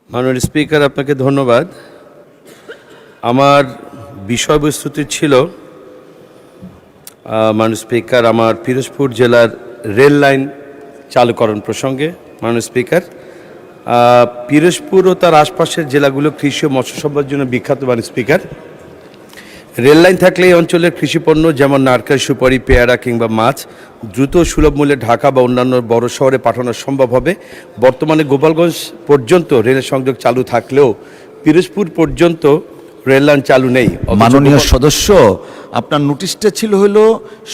মাননীয় স্পিকার, আপনাকে ধন্যবাদ। আমার বিষয়বস্তুটি ছিল মাননীয় স্পিকার, আমার পিরোজপুর জেলার রেল লাইন চালুকরণ প্রসঙ্গে। মাননীয় স্পিকার, পিরোজপুর ও তার আশপাশের জেলাগুলো কৃষি ও মৎস্য সম্পদের জন্য বিখ্যাত। মাননীয় স্পিকার, রেল লাইন থাকলে এই অঞ্চলের কৃষিপণ্য যেমন নারকেল, সুপারি, পেয়ারা কিংবা মাছ দ্রুত সুলভ মূল্যে ঢাকা বা অন্যান্য বড় শহরে পাঠানো সম্ভব হবে। বর্তমানে গোপালগঞ্জ পর্যন্ত রেলের সংযোগ চালু থাকলেও পিরোজপুর পর্যন্ত রেল লাইন চালু নেই। মাননীয় সদস্য, আপনার নোটিশটা ছিল হলো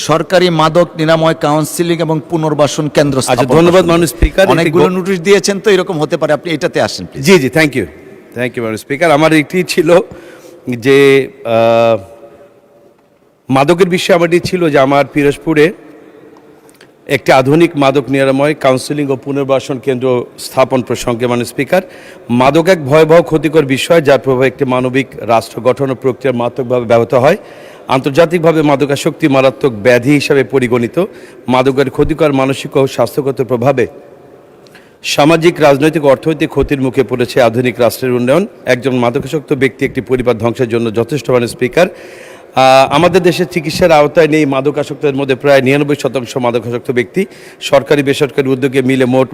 সরকারি মাদক নিরাময় কাউন্সিলিং এবং পুনর্বাসন কেন্দ্র স্থাপন। ধন্যবাদ মাননীয় স্পিকার। অনেকগুলো নোটিশ দিয়েছেন, তো এরকম হতে পারে, আপনি এটাতে আসেন। জি, থ্যাংক ইউ মাননীয় স্পিকার। আমার এটি ছিল যে মাদকের বিষয়ে আমার এটি ছিল যে আমার পিরোজপুরে একটি আধুনিক মাদক নিরাময় কাউন্সিলিং ও পুনর্বাসন কেন্দ্র স্থাপন প্রসঙ্গে। মাননীয় স্পিকার, মাদক এক ভয়াবহ ক্ষতিকর বিষয়, যার প্রভাব একটি মানবিক রাষ্ট্র গঠন ও প্রক্রিয়ার মারাত্মকভাবে ব্যাহত হয়। আন্তর্জাতিকভাবে মাদকাসক্তি মারাত্মক ব্যাধি হিসাবে পরিগণিত। মাদকের ক্ষতিকর মানসিক ও স্বাস্থ্যগত প্রভাবে সামাজিক, রাজনৈতিক, অর্থনৈতিক ক্ষতির মুখে পড়েছে আধুনিক রাষ্ট্রের উন্নয়ন। একজন মাদকাসক্ত ব্যক্তি একটি পরিবার ধ্বংসের জন্য যথেষ্ট। মাননীয় স্পিকার, আমাদের দেশে চিকিৎসার আওতায় নেই মাদকাসক্তের মধ্যে প্রায় 99% মাদকাসক্ত ব্যক্তি। সরকারি বেসরকারি উদ্যোগে মিলে মোট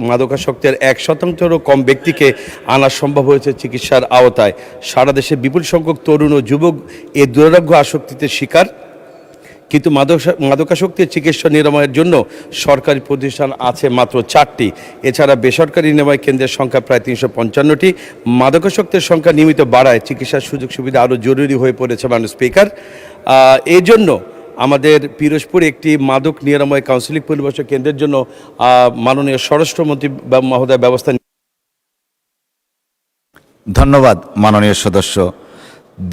মাদকাসক্তের 1%-এরও কম ব্যক্তিকে আনা সম্ভব হয়েছে চিকিৎসার আওতায়। সারা দেশে বিপুল সংখ্যক তরুণ ও যুবক এই দুরারোগ্য আসক্তিতে শিকার। কিন্তু মাদকাসক্তির চিকিৎসা নিরাময়ের জন্য সরকারি প্রতিষ্ঠান আছে মাত্র 4টি। এছাড়া বেসরকারি নিরাময় কেন্দ্রের সংখ্যা প্রায় 355টি। মাদকাসক্তের সংখ্যা নিয়মিত বাড়ায় চিকিৎসার সুযোগ সুবিধা আরও জরুরি হয়ে পড়েছে। মাননীয় স্পিকার, এই জন্য আমাদের পিরোজপুর একটি মাদক নিরাময় কাউন্সিলিং পুনর্বাসন কেন্দ্রের জন্য মাননীয় স্বরাষ্ট্রমন্ত্রী মহোদয় ব্যবস্থা। ধন্যবাদ মাননীয় সদস্য।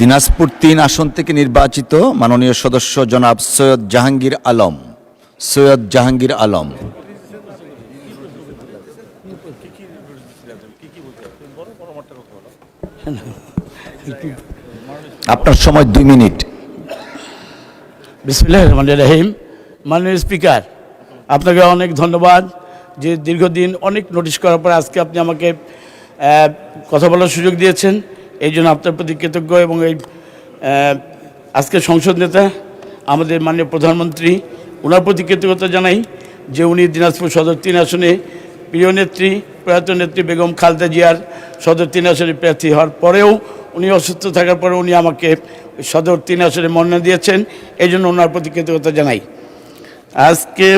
দিনাজপুর 3 আসন থেকে নির্বাচিত মাননীয় সদস্য জনাব সৈয়দ জাহাঙ্গীর আলম। আপনার সময় 2 মিনিট। বিসমিল্লাহির রহমানির রহিম। মাননীয় স্পিকার, আপনাকে অনেক ধন্যবাদ যে দীর্ঘদিন অনেক নোটিশ করার পর আজকে আপনি আমাকে কথা বলার সুযোগ দিয়েছেন। এই জন্য আপনার প্রতি কৃতজ্ঞ। এবং এই আজকে সংসদ নেতা আমাদের মাননীয় প্রধানমন্ত্রী, ওনার প্রতি কৃতজ্ঞতা জানাই যে উনি দিনাজপুর সদর 3 আসনে প্রিয় নেত্রী, প্রয়াত নেত্রী বেগম খালেদা জিয়ার সদর 3 আসনে প্রার্থী হওয়ার পরেও, উনি অসুস্থ থাকার পরেও উনি আমাকে সদর 3 আসনে মনোনয়ন দিয়েছেন। এই জন্য ওনার প্রতি কৃতজ্ঞতা জানাই আজকে।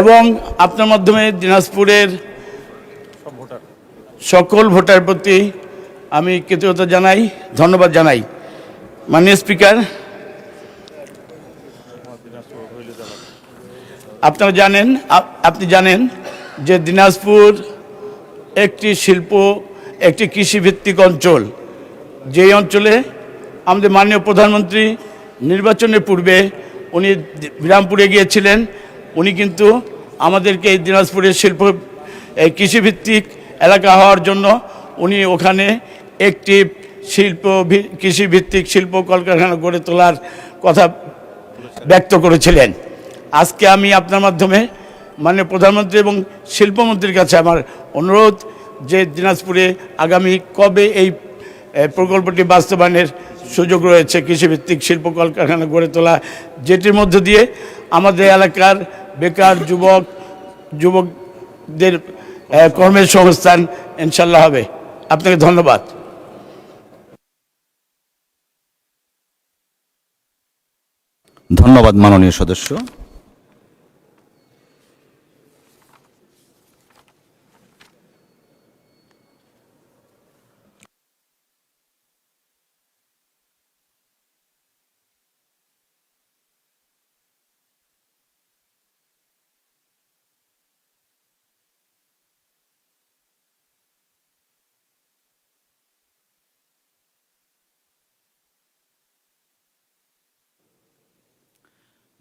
এবং আপনার মাধ্যমে দিনাজপুরের সকল ভোটার প্রতি আমি কৃতজ্ঞতা জানাই, ধন্যবাদ জানাই। মাননীয় স্পিকার, আপনি জানেন যে দিনাজপুর একটি কৃষিভিত্তিক অঞ্চল। যেই অঞ্চলে আমাদের মাননীয় প্রধানমন্ত্রী নির্বাচনের পূর্বে উনি বিরামপুরে গিয়েছিলেন। উনি কিন্তু আমাদেরকে এই দিনাজপুরের কৃষিভিত্তিক এলাকা হওয়ার জন্য উনি ওখানে একটি কৃষিভিত্তিক শিল্প কলকারখানা গড়ে তোলার কথা ব্যক্ত করেছিলেন। আজকে আমি আপনার মাধ্যমে মাননীয় প্রধানমন্ত্রী এবং শিল্পমন্ত্রীর কাছে আমার অনুরোধ যে দিনাজপুরে আগামী কবে এই প্রকল্পটি বাস্তবায়নের সুযোগ রয়েছে, কৃষিভিত্তিক শিল্প কলকারখানা গড়ে তোলা, যেটির মধ্য দিয়ে আমাদের এলাকার বেকার যুবকদের কর্মের সংস্থান ইনশাল্লাহ হবে। আপনাকে ধন্যবাদ। ধন্যবাদ মাননীয় সদস্য।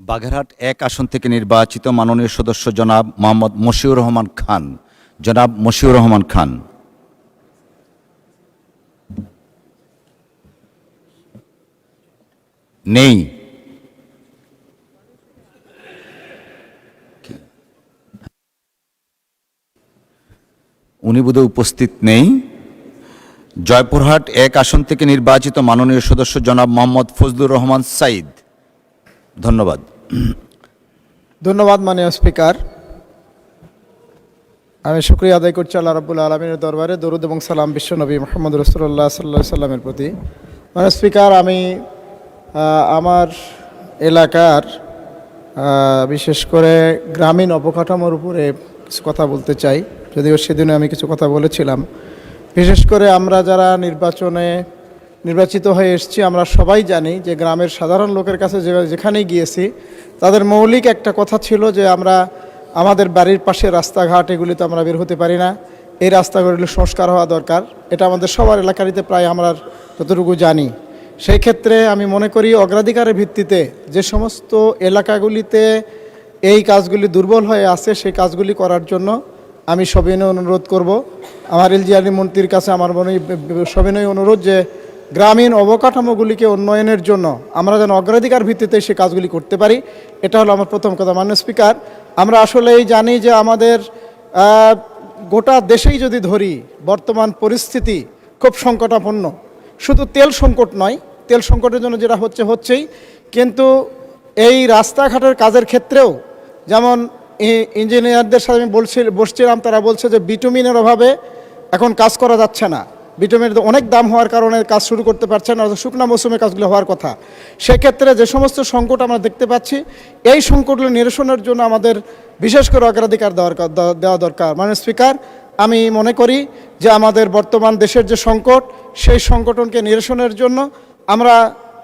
বাগেরহাট 1 আসন থেকে নির্বাচিত মাননীয় সদস্য জনাব মোহাম্মদ মশিউর রহমান খান। নেই। উনি বোধহয় উপস্থিত নেই। জয়পুরহাট 1 আসন থেকে নির্বাচিত মাননীয় সদস্য জনাব মোহাম্মদ ফজলুর রহমান সাঈদ। ধন্যবাদ। ধন্যবাদ মাননীয় স্পিকার। আমি শুকরিয়া আদায় করছি আল্লাহ রাব্বুল আলামিনের দরবারে, দরুদ এবং সালাম বিশ্বনবী মুহাম্মদ রাসূলুল্লাহ সাল্লাল্লাহু আলাইহি সাল্লামের প্রতি। মাননীয় স্পিকার, আমি আমার এলাকার বিশেষ করে গ্রামীণ অবকাঠামোর উপরে কিছু কথা বলতে চাই, যদিও সেদিনে আমি কিছু কথা বলেছিলাম। বিশেষ করে আমরা যারা নির্বাচিত হয়ে এসেছি, আমরা সবাই জানি যে গ্রামের সাধারণ লোকের কাছে যেখানেই গিয়েছি তাদের মৌলিক একটা কথা ছিল যে আমাদের বাড়ির পাশে রাস্তাঘাট এগুলিতে আমরা বের হতে পারি না, এই রাস্তাগুলি সংস্কার হওয়া দরকার। এটা আমাদের সবার এলাকারিতে প্রায় আমরা যতটুকু জানি। সেই ক্ষেত্রে আমি মনে করি অগ্রাধিকারের ভিত্তিতে যে সমস্ত এলাকাগুলিতে এই কাজগুলি দুর্বল হয়ে আছে সেই কাজগুলি করার জন্য আমি সবিনয় অনুরোধ করব। আমার এলজিআরডি মন্ত্রীর কাছে আমার সবিনয় অনুরোধ যে গ্রামীণ অবকাঠামোগুলিকে উন্নয়নের জন্য আমরা যেন অগ্রাধিকার ভিত্তিতে সেই কাজগুলি করতে পারি। এটা হলো আমার প্রথম কথা। মাননীয় স্পিকার, আমরা আসলেই জানি যে আমাদের গোটা দেশেই যদি ধরি বর্তমান পরিস্থিতি খুব সংকটাপন্ন। শুধু তেল সংকট নয়, তেল সংকটের জন্য যেটা হচ্ছেই, কিন্তু এই রাস্তাঘাটের কাজের ক্ষেত্রেও যেমন ইঞ্জিনিয়ারদের সাথে আমি বসছিলাম, তারা বলছে যে বিটুমিনের অভাবে এখন কাজ করা যাচ্ছে না, বিটুমিনের অনেক দাম হওয়ার কারণে কাজ শুরু করতে পারছে না, শুকনো মৌসুমে কাজগুলো হওয়ার কথা। সেক্ষেত্রে যে সমস্ত সংকট আমরা দেখতে পাচ্ছি, এই সংকটগুলো নিরসনের জন্য আমাদের বিশেষ করে অগ্রাধিকার দেওয়া দরকার। মাননীয় স্পিকার, আমি মনে করি যে আমাদের বর্তমান দেশের যে সংকট, সেই সংকটকে নিরসনের জন্য আমরা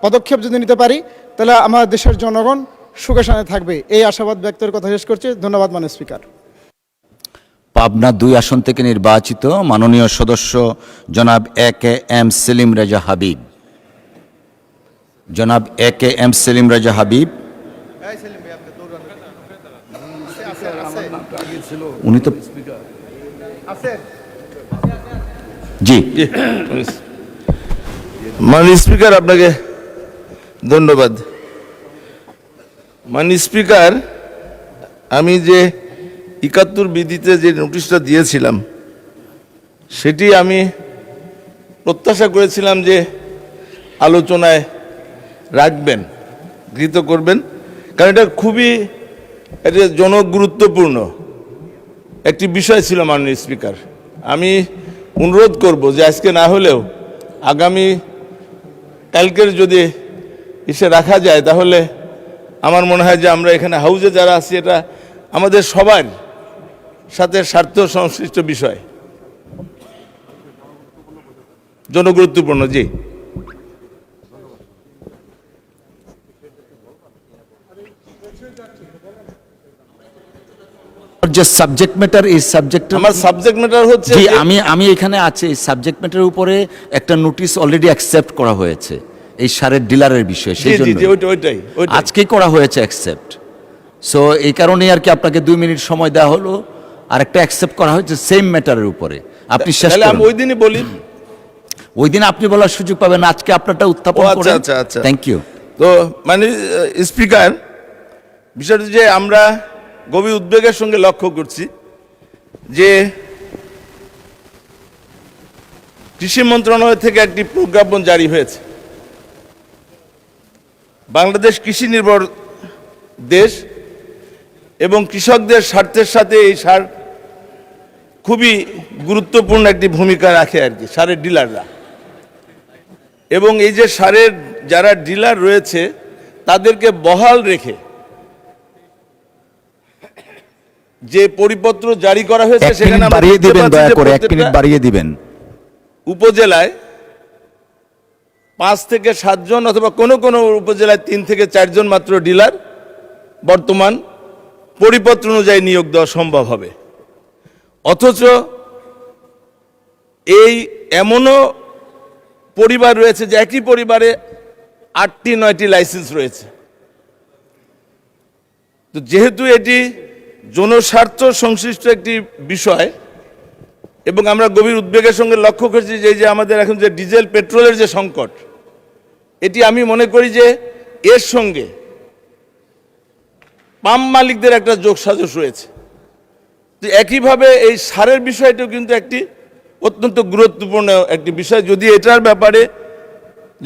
পদক্ষেপ যদি নিতে পারি তাহলে আমার দেশের জনগণ সুখে শান্তিতে থাকবে, এই আশাবাদ ব্যক্তের কথা শেষ করছি। ধন্যবাদ মাননীয় স্পিকার। পাবনা 2 আসন থেকে নির্বাচিত মাননীয় সদস্য জনাব AKM সেলিম রেজা হাবিব। জনাব AKM সেলিম রেজা হাবিব। উনি তো জি। মাননীয় স্পিকার, আপনাকে ধন্যবাদ। মাননীয় স্পিকার, আমি যে 71 বিধিতে যে নোটিশটা দিয়েছিলাম সেটি আমি প্রত্যাশা করেছিলাম যে আলোচনায় রাখবেন, গৃহীত করবেন, কারণ এটা খুবই একটা জনগুরুত্বপূর্ণ একটি বিষয় ছিল। মাননীয় স্পিকার, আমি অনুরোধ করব যে আজকে না হলেও আগামী কালকের যদি এসে রাখা যায় তাহলে আমার মনে হয় যে আমরা এখানে হাউজে যারা আছি এটা আমাদের সবার সাথে স্বার্থ সংশ্লিষ্ট বিষয়, জনগুরুত্বপূর্ণ। জি, যে সাবজেক্ট ম্যাটার, এই সাবজেক্ট আমার সাবজেক্ট ম্যাটার হচ্ছে জি, যে- আমি এখানে আছি। এই সাবজেক্ট ম্যাটারের উপরে একটা নোটিশ অলরেডি অ্যাকসেপ্ট করা হয়েছে এই সারের ডিলারের বিষয়ে, সেই জি, জি, জন্য জি, ওইটাই। আজকেই করা হয়েছে অ্যাকসেপ্ট। সো এই কারণেই আর কি আপনাকে 2 মিনিট সময় দেওয়া হলো, আর একটা অ্যাকসেপ্ট করা হয়েছে সেম ম্যাটারের উপরে। আপনি শেষ তাহলে আমি করুন। ওই দিনই বলি। ওই দিন আপনি বলার সুযোগ পাবেন, আজকে আপনারটা উত্থাপন ও, আচ্ছা, করেন। আচ্ছা, আচ্ছা। Thank you. তো মানে স্পিকার, বিষয়টি যে আমরা গভীর উদ্বেগের সঙ্গে লক্ষ্য করছি যে কৃষি মন্ত্রণালয় থেকে একটি প্রজ্ঞাপন জারি হয়েছে। বাংলাদেশ কৃষি নির্ভর দেশ এবং কৃষকদের স্বার্থের সাথে এই সার খুবই গুরুত্বপূর্ণ একটি ভূমিকা রাখে আর কি, সারের ডিলাররা। এবং এই যে সারের যারা ডিলার রয়েছে তাদেরকে বহাল রেখে যে পরিপত্র জারি করা হয়েছে 1 সেখানে মিনিট আমরা বাড়িয়ে দেখতে দিবেন, পাচ্ছি দয়া যে করে 1 প্রত্যেকটা মিনিট বাড়িয়ে দিবেন। উপজেলায় 5 থেকে 7 জন অথবা কোনো কোনো উপজেলায় 3 থেকে 4 জন মাত্র ডিলার বর্তমান পরিপত্র অনুযায়ী নিয়োগ দেওয়া সম্ভব হবে। অথচ এই এমনও পরিবার রয়েছে যে একই পরিবারে 8টি-9টি লাইসেন্স রয়েছে। তো যেহেতু এটি জনস্বার্থ সংশ্লিষ্ট একটি বিষয় এবং আমরা গভীর উদ্বেগের সঙ্গে লক্ষ্য করছি যে আমাদের এখন যে ডিজেল পেট্রোলের যে সংকট, এটি আমি মনে করি যে এর সঙ্গে পাম্প মালিকদের একটা যোগসাজশ রয়েছে। তো একইভাবে এই সারের বিষয়টাও কিন্তু একটি অত্যন্ত গুরুত্বপূর্ণ একটি বিষয়। যদি এটার ব্যাপারে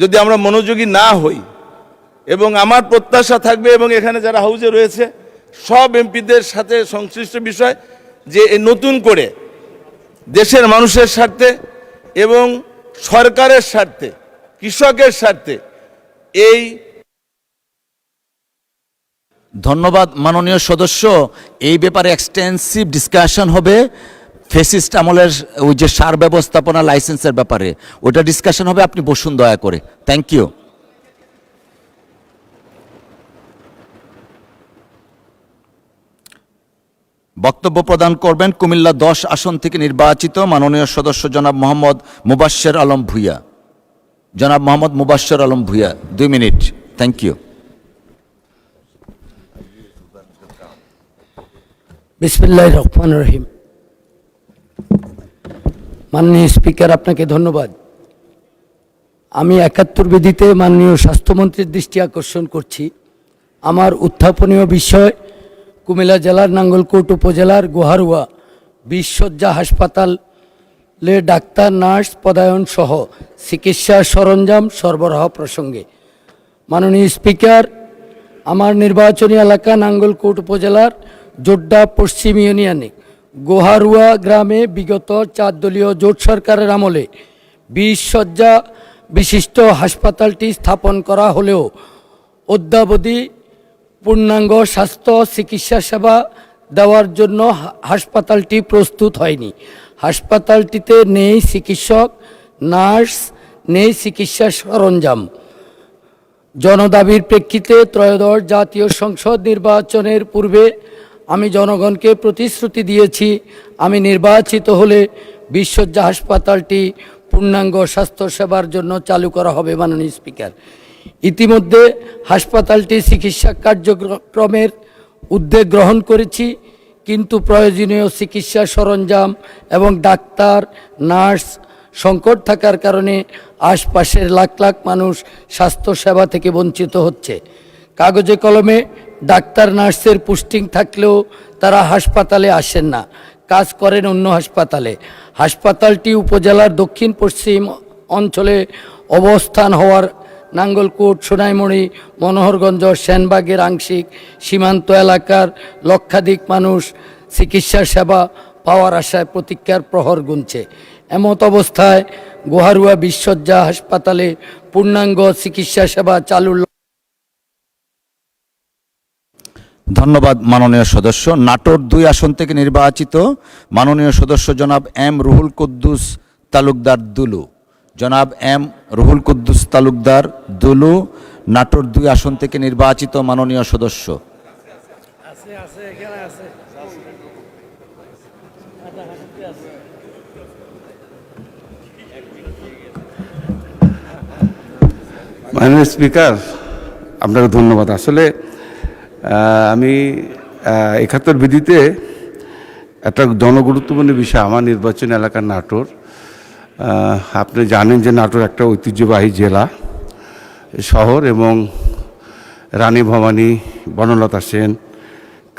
যদি আমরা মনোযোগী না হই, এবং আমার প্রত্যাশা থাকবে এবং এখানে যারা হাউজে রয়েছে সব এমপিদের সাথে সংশ্লিষ্ট বিষয়, যে এই নতুন করে দেশের মানুষের স্বার্থে এবং সরকারের স্বার্থে, কৃষকের স্বার্থে এই ধন্যবাদ মাননীয় সদস্য। এই ব্যাপারে এক্সটেন্সিভ ডিসকাশন হবে ফেসিস্ট আমলের ওই যে সার ব্যবস্থাপনা লাইসেন্সের ব্যাপারে, ওটা ডিসকাশন হবে। আপনি বসুন দয়া করে। Thank you. বক্তব্য প্রদান করবেন কুমিল্লা 10 আসন থেকে নির্বাচিত মাননীয় সদস্য জনাব মোহাম্মদ মুবাশ্শের আলম ভূঁইয়া। জনাব মোহাম্মদ মুবাশ্শের আলম ভূঁইয়া, 2 মিনিট। Thank you. বিসমিল্লাহির রহমানির রহিম। মাননীয় স্পিকার, আপনাকে ধন্যবাদ। আমি 71 বিধিতে মাননীয় স্বাস্থ্যমন্ত্রীর দৃষ্টি আকর্ষণ করছি। আমার উত্থাপনীয় বিষয় কুমিল্লা জেলার নাঙ্গলকোট উপজেলার গোহারুয়া 20 শয্যা হাসপাতালে ডাক্তার, নার্স পদায়ন সহ চিকিৎসা সরঞ্জাম সরবরাহ প্রসঙ্গে। মাননীয় স্পিকার, আমার নির্বাচনী এলাকা নাঙ্গলকোট উপজেলার জোড্ডা পশ্চিম ইউনিয়নে গোহারুয়া গ্রামে বিগত 4 দলীয় জোট সরকারের আমলে 20 শয্যা বিশিষ্ট হাসপাতালটি স্থাপন করা হলেও অদ্যাবধি পূর্ণাঙ্গ স্বাস্থ্য চিকিৎসা সেবা দেওয়ার জন্য হাসপাতালটি প্রস্তুত হয়নি। হাসপাতালটিতে নেই চিকিৎসক, নার্স, নেই চিকিৎসা সরঞ্জাম। জনদাবির প্রেক্ষিতে ত্রয়োদশ জাতীয় সংসদ নির্বাচনের পূর্বে আমি জনগণকে প্রতিশ্রুতি দিয়েছি, আমি নির্বাচিত হলে 20 শয্যা হাসপাতালটি পূর্ণাঙ্গ স্বাস্থ্যসেবার জন্য চালু করা হবে। মাননীয় স্পিকার, ইতিমধ্যে হাসপাতালটি চিকিৎসা কার্যক্রমের উদ্যোগ গ্রহণ করেছি, কিন্তু প্রয়োজনীয় চিকিৎসা সরঞ্জাম এবং ডাক্তার, নার্স সংকট থাকার কারণে আশপাশের লাখ লাখ মানুষ স্বাস্থ্যসেবা থেকে বঞ্চিত হচ্ছে। কাগজে কলমে ডাক্তার, নার্সের পোস্টিং থাকলেও তারা হাসপাতালে আসেন না, কাজ করেন অন্য হাসপাতালে। হাসপাতালটি উপজেলার দক্ষিণ পশ্চিম অঞ্চলে অবস্থান হওয়ার নাঙ্গলকোট, সোনাইমুড়ি, মনোহরগঞ্জ, সেনবাগের আংশিক সীমান্ত এলাকার লক্ষাধিক মানুষ চিকিৎসা সেবা পাওয়ার আশায় প্রতীক্ষার প্রহর গুনছে। এমত অবস্থায় গোহারুয়া 20 শয্যা হাসপাতালে পূর্ণাঙ্গ চিকিৎসা সেবা চালুর। ধন্যবাদ মাননীয় সদস্য। নাটোর 2 আসন থেকে নির্বাচিত মাননীয় সদস্য জনাব এম রুহুল কুদ্দুস তালুকদার দুলু। জনাব এম রুহুল কুদ্দুস তালুকদার দুলু, নাটোর 2 আসন থেকে নির্বাচিত মাননীয় সদস্য। মাননীয় স্পিকার, আপনাকে ধন্যবাদ। আসলে আমি 71 বিধিতে একটা জনগুরুত্বপূর্ণ বিষয়, আমার নির্বাচনী এলাকার নাটোর। আপনি জানেন যে নাটোর একটা ঐতিহ্যবাহী জেলা শহর, এবং রানী ভবানী, বনলতা সেন,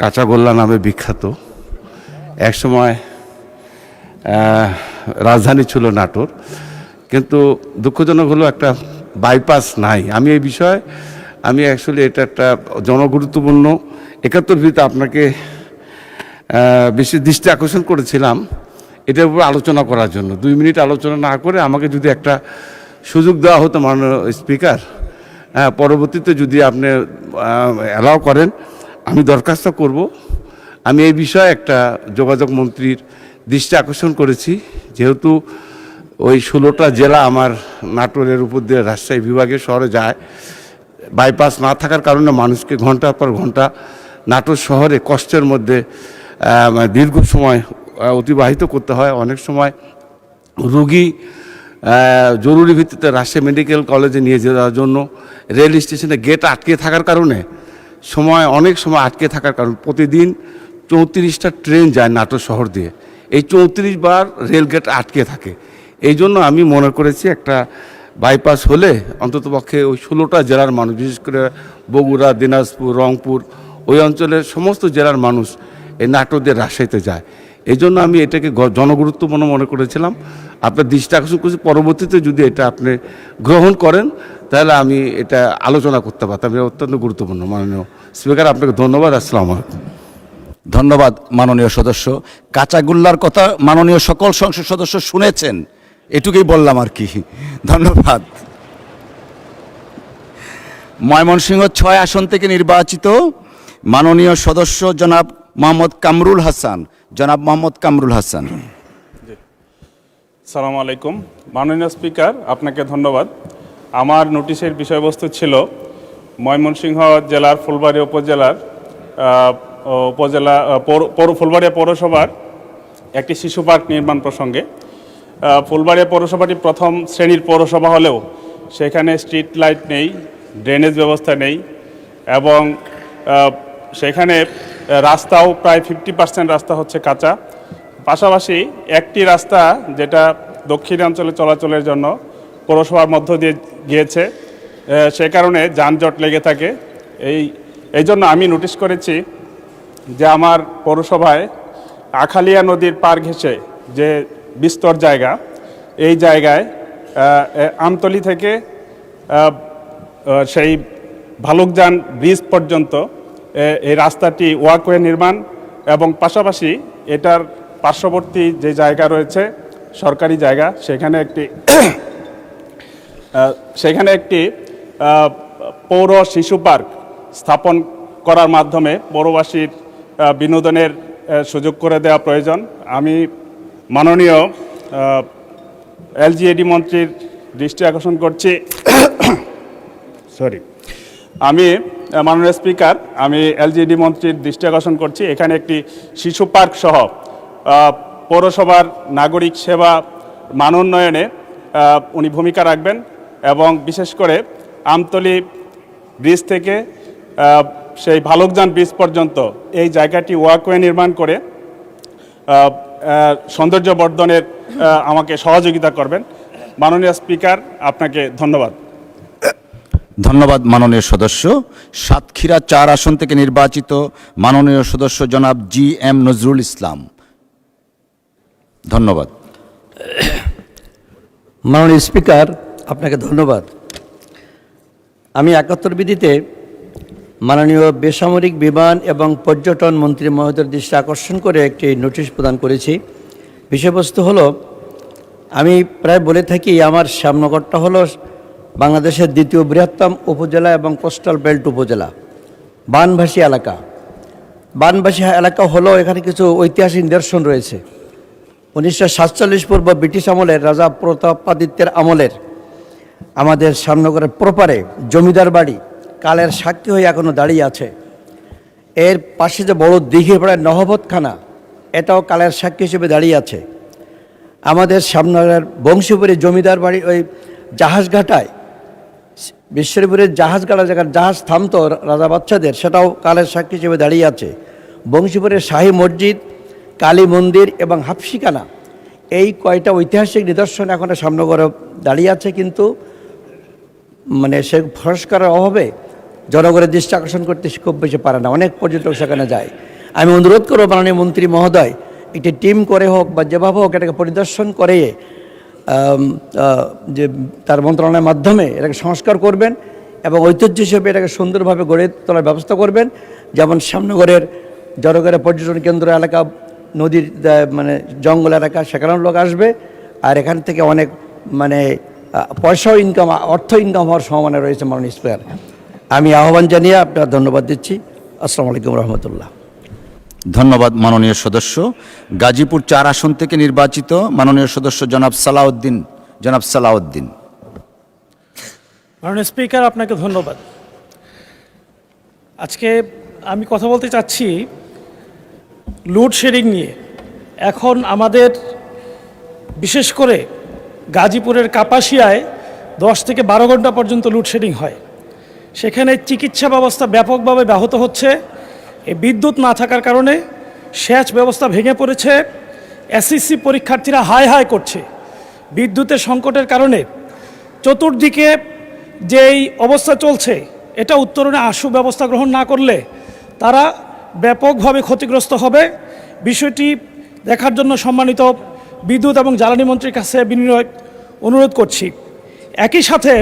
কাঁচাগোল্লা নামে বিখ্যাত। একসময় রাজধানী ছিল নাটোর, কিন্তু দুঃখজনক হলো একটা বাইপাস নাই। আমি এই বিষয়ে অ্যাকচুয়ালি এটা একটা জনগুরুত্বপূর্ণ 71 বিধিতে আপনাকে বেশি দৃষ্টি আকর্ষণ করেছিলাম এটার উপর আলোচনা করার জন্য। 2 মিনিট আলোচনা না করে আমাকে যদি একটা সুযোগ দেওয়া হতো মাননীয় স্পিকার, পরবর্তীতে যদি আপনি অ্যালাউ করেন, আমি দরখাস্ত করব। আমি এই বিষয়ে একটা যোগাযোগ মন্ত্রীর দৃষ্টি আকর্ষণ করেছি, যেহেতু ওই 16টা জেলা আমার নাটোরের উপর দিয়ে রাজশাহী বিভাগের শহরে যায়। বাইপাস না থাকার কারণে মানুষকে ঘন্টার পর ঘন্টা নাটোর শহরে কষ্টের মধ্যে দীর্ঘ সময় অতিবাহিত করতে হয়। অনেক সময় রুগী জরুরি ভিত্তিতে রাজশাহী মেডিকেল কলেজে নিয়ে যাওয়ার জন্য রেল স্টেশনে গেট আটকে থাকার কারণে অনেক সময় আটকে থাকার কারণে প্রতিদিন 34টা ট্রেন যায় নাটোর শহর দিয়ে। এই 34 বার রেল গেট আটকে থাকে। এই জন্য আমি মনে করেছি একটা বাইপাস হলে অন্ততপক্ষে ওই 16টা জেলার মানুষ, বিশেষ করে বগুড়া, দিনাজপুর, রংপুর, ওই অঞ্চলের সমস্ত জেলার মানুষ এই নাটোর দিয়ে রাজশাহীতে যায়। এই জন্য আমি এটাকে জনগুরুত্বপূর্ণ মনে করেছিলাম। আপনার দৃষ্টি আকর্ষণ করছি, পরবর্তীতে যদি এটা আপনি গ্রহণ করেন তাহলে আমি এটা আলোচনা করতে পারতাম। এটা অত্যন্ত গুরুত্বপূর্ণ। মাননীয় স্পিকার, আপনাকে ধন্যবাদ। আসসালামু আলাইকুম। ধন্যবাদ মাননীয় সদস্য। কাঁচাগোল্লার কথা মাননীয় সকল সংসদ সদস্য শুনেছেন, এটুকুই বললাম আর কি। ধন্যবাদ। ময়মনসিংহ 6 আসন থেকে নির্বাচিত মাননীয় সদস্য জনাব মোহাম্মদ কামরুল হাসান। জনাব মোহাম্মদ কামরুল হাসান। সালাম আলাইকুম। মাননীয় স্পিকার, আপনাকে ধন্যবাদ। আমার নোটিশের বিষয়বস্তু ছিল ময়মনসিংহ জেলার ফুলবাড়িয়া উপজেলার ফুলবাড়িয়া পৌরসভার একটি শিশু পার্ক নির্মাণ প্রসঙ্গে। ফুলবাড়িয়া পৌরসভাটি প্রথম শ্রেণীর পৌরসভা হলেও সেখানে স্ট্রিট লাইট নেই, ড্রেনেজ ব্যবস্থা নেই এবং সেখানে রাস্তাও প্রায় 50% রাস্তা হচ্ছে কাঁচা। পাশাপাশি একটি রাস্তা যেটা দক্ষিণাঞ্চলে চলাচলের জন্য পৌরসভার মধ্য দিয়ে গিয়েছে, সে কারণে যানজট লেগে থাকে। এই জন্য আমি নোটিশ করেছি যে আমার পৌরসভায় আখালিয়া নদীর পার ঘেঁষে যে বিস্তর জায়গা, এই জায়গায় আমতলী থেকে সেই ভালুকজান ব্রিজ পর্যন্ত এই রাস্তাটি ওয়াকওয়ে নির্মাণ এবং পাশাপাশি এটার পার্শ্ববর্তী যে জায়গা রয়েছে সরকারি জায়গা, সেখানে একটি পৌর শিশু পার্ক স্থাপন করার মাধ্যমে পৌরবাসীর বিনোদনের সুযোগ করে দেওয়া প্রয়োজন। আমি মাননীয় এলজিইডি মন্ত্রীর দৃষ্টি আকর্ষণ করছি। আমি মাননীয় স্পিকার, আমি এলজিইডি মন্ত্রীর দৃষ্টি আকর্ষণ করছি এখানে একটি শিশু পার্ক সহ পৌরসভার নাগরিক সেবা মান উন্নয়নে উনি ভূমিকা রাখবেন এবং বিশেষ করে আমতলী ব্রিজ থেকে সেই ভালুকজান ব্রিজ পর্যন্ত এই জায়গাটি ওয়াকওয়ে নির্মাণ করে সৌন্দর্য বর্ধনের আমাকে সহযোগিতা করবেন। মাননীয় স্পিকার, আপনাকে ধন্যবাদ। ধন্যবাদ মাননীয় সদস্য। সাতক্ষীরা 4 আসন থেকে নির্বাচিত মাননীয় সদস্য জনাব GM নজরুল ইসলাম। ধন্যবাদ। মাননীয় স্পিকার, আপনাকে ধন্যবাদ। আমি 71 বিধিতে মাননীয় বেসামরিক বিমান এবং পর্যটন মন্ত্রী মহোদয়ের দৃষ্টি আকর্ষণ করে একটি নোটিশ প্রদান করেছি। বিষয়বস্তু হলো, আমি প্রায় বলে থাকি আমার শ্যামনগরটা হলো বাংলাদেশের দ্বিতীয় বৃহত্তম উপজেলা এবং কোস্টাল বেল্ট উপজেলা, বানভাসী এলাকা। বানভাসী এলাকা হলো এখানে কিছু ঐতিহাসিক নিদর্শন রয়েছে। 1947 পূর্ব ব্রিটিশ আমলের রাজা প্রতাপাদিত্যের আমলের আমাদের শ্যামনগরের প্রপারে জমিদার বাড়ি কালের সাক্ষী হয়ে এখনও দাঁড়িয়ে আছে। এর পাশে যে বড় দিঘি পাড়ায় নহবতখানা, এটাও কালের সাক্ষী হিসেবে দাঁড়িয়ে আছে। আমাদের শ্যামনগরের বংশীপুরে জমিদার বাড়ি ওই জাহাজঘাটায় বিশ্বরপুরের জাহাজঘাটা জায়গার জাহাজ থামতো রাজা বাচ্চাদের, সেটাও কালের সাক্ষী হিসেবে দাঁড়িয়ে আছে। বংশীপুরের শাহী মসজিদ, কালী মন্দির এবং হাফসিখানা, এই কয়টা ঐতিহাসিক নিদর্শন এখন শ্যামনগরে দাঁড়িয়ে আছে, কিন্তু সে সংস্কারের অভাবে জনগণের দৃষ্টি আকর্ষণ করতে খুব বেশি পারে না, অনেক পর্যটক সেখানে যায়। আমি অনুরোধ করব মাননীয় মন্ত্রী মহোদয় একটি টিম করে হোক বা যেভাবে হোক এটাকে পরিদর্শন করে যে তার মন্ত্রণালয়ের মাধ্যমে এটাকে সংস্কার করবেন এবং ঐতিহ্য হিসেবে এটাকে সুন্দরভাবে গড়ে তোলার ব্যবস্থা করবেন। যেমন শ্যামনগরের জনগণের পর্যটন কেন্দ্র এলাকা, নদীর জঙ্গল এলাকা, সেখানেও লোক আসবে আর এখান থেকে অনেক পয়সাও ইনকাম, অর্থ ইনকাম হওয়ার সম্ভাবনা রয়েছে। মাননীয় স্পিকার, আমি আহ্বান জানিয়ে আপনার ধন্যবাদ দিচ্ছি। আসসালামু আলাইকুম রহমতুল্লাহ। ধন্যবাদ মাননীয় সদস্য। গাজীপুর 4 আসন থেকে নির্বাচিত মাননীয় সদস্য জনাব সালাউদ্দিন। মাননীয় স্পিকার, আপনাকে ধন্যবাদ। আজকে আমি কথা বলতে চাচ্ছি লোডশেডিং নিয়ে। এখন আমাদের বিশেষ করে গাজীপুরের কাপাসিয়ায় 10 থেকে 12 ঘন্টা পর্যন্ত লোডশেডিং হয়। সেখানে চিকিৎসা ব্যবস্থা ব্যাপকভাবে ব্যাহত হচ্ছে। এই বিদ্যুৎ না থাকার কারণে সেচ ব্যবস্থা ভেঙে পড়েছে। এসএসসি পরীক্ষার্থীরা হাই করছে। বিদ্যুতের সংকটের কারণে চতুর্দিকে যেই অবস্থা চলছে, এটা উত্তরণে আশু ব্যবস্থা গ্রহণ না করলে তারা ব্যাপকভাবে ক্ষতিগ্রস্ত হবে। বিষয়টি দেখার জন্য সম্মানিত বিদ্যুৎ এবং জ্বালানি মন্ত্রীর কাছে বিনয় অনুরোধ করছি। একই সাথে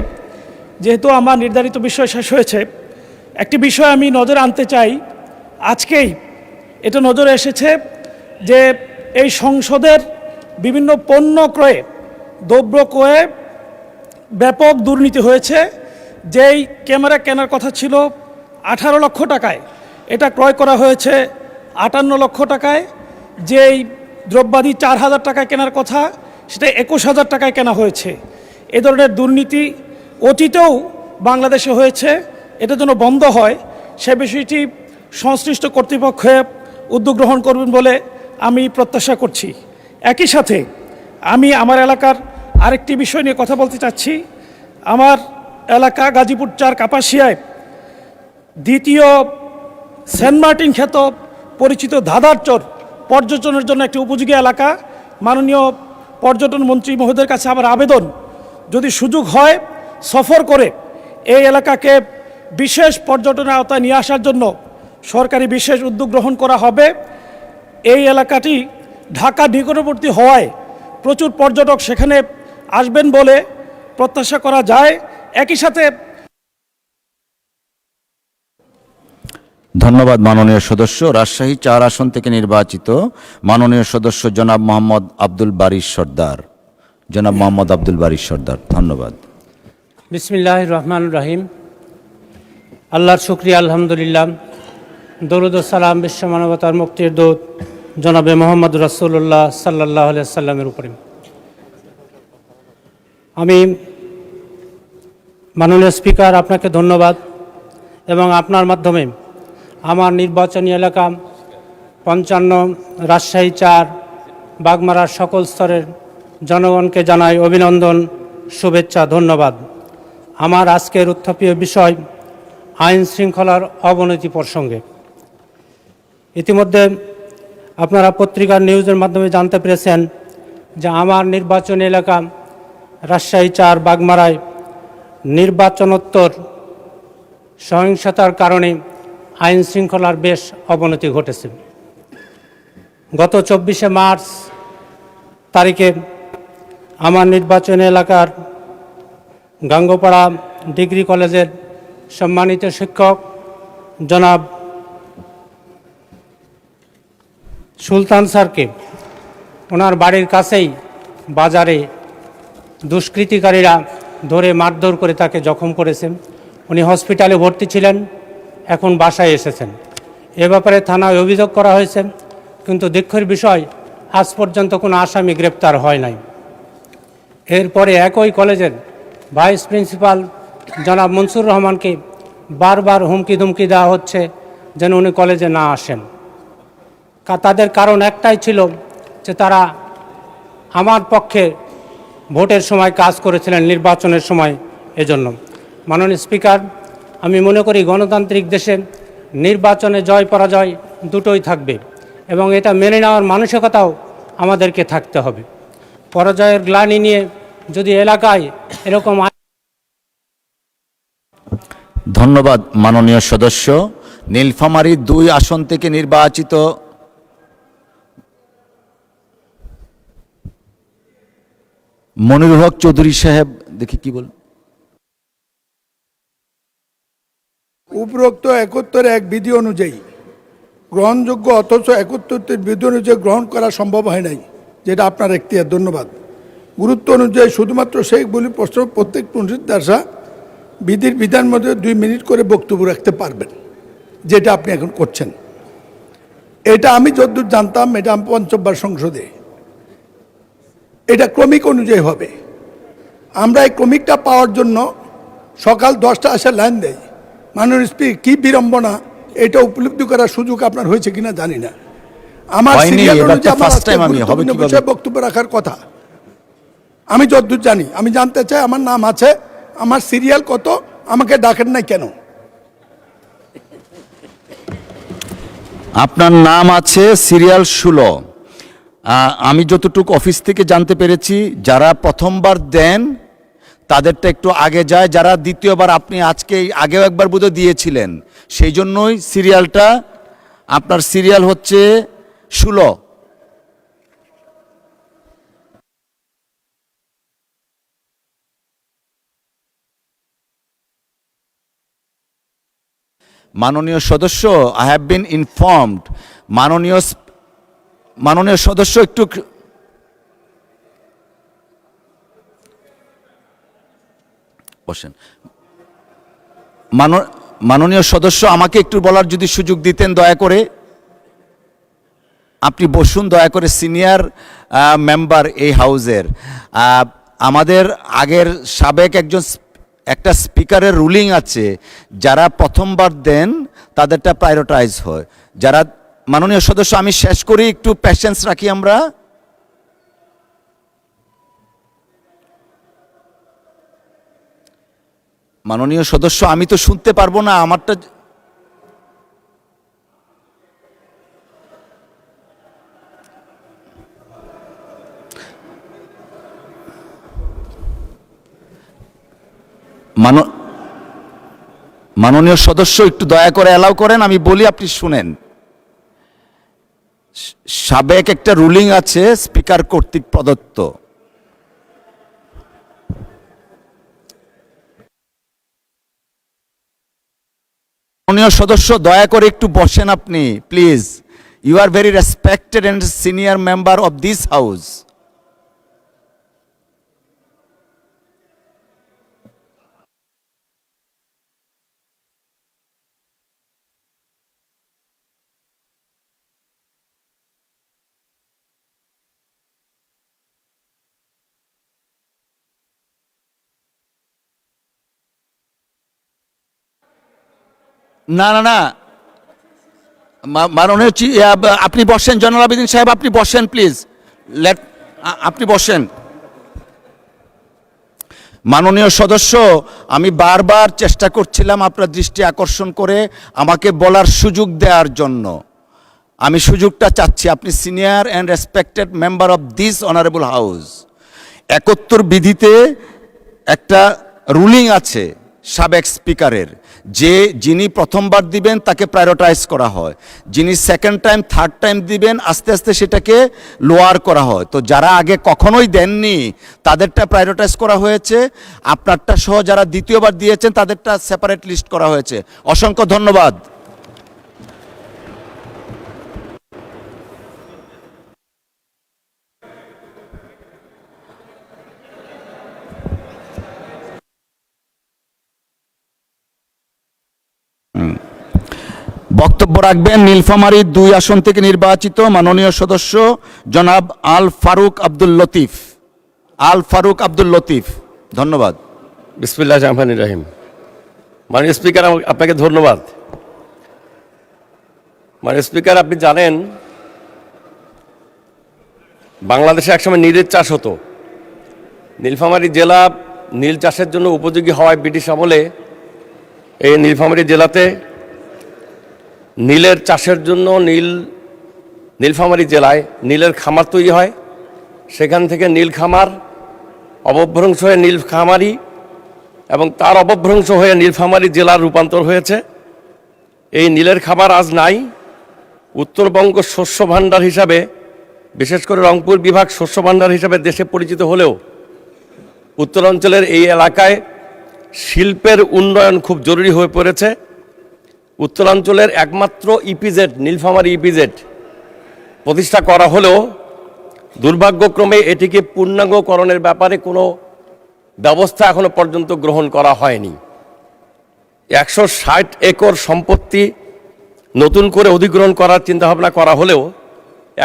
যেহেতু আমার নির্ধারিত বিষয় শেষ হয়েছে, একটি বিষয় আমি নজরে আনতে চাই। আজকেই এটা নজরে এসেছে যে এই সংসদের বিভিন্ন পণ্য ক্রয়ে, দ্রব্য ক্রয়ে ব্যাপক দুর্নীতি হয়েছে। যেই ক্যামেরা কেনার কথা ছিল 18 লক্ষ টাকায়, এটা ক্রয় করা হয়েছে 58 লক্ষ টাকায়। যেই দ্রব্যাদি 4000 টাকায় কেনার কথা, সেটা 21,000 টাকায় কেনা হয়েছে। এ ধরনের দুর্নীতি অতীতেও বাংলাদেশে হয়েছে। এটা যেন বন্ধ হয়, সে বিষয়টি সংশ্লিষ্ট কর্তৃপক্ষ উদ্যোগ গ্রহণ করবেন বলে আমি প্রত্যাশা করছি। একই সাথে আমি আমার এলাকার আরেকটি বিষয় নিয়ে কথা বলতে চাচ্ছি। আমার এলাকা গাজীপুর 4 কাপাসিয়ায় দ্বিতীয় সেন্ট মার্টিন খ্যাত পরিচিত ধাঁধার চর পর্যটনের জন্য একটি উপযোগী এলাকা। মাননীয় পর্যটন মন্ত্রী মহোদয়ের কাছে আমার আবেদন, যদি সুযোগ হয় সফর করে এই এলাকাকে বিশেষ পর্যটনের আওতায় নিয়ে আসার জন্য সরকারি বিশেষ উদ্যোগ গ্রহণ করা হবে। এই এলাকাটি ঢাকা নিকটবর্তী হওয়ায় প্রচুর পর্যটক সেখানে আসবেন বলে প্রত্যাশা করা যায়। একই সাথে ধন্যবাদ মাননীয় সদস্য। রাজশাহী 4 আসন থেকে নির্বাচিত মাননীয় সদস্য জনাব মোহাম্মদ আব্দুল বারিশ সর্দার। জনাব মোহাম্মদ আব্দুল বারিশ সর্দার, ধন্যবাদ। বিসমিল্লাহির রহমানির রহিম। আল্লাহর শুকরিয়া, আলহামদুলিল্লাহ। দরুদ ও সালাম বিশ্ব মানবতার মুক্তির দূত জনাবে মোহাম্মদ রাসূলুল্লাহ সাল্লাল্লাহু আলাইহি সাল্লামের উপরে। আমি মাননীয় স্পিকার, আপনাকে ধন্যবাদ এবং আপনার মাধ্যমে আমার নির্বাচনী এলাকা 55 রাজশাহী 4 বাগমারার সকল স্তরের জনগণকে জানাই অভিনন্দন, শুভেচ্ছা, ধন্যবাদ। আমার আজকের উত্থাপীয় বিষয় আইন শৃঙ্খলার অবনতি প্রসঙ্গে। ইতিমধ্যে আপনারা পত্রিকার নিউজের মাধ্যমে জানতে পেরেছেন যে আমার নির্বাচনী এলাকা রাজশাহী 4 বাগমারায় নির্বাচনোত্তর সহিংসতার কারণে আইন শৃঙ্খলার বেশ অবনতি ঘটেছে। গত 24শে মার্চ তারিখে আমার নির্বাচনী এলাকার গাঙ্গোপাড়া ডিগ্রি কলেজের সম্মানিত শিক্ষক জনাব সুলতান স্যারকে ওনার বাড়ির কাছেই বাজারে দুষ্কৃতিকারীরা ধরে মারধর করে তাকে জখম করেছেন। উনি হসপিটালে ভর্তি ছিলেন, এখন বাসায় এসেছেন। এ ব্যাপারে থানায় অভিযোগ করা হয়েছে, কিন্তু দুঃখের বিষয় আজ পর্যন্ত কোনো আসামি গ্রেপ্তার হয় নাই। এরপরে একই কলেজের ভাইস প্রিন্সিপাল জনাব মনসুর রহমানকে বারবার হুমকি ধুমকি দেওয়া হচ্ছে যেন উনি কলেজে না আসেন। তাদের কারণ একটাই ছিল যে তারা আমার পক্ষে ভোটের সময় কাজ করেছিলেন, নির্বাচনের সময়। এজন্য মাননীয় স্পিকার, আমি মনে করি গণতান্ত্রিক দেশে নির্বাচনে জয় পরাজয় দুটোই থাকবে এবং এটা মেনে নেওয়ার মানসিকতাও আমাদেরকে থাকতে হবে। পরাজয়ের গ্লানি নিয়ে যদি এলাকায় এরকম। ধন্যবাদ মাননীয় সদস্য। নীলফামারী 2 আসন থেকে নির্বাচিত মনিরুল হক চৌধুরী সাহেব, দেখি কি বল। উপরোক্ত 71 বিধি অনুযায়ী গ্রহণযোগ্য, অথচ 71 বিধি অনুযায়ী গ্রহণ করা সম্ভব হয় নাই, যেটা আপনার এখতিয়ার। ধন্যবাদ। গুরুত্ব অনুযায়ী শুধুমাত্র সেইগুলি প্রশ্ন প্রত্যেক পুনরুদ্ধারা বিধির বিধান মধ্যে 2 মিনিট করে বক্তব্য রাখতে পারবেন, যেটা আপনি এখন করছেন। এটা আমি যতদূর জানতাম, এটা 5বার সংসদে এটা ক্রমিক অনুযায়ী হবে। আমরা এই ক্রমিকটা পাওয়ার জন্য সকাল 10টা আসে লাইন দেয়। মাননীয় স্পিকার, কি বিড়ম্বনা, এটা উপলব্ধি করার সুযোগ আপনার হয়েছে কিনা জানি না। আমার সিরিয়াল অনুযায়ী আমার বিষয়ে বক্তব্য রাখার কথা। আমি যতদূর জানি, আমি জানতে চাই আমার নাম আছে, আমার সিরিয়াল কত, আমাকে ডাকেন নাই কেন? আপনার নাম আছে সিরিয়াল 16। আমি যতটুকু অফিস থেকে জানতে পেরেছি, যারা প্রথমবার দেন তাদেরটা একটু আগে যায়, যারা দ্বিতীয়বার, আপনি আজকে আগেও একবার বোধহয় দিয়েছিলেন, সেই জন্যই সিরিয়ালটা আপনার সিরিয়াল হচ্ছে 16। মাননীয় সদস্য, আই হ্যাভ বিন ইনফর্মড, মাননীয় সদস্য একটু বসেন। মাননীয় সদস্য, আমাকে একটু বলার যদি সুযোগ দিতেন দয়া করে। আপনি বসুন দয়া করে, সিনিয়র মেম্বার এই হাউজের। আমাদের আগের সাবেক একটা স্পিকারের রুলিং আছে, যারা প্রথমবার দেন তাদেরটা প্রায়োরিটাইজ হয়। যারা, মাননীয় সদস্য আমি শেষ করি, একটু প্যাশেন্স রাখি আমরা। মাননীয় সদস্য, আমি তো শুনতে পারবো না আমারটা। মাননীয় সদস্য একটু দয়া করে অ্যালাউ করেন, আমি বলি আপনি শুনেন। সাবেক একটা রুলিং আছে স্পিকার কর্তৃক প্রদত্ত। মাননীয় সদস্য দয়া করে একটু বসেন আপনি please. You are very respected and senior member of this house. না না না, মাননীয় আপনি বসেন, জয়নুল আবেদিন সাহেব আপনি বসেন প্লিজ। আপনি বসেন। মাননীয় সদস্য, আমি বারবার চেষ্টা করছিলাম আপনার দৃষ্টি আকর্ষণ করে আমাকে বলার সুযোগ দেওয়ার জন্য। আমি সুযোগটা চাচ্ছি। আপনি senior and respected member of this honourable house. 71 বিধিতে একটা রুলিং আছে সাবেক স্পিকারের, যে যিনি প্রথমবার দিবেন তাকে প্রায়োরিটাইজ করা হয়, যিনি সেকেন্ড টাইম থার্ড টাইম দিবেন আস্তে আস্তে সেটাকে লোয়ার করা হয়। তো যারা আগে কখনোই দেননি তাদেরটা প্রায়োরিটাইজ করা হয়েছে, আপনারটা সহ যারা দ্বিতীয়বার দিয়েছেন তাদেরটা সেপারেট লিস্ট করা হয়েছে। অসংখ্য ধন্যবাদ। বক্তব্য রাখবেন নীলফামারী 2 আসন থেকে নির্বাচিত মাননীয় সদস্য জনাব আল ফারুক আব্দুল লতিফ। ধন্যবাদ। বিসমিল্লাহির রহমানির রহিম। মাননীয় স্পিকার, আপনাকে ধন্যবাদ। মাননীয় স্পিকার, আপনি জানেন বাংলাদেশে একসময় নীলের চাষ হতো। নীলফামারী জেলা নীল চাষের জন্য উপযোগী হওয়ায় ব্রিটিশ আমলে এই নীলফামারী জেলাতে নীলের চাষের জন্য নীলফামারী জেলায় নীলের খামার তৈরি হয়। সেখান থেকে নীল খামার অবভ্রংশ হয়ে নীলফামারী এবং তার অবভ্রংশ হয়ে নীলফামারী জেলার রূপান্তর হয়েছে। এই নীলের খামার আজ নাই। উত্তরবঙ্গ শস্য ভাণ্ডার হিসাবে, বিশেষ করে রংপুর বিভাগ শস্য ভাণ্ডার হিসাবে দেশে পরিচিত হলেও উত্তরাঞ্চলের এই এলাকায় শিল্পের উন্নয়ন খুব জরুরি হয়ে পড়েছে। উত্তরাঞ্চলের একমাত্র ইপিজেড নীলফামারী ইপিজেড প্রতিষ্ঠা করা হলেও দুর্ভাগ্যক্রমে এটিকে পূর্ণাঙ্গকরণের ব্যাপারে কোনো ব্যবস্থা এখনো পর্যন্ত গ্রহণ করা হয়নি। 160 একর সম্পত্তি নতুন করে অধিগ্রহণ করার চিন্তাভাবনা করা হলেও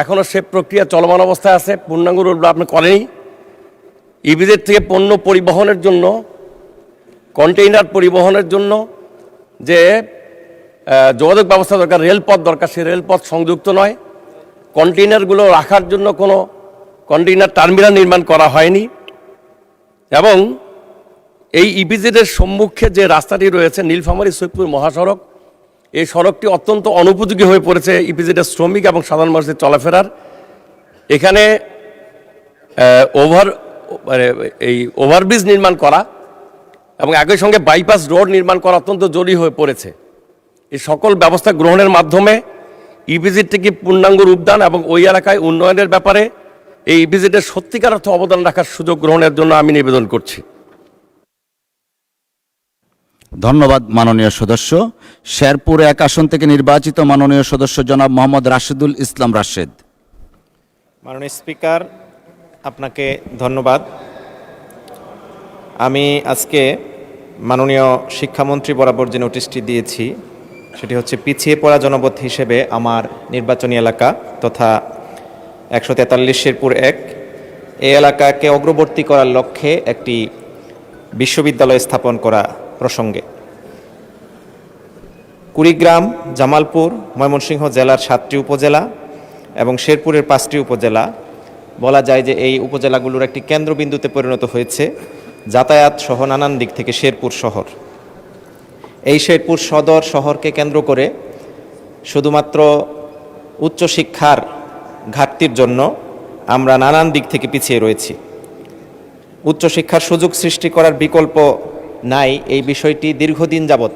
এখনও সে প্রক্রিয়া চলমান অবস্থায় আছে, পূর্ণাঙ্গ রূপ আপনি করেনি। ইপিজেড থেকে পণ্য পরিবহনের জন্য, কন্টেইনার পরিবহনের জন্য যে যোগাযোগ ব্যবস্থা দরকার, রেলপথ দরকার, সেই রেলপথ সংযুক্ত নয়। কন্টেইনারগুলো রাখার জন্য কোনো কন্টেইনার টার্মিনাল নির্মাণ করা হয়নি। এবং এই ইপিজেডের সম্মুখে যে রাস্তাটি রয়েছে নীলফামারী সৈয়দপুর মহাসড়ক, এই সড়কটি অত্যন্ত অনুপযোগী হয়ে পড়েছে ইপিজেডের শ্রমিক এবং সাধারণ মানুষের চলাফেরার। এখানে ওভারব্রিজ নির্মাণ করা এবং একই সঙ্গে বাইপাস রোড নির্মাণ করা অত্যন্ত জরুরি হয়ে পড়েছে। এই সকল ব্যবস্থা গ্রহণের মাধ্যমে ইপিজেডটিকে পূর্ণাঙ্গ রূপদান এবং ওই এলাকায় উন্নয়নের ব্যাপারে এই ইপিজেডের সত্যিকার অর্থে অবদান রাখার সুযোগ গ্রহণের জন্য আমি নিবেদন করছি। ধন্যবাদ মাননীয় সদস্য। শেরপুর 1 আসন থেকে নির্বাচিত মাননীয় সদস্য জনাব মোহাম্মদ রাশেদুল ইসলাম রাশেদ। মাননীয় স্পিকার, আপনাকে ধন্যবাদ। আমি আজকে মাননীয় শিক্ষামন্ত্রী বরাবর যে নোটিশটি দিয়েছি সেটি হচ্ছে পিছিয়ে পড়া জনপদ হিসেবে আমার নির্বাচনী এলাকা তথা 143 শেরপুর 1 এই এলাকাকে অগ্রবর্তী করার লক্ষ্যে একটি বিশ্ববিদ্যালয় স্থাপন করা প্রসঙ্গে কুড়িগ্রাম, জামালপুর, ময়মনসিংহ জেলার 7টি উপজেলা এবং শেরপুরের 5টি উপজেলা বলা যায় যে এই উপজেলাগুলোর একটি কেন্দ্রবিন্দুতে পরিণত হয়েছে যাতায়াত সহ নানান দিক থেকে শেরপুর শহর। এই শেরপুর সদর শহরকে কেন্দ্র করে শুধুমাত্র উচ্চশিক্ষার ঘাটতির জন্য আমরা নানান দিক থেকে পিছিয়ে রয়েছি। উচ্চশিক্ষার সুযোগ সৃষ্টি করার বিকল্প নাই, এই বিষয়টি দীর্ঘদিন যাবৎ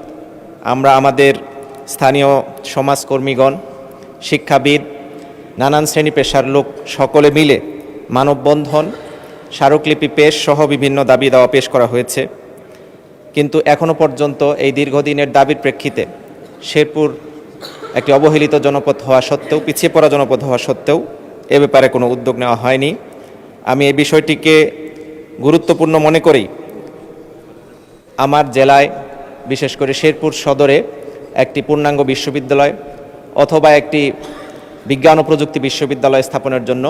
আমরা আমাদের স্থানীয় সমাজকর্মীগণ, শিক্ষাবিদ, নানান শ্রেণী পেশার লোক সকলে মিলে মানববন্ধন, স্মারকলিপি পেশ সহ বিভিন্ন দাবি দাওয়া পেশ করা হয়েছে। কিন্তু এখনও পর্যন্ত এই দীর্ঘদিনের দাবির প্রেক্ষিতে শেরপুর একটি অবহেলিত জনপদ হওয়া সত্ত্বেও, পিছিয়ে পড়া জনপদ হওয়া সত্ত্বেও এ ব্যাপারে কোনো উদ্যোগ নেওয়া হয়নি। আমি এই বিষয়টিকে গুরুত্বপূর্ণ মনে করি আমার জেলায় বিশেষ করে শেরপুর সদরে একটি পূর্ণাঙ্গ বিশ্ববিদ্যালয় অথবা একটি বিজ্ঞান ও প্রযুক্তি বিশ্ববিদ্যালয় স্থাপনের জন্য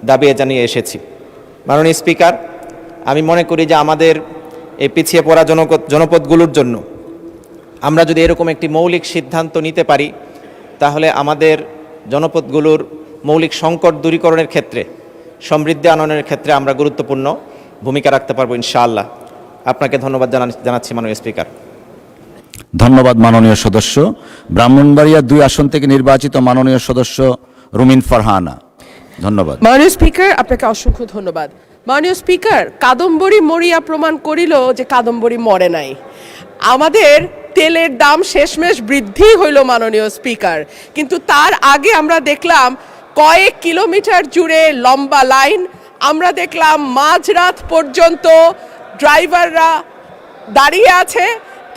দাবি জানিয়ে এসেছি। মাননীয় স্পিকার, আমি মনে করি যে আমাদের এই পিছিয়ে পড়া জনপদগুলোর জন্য আমরা যদি এরকম একটি মৌলিক সিদ্ধান্ত নিতে পারি তাহলে আমাদের জনপদগুলোর মৌলিক সংকট দূরীকরণের ক্ষেত্রে, সমৃদ্ধি আনয়নের ক্ষেত্রে আমরা গুরুত্বপূর্ণ ভূমিকা রাখতে পারবো ইনশাআল্লাহ। আপনাকে ধন্যবাদ জানাচ্ছি মাননীয় স্পিকার। ধন্যবাদ মাননীয় সদস্য। ব্রাহ্মণবাড়িয়া 2 আসন থেকে নির্বাচিত মাননীয় সদস্য রুমিন ফারহানা। ধন্যবাদ। মাননীয় স্পিকার, আপনাকে অসংখ্য ধন্যবাদ। মাননীয় স্পিকার, কাদম্বরী মরিয়া প্রমাণ করিল যে কাদম্বরী মরে নাই। আমাদের তেলের দাম শেষমেশ বৃদ্ধি হইল মাননীয় স্পিকার, কিন্তু তার আগে আমরা দেখলাম কয়েক কিলোমিটার জুড়ে লম্বা লাইন। আমরা দেখলাম মাঝরাত পর্যন্ত ড্রাইভাররা দাঁড়িয়ে আছে,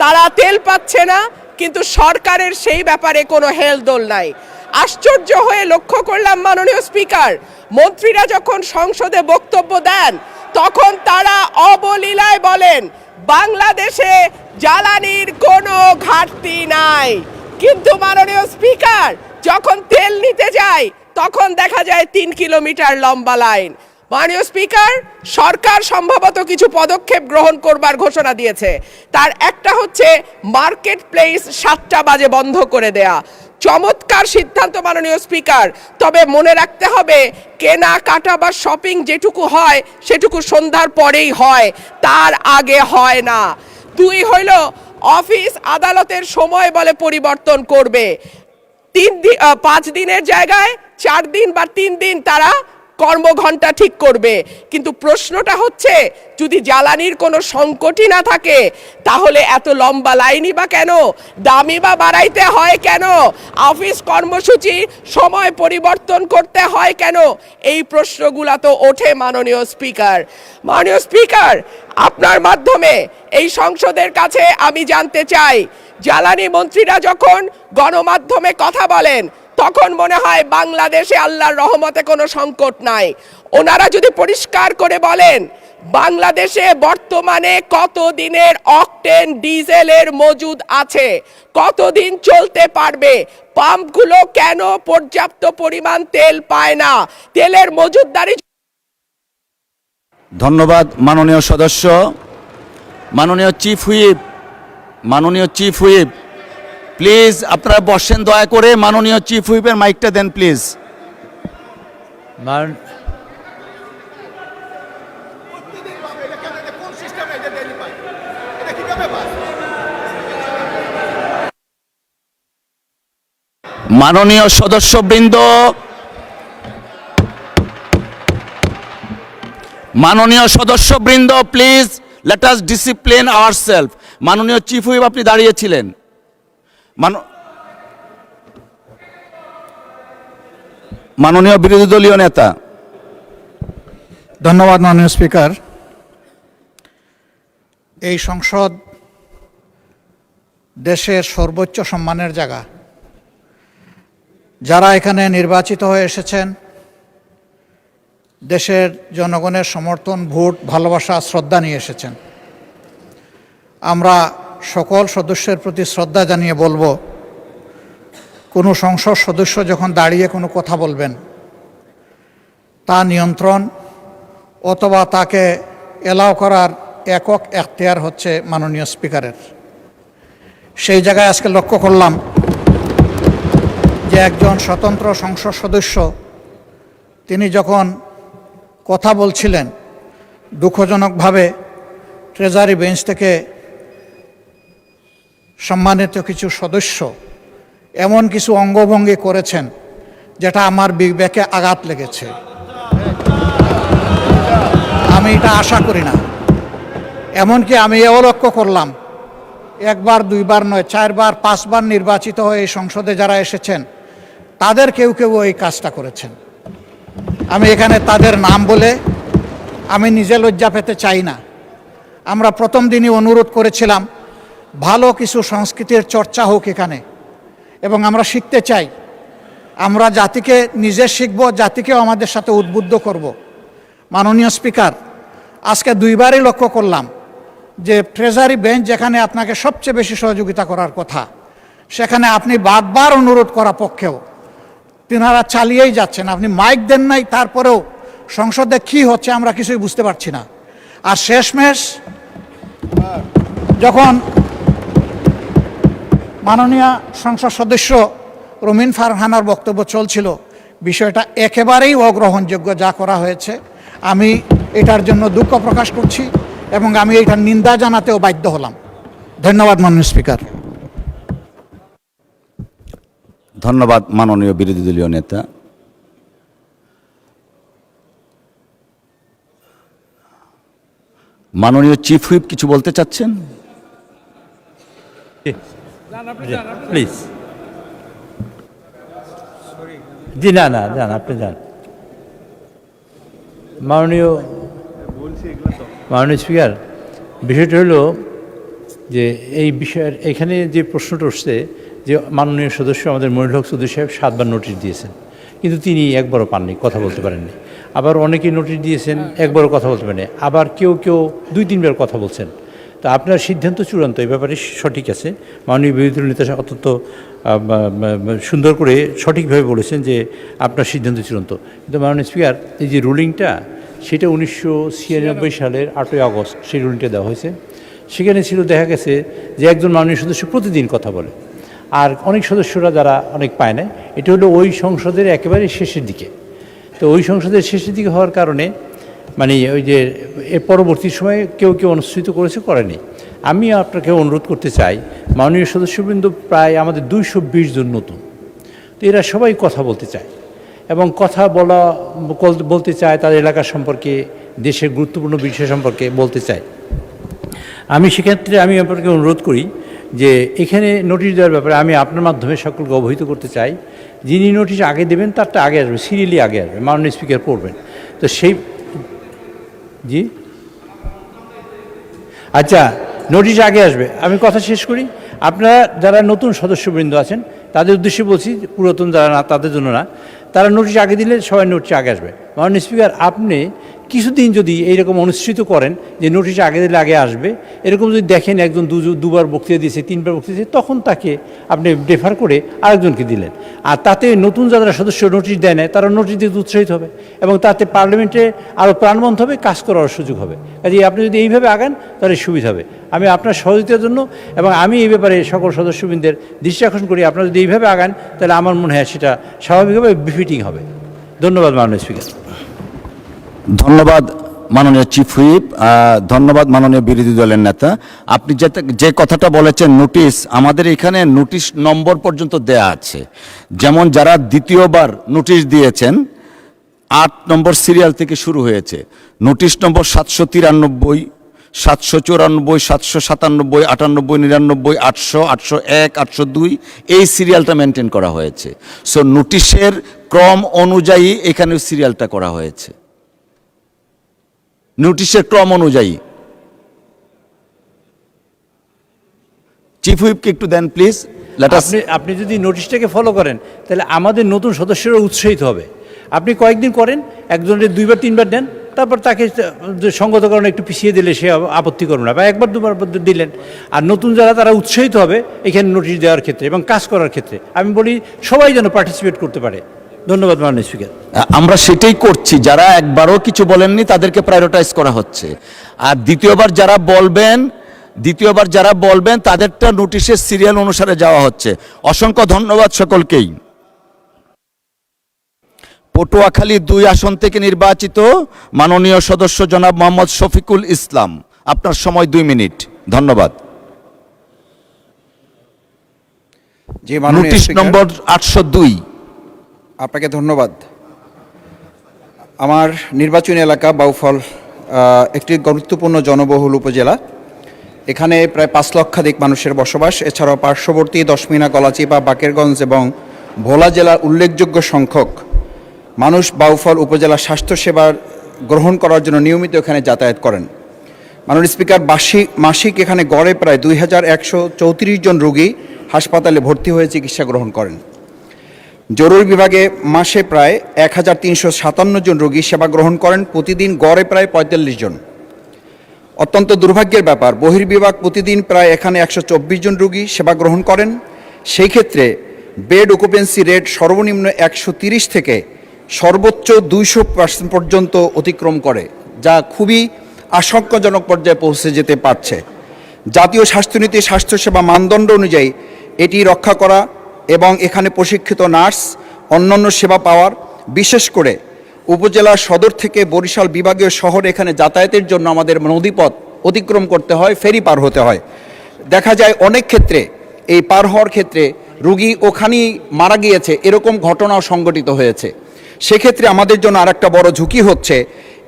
তারা তেল পাচ্ছে না, কিন্তু সরকারের সেই ব্যাপারে কোনো হেলদোল নাই। আশ্চর্য হয়ে লক্ষ্য করলাম মাননীয় স্পিকার, মন্ত্রীরা যখন সংসদে বক্তব্য দেন তখন তারা অবলীলায় বলেন বাংলাদেশে জ্বালানির কোনো ঘাটতি নাই, কিন্তু মাননীয় স্পিকার যখন তেল নিতে যায় তখন দেখা যায় 3 কিলোমিটার লম্বা লাইন। মাননীয় স্পিকার, সরকার সম্ভবত কিছু পদক্ষেপ গ্রহণ করবার ঘোষণা দিয়েছে। তার একটা হচ্ছে মার্কেট প্লেস 7টা বাজে বন্ধ করে দেয়া। চমৎকার সিদ্ধান্ত মাননীয় স্পিকার, তবে মনে রাখতে হবে কেনাকাটা বা শপিং যেটুকু হয় সেটুকু সন্ধ্যার পরেই হয়, তার আগে হয় না। 2 হইল অফিস আদালতের সময় বলে পরিবর্তন করবে। 5 দিনের জায়গায় 4 দিন বা 3 দিন তারা কর্মঘণ্টা ঠিক করবে। কিন্তু প্রশ্নটা হচ্ছে যদি জ্বালানির কোনো সংকটই না থাকে তাহলে এত লম্বা লাইনই বা কেন, দামই বা বাড়াইতে হয় কেন, অফিস কর্মসূচি সময় পরিবর্তন করতে হয় কেন, এই প্রশ্নগুলো তো ওঠে মাননীয় স্পিকার। মাননীয় স্পিকার, আপনার মাধ্যমে এই সংসদের কাছে আমি জানতে চাই, জ্বালানি মন্ত্রীরা যখন গণমাধ্যমে কথা বলেন তখন মনে হয় বাংলাদেশে আল্লাহর রহমতে কোনো সংকট নাই। ওনারা যদি পরিষ্কার করে বলেন বাংলাদেশে বর্তমানে কত দিনের অকটেন ডিজেলের মজুদ আছে, কতদিন চলতে পারবে, পাম্পগুলো কেন পর্যাপ্ত পরিমাণ তেল পায় না, তেলের মজুদদারি। ধন্যবাদ মাননীয় সদস্য। মাননীয় চিফ হুইপ প্লিজ আপনারা বসেন দয়া করে। মাননীয় চিফ হুইপের মাইকটা দেন প্লিজ। মাননীয় সদস্যবৃন্দ, please let us discipline ourself. মাননীয় চিফ হুইপ আপনি দাঁড়িয়েছিলেন। মাননীয় বিরোধী দলীয় নেতা। ধন্যবাদ মাননীয় স্পিকার। এই সংসদ দেশের সর্বোচ্চ সম্মানের জায়গা। যারা এখানে নির্বাচিত হয়ে এসেছেন, দেশের জনগণের সমর্থন, ভোট, ভালোবাসা, শ্রদ্ধা নিয়ে এসেছেন। আমরা সকল সদস্যের প্রতি শ্রদ্ধা জানিয়ে বলবো, কোনো সংসদ সদস্য যখন দাঁড়িয়ে কোনো কথা বলবেন, তা নিয়ন্ত্রণ অথবা তাকে এলাও করার একক এখতিয়ার হচ্ছে মাননীয় স্পিকারের। সেই জায়গায় আজকে লক্ষ্য করলাম যে একজন স্বতন্ত্র সংসদ সদস্য তিনি যখন কথা বলছিলেন, দুঃখজনকভাবে ট্রেজারি বেঞ্চ থেকে সম্মানিত কিছু সদস্য এমন কিছু অঙ্গভঙ্গি করেছেন যেটা আমার বিবেকে আঘাত লেগেছে। আমি এটা আশা করি না। এমনকি আমি এও লক্ষ্য করলাম, একবার দুইবার নয়, 4 বার 5 বার নির্বাচিত হয়ে এই সংসদে যারা এসেছেন তাদের কেউ কেউ এই কাজটা করেছেন। আমি এখানে তাদের নাম বলে আমি নিজে লজ্জা পেতে চাই না। আমরা প্রথম দিনই অনুরোধ করেছিলাম ভালো কিছু সংস্কৃতির চর্চা হোক এখানে, এবং আমরা শিখতে চাই। আমরা জাতিকে নিজে শিখব, জাতিকেও আমাদের সাথে উদ্বুদ্ধ করব। মাননীয় স্পিকার, আজকে 2 বারই লক্ষ্য করলাম যে ট্রেজারি বেঞ্চ যেখানে আপনাকে সবচেয়ে বেশি সহযোগিতা করার কথা, সেখানে আপনি বারবার অনুরোধ করা পক্ষেও তিনারা চালিয়েই যাচ্ছেন। আপনি মাইক দেন নাই, তারপরেও সংসদে কি হচ্ছে আমরা কিছুই বুঝতে পারছি না। আর শেষমেশ যখন মাননীয় সংসদ সদস্য রুমিন ফারহানার বক্তব্য চলছিল, বিষয়টা একেবারেই অগ্রহণযোগ্য যা করা হয়েছে। আমি এটার জন্য দুঃখ প্রকাশ করছি এবং আমি এটার নিন্দা জানাতেও বাধ্য হলাম। ধন্যবাদ মাননীয় স্পিকার। ধন্যবাদ মাননীয় বিরোধী দলীয় নেতা। মাননীয় চিফ হুইপ কিছু বলতে চাচ্ছেন? প্লিজ। জি না না যান, আপনি যান। মাননীয় স্পিকার, বিষয়টা হলো যে এই বিষয়ের এখানে যে প্রশ্নটা উঠছে যে মাননীয় সদস্য আমাদের মনিরুল হক চৌধুরী সাহেব 7 বার নোটিশ দিয়েছেন, কিন্তু তিনি একবারও পাননি, কথা বলতে পারেননি। আবার অনেকেই নোটিশ দিয়েছেন, একবারও কথা বলতে পারেনি। আবার কেউ 2-3 বার কথা বলছেন। তো আপনার সিদ্ধান্ত চূড়ান্ত, এই ব্যাপারে সঠিক আছে। মাননীয় বিরোধী দলীয় নেতা অত্যন্ত সুন্দর করে সঠিকভাবে বলেছেন যে আপনার সিদ্ধান্ত চূড়ান্ত। কিন্তু মাননীয় স্পিকার, এই যে রুলিংটা, সেটা 1996 সালের 8ই আগস্ট সেই রুলিংটা দেওয়া হয়েছে। সেখানে ছিল, দেখা গেছে যে একজন মাননীয় সদস্য প্রতিদিন কথা বলে, আর অনেক সদস্যরা যারা অনেক পায় না। এটা হলো ওই সংসদের একেবারে শেষের দিকে। তো ওই সংসদের শেষের দিকে হওয়ার কারণে মানে ওই যে এর পরবর্তী সময়ে কেউ অনুষ্ঠিত করেনি। আমি আপনাকে অনুরোধ করতে চাই, মাননীয় সদস্যবৃন্দ প্রায় আমাদের 220 জন নতুন, তো এরা সবাই কথা বলতে চায় এবং কথা বলতে চায়, তাদের এলাকার সম্পর্কে, দেশের গুরুত্বপূর্ণ বিষয় সম্পর্কে বলতে চায়। আমি সেক্ষেত্রে আপনাকে অনুরোধ করি যে এখানে নোটিশ দেওয়ার ব্যাপারে আমি আপনার মাধ্যমে সকলকে অবহিত করতে চাই। যিনি নোটিশ আগে দেবেন তারটা আগে আসবে, সিরিয়ালি আগে আসবে, মাননীয় স্পিকার পড়বেন। তো সেই জি আচ্ছা, নোটিশ আগে আসবে। আমি কথা শেষ করি। আপনারা যারা নতুন সদস্যবৃন্দ আছেন তাদের উদ্দেশ্যে বলছি, পুরাতন যারা না তাদের জন্য না। তারা নোটিশ আগে দিলে সবাই নোটিশ আগে আসবে। মাননীয় স্পিকার, আপনি কিছুদিন যদি এইরকম অনুষ্ঠিত করেন যে নোটিশ আগে দিলে আগে আসবে, এরকম যদি দেখেন একজন 2বার বক্তৃতা দিয়েছে, 3 বার বক্তৃতা দিয়েছে, তখন তাকে আপনি ডেফার করে আরেকজনকে দিলেন। আর তাতে নতুন যারা সদস্য নোটিশ দেয় না তারা নোটিশ দিতে উৎসাহিত হবে এবং তাতে পার্লামেন্টে আরও প্রাণবন্ত হবে, কাজ করার সুযোগ হবে। কাজে আপনি যদি এইভাবে আগান তাহলে সুবিধা হবে। আমি আপনার সহযোগিতার জন্য এবং আমি এই ব্যাপারে সকল সদস্যবৃন্দের দৃষ্টি আকর্ষণ করি, আপনারা যদি এইভাবে আগান তাহলে আমার মনে হয় সেটা স্বাভাবিকভাবে বিফিটিং হবে। ধন্যবাদ মাননীয় স্পিকার। ধন্যবাদ মাননীয় চিফ হুইপ। ধন্যবাদ মাননীয় বিরোধী দলের নেতা। আপনি যে কথাটা বলেছেন, নোটিশ, আমাদের এখানে নোটিশ নম্বর পর্যন্ত দেয়া আছে। যেমন যারা দ্বিতীয়বার নোটিশ দিয়েছেন 8 নম্বর সিরিয়াল থেকে শুরু হয়েছে। নোটিশ নম্বর 793, 794, 797, 98, 99, 800, 801, 802 এই সিরিয়ালটা মেনটেন করা হয়েছে। সো নোটিশের ক্রম অনুযায়ী এখানেও সিরিয়ালটা করা হয়েছে, নোটিশের ক্রম অনুযায়ী। চিফ হুইপকে একটু দেন প্লিজ। আপনি যদি নোটিশটাকে ফলো করেন তাহলে আমাদের নতুন সদস্যরা উৎসাহিত হবে। আপনি কয়েকদিন করেন, একজনের 2বার 3বার দেন, তারপর তাকে সঙ্গত কারণে একটু পিছিয়ে দিলে সে আপত্তি করবে না, বা 1বার 2বার দিলেন। আর নতুন যারা তারা উৎসাহিত হবে এখানে নোটিশ দেওয়ার ক্ষেত্রে এবং কাজ করার ক্ষেত্রে। আমি বলি সবাই যেন পার্টিসিপেট করতে পারে। ধন্যবাদ মাননীয় স্পিকার। আমরা সেটাই করছি, যারা একবারও কিছু বলেননি তাদেরকে প্রায়োরিটাইজ করা হচ্ছে। আর দ্বিতীয়বার যারা বলবেন তাদেরটা নোটিশের সিরিয়াল অনুসারে যাওয়া হচ্ছে। অসংখ্য ধন্যবাদ সকলকেই। পটুয়াখালী 2 আসন থেকে নির্বাচিত মাননীয় সদস্য জনাব মোহাম্মদ শফিকুল ইসলাম, আপনার সময় 2 মিনিট। ধন্যবাদ। নোটিশ নম্বর 802। আপনাকে ধন্যবাদ। আমার নির্বাচনী এলাকা বাউফল একটি গুরুত্বপূর্ণ জনবহুল উপজেলা। এখানে প্রায় 5 লক্ষাধিক মানুষের বসবাস। এছাড়াও পার্শ্ববর্তী দশমিনা, গলাচিপা, বাকেরগঞ্জ এবং ভোলা জেলার উল্লেখযোগ্য সংখ্যক মানুষ বাউফল উপজেলা স্বাস্থ্যসেবা গ্রহণ করার জন্য নিয়মিত এখানে যাতায়াত করেন। মাননীয় স্পিকার, মাসিক এখানে গড়ে প্রায় 2134 জন রোগী হাসপাতালে ভর্তি হয়ে চিকিৎসা গ্রহণ করেন। জরুরি বিভাগে মাসে প্রায় 1357 জন রোগী সেবা গ্রহণ করেন, প্রতিদিন গড়ে প্রায় 45 জন। অত্যন্ত দুর্ভাগ্যের ব্যাপার, বহির্বিভাগ প্রতিদিন প্রায় এখানে 124 জন রোগী সেবা গ্রহণ করেন। সেই ক্ষেত্রে বেড অকুপেন্সি রেট সর্বনিম্ন 130 থেকে সর্বোচ্চ 200% পর্যন্ত অতিক্রম করে, যা খুবই আশঙ্কাজনক পর্যায়ে পৌঁছে যেতে পারছে। জাতীয় স্বাস্থ্যনীতি স্বাস্থ্যসেবা মানদণ্ড অনুযায়ী এটি রক্ষা করা এবং এখানে প্রশিক্ষিত নার্স, অন্যান্য সেবা পাওয়ার, বিশেষ করে উপজেলা সদর থেকে বরিশাল বিভাগীয় শহরে এখানে যাতায়াতের জন্য আমাদের নদীপথ অতিক্রম করতে হয়, ফেরি পার হতে হয়। দেখা যায় অনেক ক্ষেত্রে এই পার হওয়ার ক্ষেত্রে রোগী ওখানেই মারা গিয়েছে, এরকম ঘটনাও সংঘটিত হয়েছে। সেক্ষেত্রে আমাদের জন্য আরেকটা বড় ঝুঁকি হচ্ছে,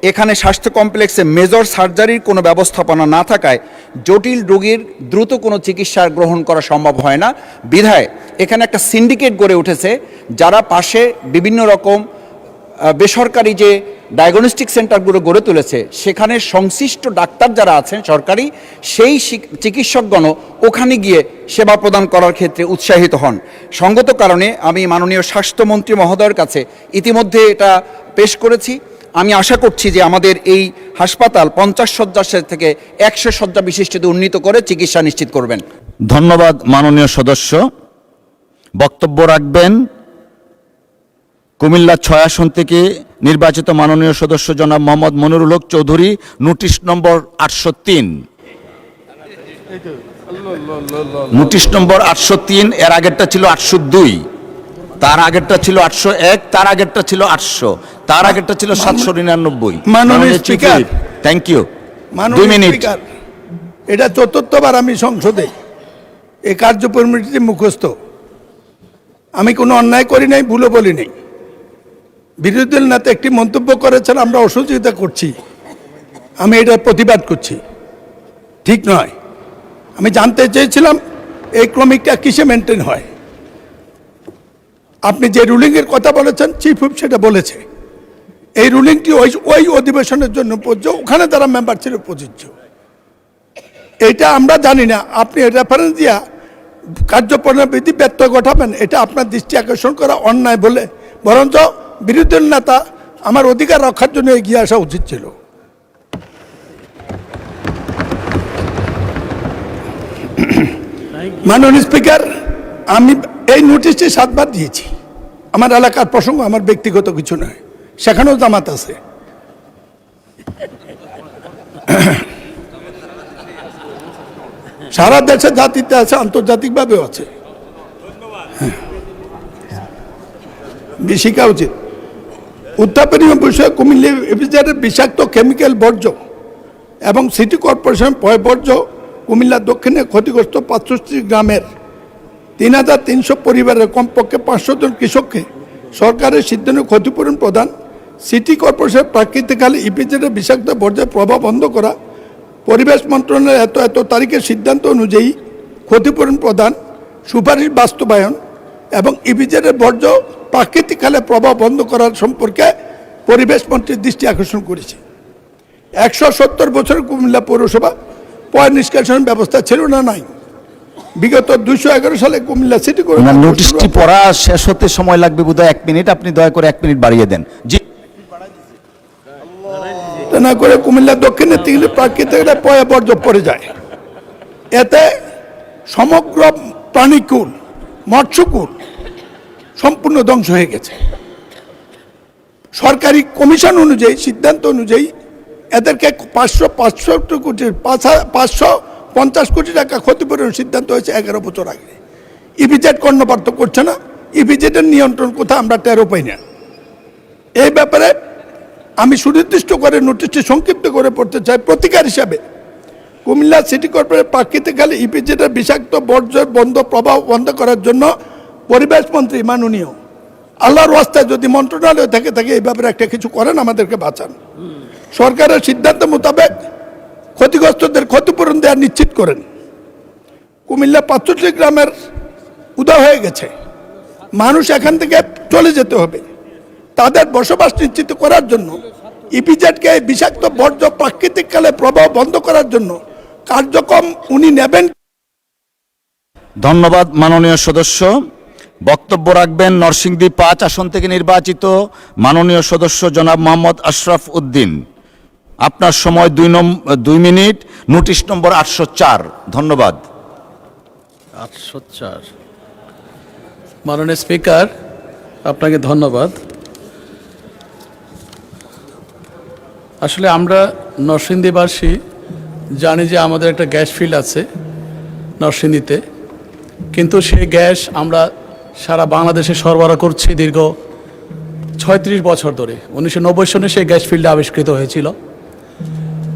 এখানে স্বাস্থ্য কমপ্লেক্সে মেজর সার্জারির কোনো ব্যবস্থাপনা না থাকায় জটিল রোগীর দ্রুত কোনো চিকিৎসা গ্রহণ করা সম্ভব হয় না। বিধায় এখানে একটা সিন্ডিকেট গড়ে উঠেছে, যারা পাশে বিভিন্ন রকম বেসরকারি যে ডায়াগনস্টিক সেন্টারগুলো গড়ে তুলেছে, সেখানে সংশ্লিষ্ট ডাক্তার যারা আছেন সরকারি, সেই চিকিৎসকগণও ওখানে গিয়ে সেবা প্রদান করার ক্ষেত্রে উৎসাহিত হন। সঙ্গত কারণে আমি মাননীয় স্বাস্থ্যমন্ত্রী মহোদয়ের কাছে ইতিমধ্যে এটা পেশ করেছি। আমি আশা করছি যে আমাদের এই হাসপাতাল 50 শয্যা থেকে 100 শয্যা বিশিষ্টতে উন্নীত করে চিকিৎসা নিশ্চিত করবেন। ধন্যবাদ মাননীয় সদস্য। বক্তব্য রাখবেন কুমিল্লা 6 আসন থেকে নির্বাচিত মাননীয় সদস্য জনাব মোহাম্মদ মনিরুল হক চৌধুরী, নোটিশ নম্বর 803। নোটিশ নম্বর 803, এর আগেরটা ছিল 802, তার আগেরটা ছিল 801, তার আগেরটা ছিল 800, তার আগেরটা ছিল 799। মাননীয় স্পিকার, থ্যাংক ইউ। 2 মিনিট। এটা 4বার আমি সংসদে এই কার্যপরিমিতি মুখস্থ। আমি কোনো অন্যায় করি নাই, ভুলও বলি নাই। বিরোধী দল নেতা একটি মন্তব্য করেছেন আমরা অসহযোগিতা করছি, আমি এটার প্রতিবাদ করছি, ঠিক নয়। আমি জানতে চেয়েছিলাম এই ক্রমিকটা কিসে মেনটেন হয়। আপনি যে রুলিংয়ের কথা বলেছেন, চিফ হুইপ সেটা বলেছে। এই রুলিংটি ওই অধিবেশনের জন্য প্রযোজ্য, ওখানে তারা মেম্বার ছিল প্রযোজ্য। এটা আমরা জানি না, আপনি রেফারেন্স দিয়া কার্যপ্রণালী ব্যত্যয় ঘটাবেন, এটা আপনার দৃষ্টি আকর্ষণ করা অন্যায় বলে, বরঞ্চ বিরোধী দল নেতা আমার অধিকার রক্ষার জন্য এগিয়ে আসা উচিত ছিল। মাননীয় স্পিকার, আমি এই নোটিশটি 7বার দিয়েছি। আমার এলাকার প্রসঙ্গ, আমার ব্যক্তিগত কিছু নয়, সেখানেও জামাত আছে। সারা দেশে জাতিতে আছে, আন্তর্জাতিকভাবেও আছে। শিখা উচিত। উত্থাপনীয় বিষয়ে কুমিল্লা এপিজেডের বিষাক্ত কেমিক্যাল বর্জ্য এবং সিটি কর্পোরেশন পয় বর্জ্য কুমিল্লা দক্ষিণে ক্ষতিগ্রস্ত 65 গ্রামের 3300 পরিবারের কমপক্ষে 500 জন কৃষককে সরকারের সিদ্ধান্তে ক্ষতিপূরণ প্রদান, সিটি কর্পোরেশনের প্রাকৃতিক ইপিজেডের বিষাক্ত বর্জ্যের প্রভাব বন্ধ করা, পরিবেশ মন্ত্রণালয়ের এত তারিখের সিদ্ধান্ত অনুযায়ী ক্ষতিপূরণ প্রদান, সুপারিশ বাস্তবায়ন এবং ইপিজেডের বর্জ্য প্রাকৃতিক খালে প্রভাব বন্ধ করার সম্পর্কে পরিবেশ মন্ত্রীর দৃষ্টি আকর্ষণ করেছে। 170 বছরের কুমিল্লা পৌরসভা পয় নিষ্কাশন ব্যবস্থা ছিল না, নাই। বিগত 211 সালে কুমিল্লা সিটি ওনার নোটিশটি পড়া শেষ হতে সময় লাগবে বোধহয় 1 মিনিট, আপনি দয়া করে 1 মিনিট বাড়িয়ে দেন। জি, না করে কুমিল্লা দক্ষিণে 3 প্রাকৃতিক পয়া বর্জ্য পড়ে যায়। এতে সমগ্র প্রাণীকুল, মৎস্যকুল সম্পূর্ণ ধ্বংস হয়ে গেছে। সরকারি কমিশন অনুযায়ী, সিদ্ধান্ত অনুযায়ী এদেরকে 550 কোটি টাকা ক্ষতিপূরণের সিদ্ধান্ত হয়েছে 11 বছর আগে। ইপিজেড কর্ণপাত করছে না, ইপিজেডের নিয়ন্ত্রণ কোথায় আমরা টেরও পাই না। এই ব্যাপারে আমি সুনির্দিষ্ট করে নোটিশটি সংক্ষিপ্ত করে পড়তে চাই। প্রতিকার হিসাবে কুমিল্লা সিটি কর্পোরেশন প্রাকৃতিকভাবে ইপিজেডের বিষাক্ত বর্জ্যের প্রবাহ বন্ধ করার জন্য পরিবেশ মন্ত্রী মাননীয়, আল্লাহর রাস্তায় যদি মন্ত্রণালয় থেকে এই ব্যাপারে একটা কিছু করেন, আমাদেরকে বাঁচান। সরকারের সিদ্ধান্ত মোতাবেক ক্ষতিগ্রস্তদের ক্ষতিপূরণ দেওয়া নিশ্চিত করেন। কুমিল্লা 65 গ্রামের উদয় হয়ে গেছে, মানুষ এখান থেকে চলে যেতে হবে। তাদের বসবাস নিশ্চিত করার জন্য ইপিজেডকে এই বিষাক্ত বর্জ্য প্রাকৃতিককালে প্রবাহ বন্ধ করার জন্য কার্যক্রম উনি নেবেন। ধন্যবাদ মাননীয় সদস্য। বক্তব্য রাখবেন নরসিংদী 5 আসন থেকে নির্বাচিত মাননীয় সদস্য জনাব মোহাম্মদ আশরাফ উদ্দিন। আপনার সময় 2 মিনিট। নোটিশ নম্বর 804। ধন্যবাদ। 804। মাননীয় স্পিকার, আপনাকে ধন্যবাদ। আসলে আমরা নরসিংদীবাসী জানি যে আমাদের একটা গ্যাস ফিল্ড আছে নরসিংদীতে, কিন্তু সেই গ্যাস আমরা সারা বাংলাদেশে সরবরাহ করছি দীর্ঘ 36 বছর ধরে। 1990 সনে সেই গ্যাস ফিল্ড আবিষ্কৃত হয়েছিল।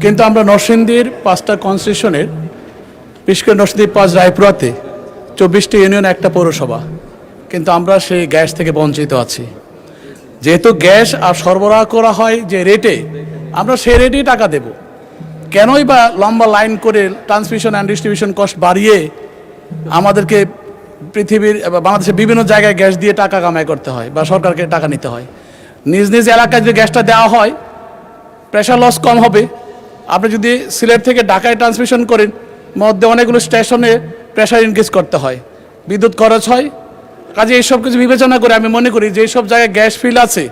কিন্তু আমরা নরসিংদীর 5টা কনস্টিটিউশনের, বিশেষ করে নরসিংদী 5 রায়পুরাতে 24টি ইউনিয়ন, একটা পৌরসভা, কিন্তু আমরা সেই গ্যাস থেকে বঞ্চিত আছি। যেহেতু গ্যাস আর সরবরাহ করা হয় যে রেটে, আমরা সেই রেটেই টাকা দেব। কেনই বা লম্বা লাইন করে ট্রান্সমিশন অ্যান্ড ডিস্ট্রিবিউশন কস্ট বাড়িয়ে আমাদেরকে পৃথিবীর বাংলাদেশের বিভিন্ন জায়গায় গ্যাস দিয়ে টাকা কামাই করতে হয় বা সরকারকে টাকা নিতে হয়? নিজ নিজ এলাকায় যদি গ্যাসটা দেওয়া হয়, প্রেশার লস কম হবে। আপনি যদি সিলেট থেকে ঢাকায় ট্রান্সমিশন করেন, মধ্যে অনেকগুলো স্টেশনে প্রেশার ইনক্রিজ করতে হয়, বিদ্যুৎ খরচ হয়। কাজে এইসব কিছু বিবেচনা করে আমি মনে করি যে সব জায়গায় গ্যাস ফিল্ড আছে,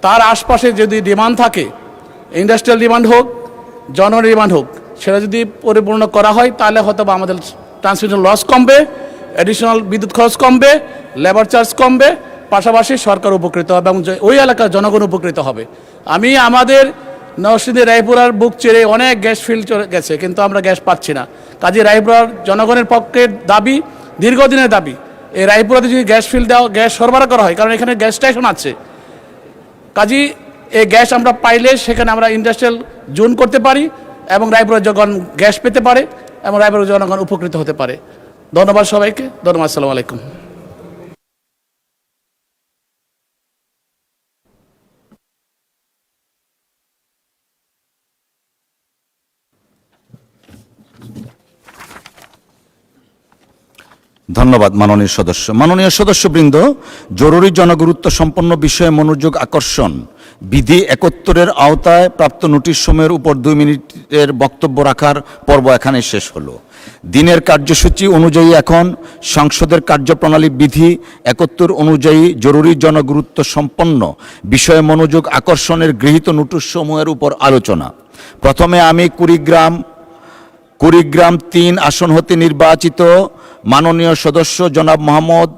তার আশপাশে যদি ডিমান্ড থাকে, ইন্ডাস্ট্রিয়াল ডিমান্ড হোক, জনগণের ডিমান্ড হোক, সেটা যদি পরিপূর্ণ করা হয়, তাহলে হয়তো আমাদের ট্রান্সমিশন লস কমবে, অ্যাডিশনাল বিদ্যুৎ খরচ কমবে, লেবার চার্জ কমবে, পাশাপাশি সরকার উপকৃত হবে এবং ওই এলাকার জনগণ উপকৃত হবে। আমি আমাদের নরসিংদী রায়পুরার বুক চেড়ে অনেক গ্যাস ফিল্ড চলে গেছে, কিন্তু আমরা গ্যাস পাচ্ছি না। কাজে রায়পুরার জনগণের পক্ষে দাবি, দীর্ঘদিনের দাবি, এই রায়পুরাতে যদি গ্যাস ফিল্ড দেওয়া, গ্যাস সরবরাহ করা হয়, কারণ এখানে গ্যাস স্টেশন আছে। কাজে এই গ্যাস আমরা পাইলে সেখানে আমরা ইন্ডাস্ট্রিয়াল জোন করতে পারি এবং রায়পুরের জনগণ গ্যাস পেতে পারে এবং রায়পুরের জনগণ উপকৃত হতে পারে। ধন্যবাদ সবাইকে। ধন্যবাদ। আসসালামু আলাইকুম। ধন্যবাদ মাননীয় সদস্য। মাননীয় সদস্যবৃন্দ, জরুরি জনগুরুত্ব সম্পন্ন বিষয়ে মনোযোগ আকর্ষণ বিধি 71-এর আওতায় প্রাপ্ত নোটিশ সময়ের উপর 2 মিনিটের বক্তব্য রাখার পর্ব এখানে শেষ হলো। দিনের কার্যসূচি অনুযায়ী এখন সংসদের কার্যপ্রণালী বিধি 71 অনুযায়ী জরুরি জনগুরুত্ব সম্পন্ন বিষয়ে মনোযোগ আকর্ষণের গৃহীত নোটিশ সমূহের উপর আলোচনা। প্রথমে আমি কুড়িগ্রাম 3 আসন হতে নির্বাচিত মাননীয় সদস্য জনাব মোহাম্মদ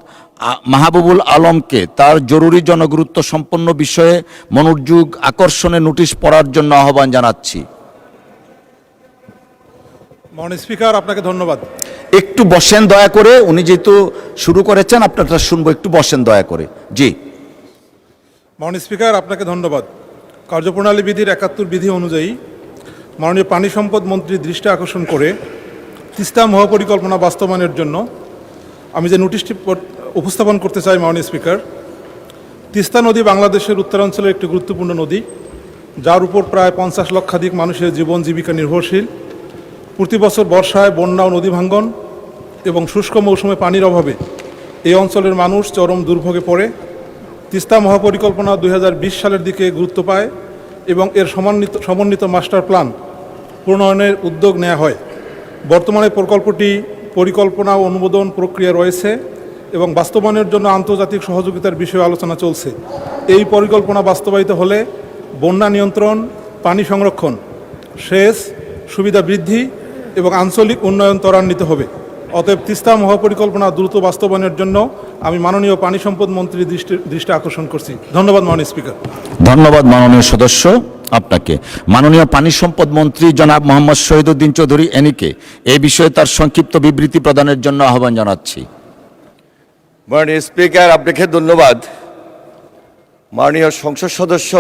মাহবুবুল আলমকে তার জরুরি জনগুরুত্ব সম্পন্ন বিষয়ে মনোযোগ আকর্ষণের নোটিশ পড়ার জন্য আহ্বান জানাচ্ছি। মাননীয় স্পিকার, আপনাকে ধন্যবাদ। একটু বসেন দয়া করে, উনি যেহেতু শুরু করেছেন আপনারটা শুনবো, একটু বসেন দয়া করে। জি। মাননীয় স্পিকার, আপনাকে ধন্যবাদ। কার্যপ্রণালী বিধির 71 বিধি অনুযায়ী মাননীয় পানি সম্পদ মন্ত্রীর দৃষ্টি আকর্ষণ করে তিস্তা মহাপরিকল্পনা বাস্তবায়নের জন্য আমি যে নোটিশটি উপস্থাপন করতে চাই মাননীয় স্পিকার, তিস্তা নদী বাংলাদেশের উত্তরাঞ্চলের একটি গুরুত্বপূর্ণ নদী, যার উপর প্রায় 50 লক্ষাধিক মানুষের জীবন জীবিকা নির্ভরশীল। প্রতি বছর বর্ষায় বন্যা ও নদী ভাঙ্গন এবং শুষ্ক মৌসুমে পানির অভাবে এই অঞ্চলের মানুষ চরম দুর্ভোগে পড়ে। তিস্তা মহাপরিকল্পনা 2020 সালের দিকে গুরুত্ব পায় এবং এর সমন্বিত মাস্টার প্ল্যান প্রণয়নের উদ্যোগ নেওয়া হয়। বর্তমানে প্রকল্পটি পরিকল্পনা ও অনুমোদন প্রক্রিয়া রয়েছে এবং বাস্তবায়নের জন্য আন্তর্জাতিক সহযোগিতার বিষয়ে আলোচনা চলছে। এই পরিকল্পনা বাস্তবায়িত হলে বন্যা নিয়ন্ত্রণ, পানি সংরক্ষণ, সেচ সুবিধা বৃদ্ধি এবং আঞ্চলিক উন্নয়ন ত্বরান্বিত হবে। অতএব তিস্তা মহাপরিকল্পনা দ্রুত বাস্তবায়নের জন্য আমি মাননীয় পানি সম্পদ মন্ত্রীর দৃষ্টি আকর্ষণ করছি। ধন্যবাদ মাননীয় স্পিকার। ধন্যবাদ মাননীয় সদস্য আপনাকে। মাননীয় পানি সম্পদ মন্ত্রী জনাব মোহাম্মদ শহীদুদ্দিন চৌধুরী এনিকে এই বিষয়ে তার সংক্ষিপ্ত বিবৃতি প্রদানের জন্য আহ্বান জানাচ্ছি। মাননীয় স্পিকার, আপনাকে ধন্যবাদ। মাননীয় সংসদ সদস্য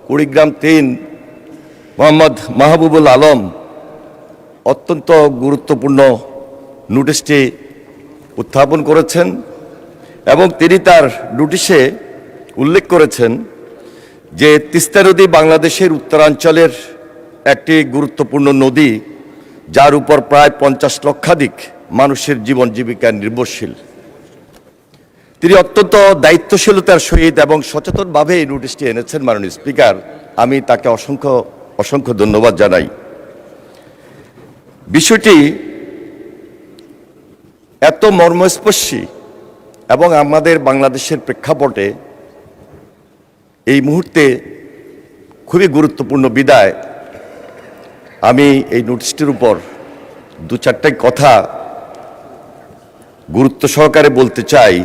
কুড়িগ্রাম ৩ মোহাম্মদ মাহবুবুল আলম অত্যন্ত গুরুত্বপূর্ণ নোটিশটি উত্থাপন করেছেন এবং তিনি তার নোটিশে উল্লেখ করেছেন যে তিস্তা নদী বাংলাদেশের উত্তরাঞ্চলের একটি গুরুত্বপূর্ণ নদী, যার উপর প্রায় 50 লক্ষাধিক মানুষের জীবন জীবিকা নির্ভরশীল। তিনি অত্যন্ত দায়িত্বশীলতার সহিত এবং সচেতনভাবে এই নোটিশটি এনেছেন। মাননীয় স্পিকার, আমি তাকে অসংখ্য অসংখ্য ধন্যবাদ জানাই। বিষয়টি এত মর্মস্পর্শী এবং আমাদের বাংলাদেশের প্রেক্ষাপটে এই মুহূর্তে খুবই গুরুত্বপূর্ণ বিদায় আমি এই নোটিশটির উপর 2-4টা কথা গুরুত্ব সহকারে বলতে চাই।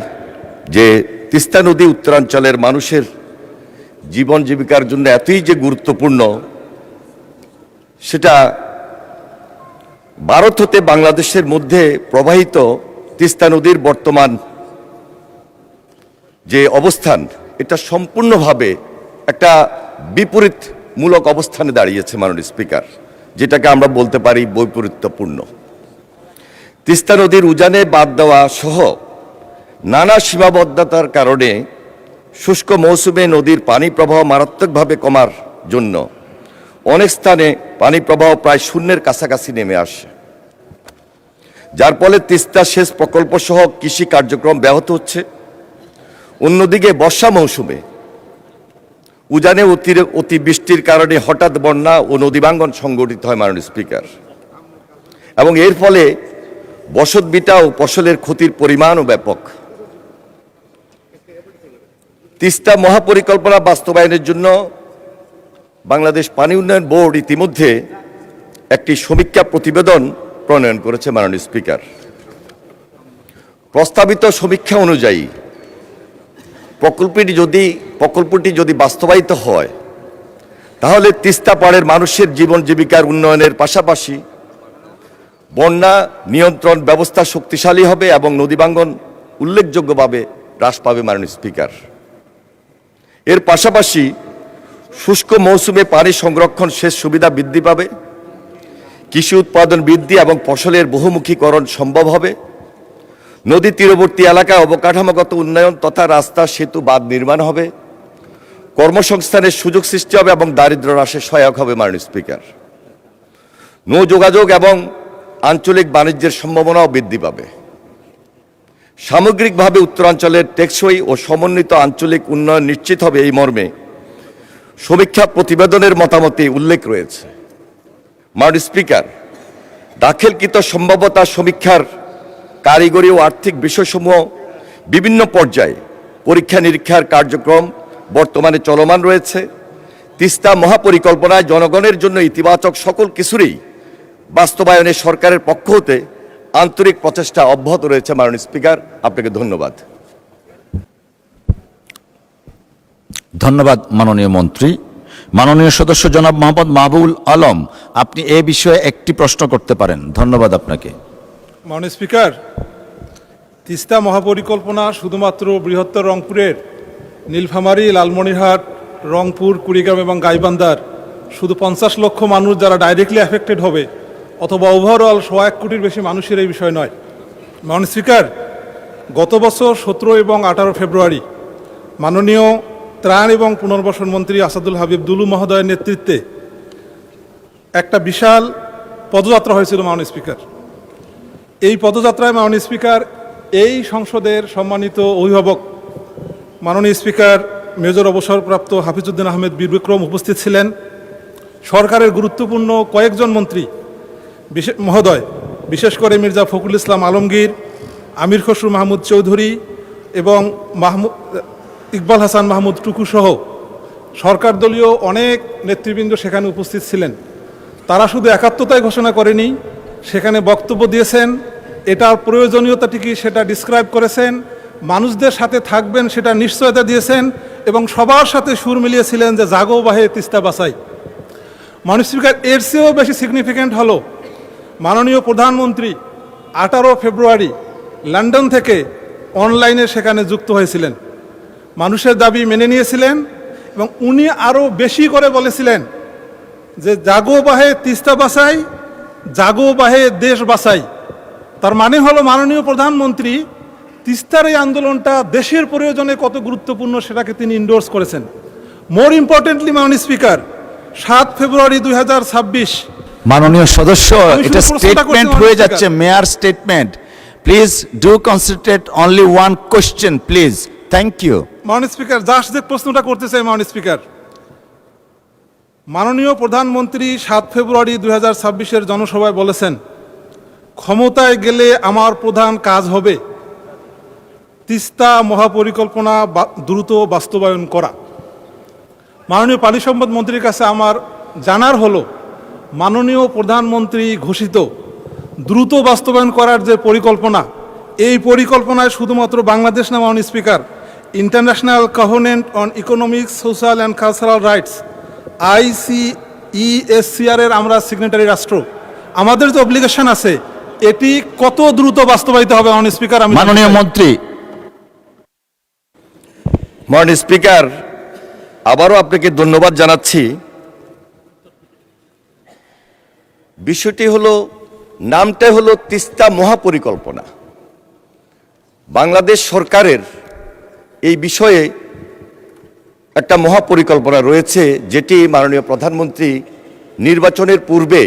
যে তিস্তা নদী উত্তরাঞ্চলের মানুষের জীবন জীবিকার জন্য এতই যে গুরুত্বপূর্ণ, সেটা ভারত হতে বাংলাদেশের মধ্যে প্রবাহিত তিস্তা নদীর বর্তমান যে অবস্থান, এটা সম্পূর্ণভাবে একটা বিপরীতমূলক অবস্থানে দাঁড়িয়েছে মাননীয় স্পিকার, যেটাকে আমরা বলতে পারি বৈপরীত্যপূর্ণ। তিস্তা নদীর উজানে বাদ দেওয়া সহ নানা সীমাবদ্ধতার কারণে শুষ্ক মৌসুমে নদীর পানি প্রবাহ মারাত্মকভাবে কমার জন্য অনেক স্থানে পানি প্রবাহ প্রায় শূন্যের কাছাকাছি নেমে আসে, যার ফলে তিস্তা সেচ প্রকল্প সহ কৃষি কার্যক্রম ব্যাহত হচ্ছে। অন্যদিকে বর্ষা মৌসুমে উজানে অতিবৃষ্টির কারণে হঠাৎ বন্যা ও নদীভাঙ্গন সংঘটিত হয় মাননীয় স্পিকার, এবং এর ফলে বসতভিটা ও ফসলের ক্ষতির পরিমাণও ব্যাপক। তিস্তা মহাপরিকল্পনা বাস্তবায়নের জন্য বাংলাদেশ পানি উন্নয়ন বোর্ড ইতিমধ্যে একটি সমীক্ষা প্রতিবেদন প্রণয়ন করেছে মাননীয় স্পিকার। প্রস্তাবিত সমীক্ষা অনুযায়ী প্রকল্পটি যদি বাস্তবায়িত হয়, তাহলে তিস্তা পাড়ের মানুষের জীবন জীবিকার উন্নয়নের পাশাপাশি বন্যা নিয়ন্ত্রণ ব্যবস্থা শক্তিশালী হবে এবং নদীভাঙ্গন উল্লেখযোগ্যভাবে হ্রাস পাবে মাননীয় স্পিকার। এর পাশাপাশি শুষ্ক মৌসুমে পানি সংরক্ষণ সেচ সুবিধা বৃদ্ধি পাবে, কৃষি উৎপাদন বৃদ্ধি এবং ফসলের বহুমুখীকরণ সম্ভব হবে, নদী তীরবর্তী এলাকায় অবকাঠামোগত উন্নয়ন তথা রাস্তা সেতু বাঁধ নির্মাণ হবে, কর্মসংস্থানের সুযোগ সৃষ্টি হবে এবং দারিদ্র্য হ্রাসে সহায়ক হবে মাননীয় স্পিকার। নৌ যোগাযোগ এবং আঞ্চলিক বাণিজ্যের সম্ভাবনাও বৃদ্ধি পাবে। সামগ্রিকভাবে উত্তরাঞ্চলের টেকসই ও সমন্বিত আঞ্চলিক উন্নয়ন নিশ্চিত হবে, এই মর্মে সমীক্ষা প্রতিবেদনের মতামতে উল্লেখ রয়েছে। মাননীয় স্পিকার, দাখিলকৃত সম্ভাব্যতা সমীক্ষার কারিগরি ও আর্থিক বিষয়সমূহ বিভিন্ন পর্যায়ে পরীক্ষা নিরীক্ষার কার্যক্রম বর্তমানে চলমান রয়েছে। তিস্তা মহাপরিকল্পনায় জনগণের জন্য ইতিবাচক সকল কিছুরই বাস্তবায়নে সরকারের পক্ষ হতে আন্তরিক প্রচেষ্টা অব্যাহত রয়েছে। মাননীয় স্পিকার, আপনাকে ধন্যবাদ। ধন্যবাদ মাননীয় মন্ত্রী। মাননীয় সদস্য জনাব মোহাম্মদ মাহবুবুল আলম, আপনি এ বিষয়ে একটি প্রশ্ন করতে পারেন। ধন্যবাদ আপনাকে। মাননীয় স্পিকার, তিস্তা মহাপরিকল্পনা শুধুমাত্র বৃহত্তর রংপুরের নীলফামারী, লালমনিরহাট, রংপুর, কুড়িগ্রাম এবং গাইবান্ধার শুধু 50 লক্ষ মানুষ যারা ডাইরেক্টলি অ্যাফেক্টেড হবে অথবা ওভারঅল 1 কোটির বেশি মানুষের এই বিষয় নয়। মাননীয় স্পিকার, গত বছর 17 এবং 18 ফেব্রুয়ারি মাননীয় ত্রাণ এবং পুনর্বাসন মন্ত্রী আসাদুল হাবিব দুলু মহোদয়ের নেতৃত্বে একটা বিশাল পদযাত্রা হয়েছিল মাননীয় স্পিকার। এই পদযাত্রায় মাননীয় স্পিকার এই সংসদের সম্মানিত অভিভাবক মাননীয় স্পিকার মেজর অবসরপ্রাপ্ত হাফিজউদ্দিন আহমেদ বীর বিক্রম উপস্থিত ছিলেন। সরকারের গুরুত্বপূর্ণ কয়েকজন মন্ত্রী মহোদয় বিশেষ করে মির্জা ফখরুল ইসলাম আলমগীর, আমির খসরু মাহমুদ চৌধুরী এবং ইকবাল হাসান মাহমুদ টুকু সহ সরকার দলীয় অনেক নেতৃবৃন্দ সেখানে উপস্থিত ছিলেন। তারা শুধু একাত্মতাই ঘোষণা করেনি, সেখানে বক্তব্য দিয়েছেন, এটার প্রয়োজনীয়তাটি কি সেটা ডিসক্রাইব করেছেন, মানুষদের সাথে থাকবেন সেটা নিশ্চয়তা দিয়েছেন এবং সবার সাথে সুর মিলিয়েছিলেন যে জাগো বাহে তিস্তা বাঁচাই। মাননীয় স্পিকার, এর চেয়েও বেশি সিগনিফিক্যান্ট হলো মাননীয় প্রধানমন্ত্রী 18 ফেব্রুয়ারি লন্ডন থেকে অনলাইনে সেখানে যুক্ত হয়েছিলেন, মানুষের দাবি মেনে নিয়েছিলেন এবং উনি আরও বেশি করে বলেছিলেন যে জাগো বাহে তিস্তা বাঁচাই, জাগো বাহে দেশ বাঁচাই। তার মানে হলো মাননীয় প্রধানমন্ত্রী তিস্তার এই আন্দোলনটা দেশের প্রয়োজনে কত গুরুত্বপূর্ণ সেটাকে তিনি ইন্ডোর্স করেছেন। মোর ইম্পর্টেন্টলি মাননীয় স্পিকার, 7 ফেব্রুয়ারি 2026 মাননীয় সদস্য, এটা স্টেটমেন্ট হয়ে যাচ্ছে, mere statement. Please do concentrate only one question please. Thank you. মাননীয় স্পিকার, জাস্ট যে প্রশ্নটা করতে চাই মাননীয় স্পিকার, মাননীয় প্রধানমন্ত্রী 7 ফেব্রুয়ারি 2026 জনসভায় বলেছেন, ক্ষমতায় গেলে আমার প্রধান কাজ হবে তিস্তা মহাপরিকল্পনা দ্রুত বাস্তবায়ন করা। মাননীয় পানি সম্পদ মন্ত্রীর কাছে আমার জানার হলো, মাননীয় প্রধানমন্ত্রী ঘোষিত দ্রুত বাস্তবায়ন করার যে পরিকল্পনা, এই পরিকল্পনায় শুধুমাত্র বাংলাদেশ না মাননীয় speaker, international covenant on economic, social and cultural rights ICESCR এর আমরা সিগনেটারি রাষ্ট্র, আমাদের যে অব্লিগেশন আছে এটি কত দ্রুত বাস্তবায়িত হবে মাননীয় স্পিকার? আমি মাননীয় মন্ত্রী। মাননীয় স্পিকার, আবারও আপনাকে ধন্যবাদ জানাচ্ছি। বিষয়টি হলো, নামটাই হলো তিস্তা মহাপরিকল্পনা। বাংলাদেশ সরকারের এই বিষয়ে একটা মহাপরিকল্পনা রয়েছে, যেটি মাননীয় প্রধানমন্ত্রী নির্বাচনের পূর্বে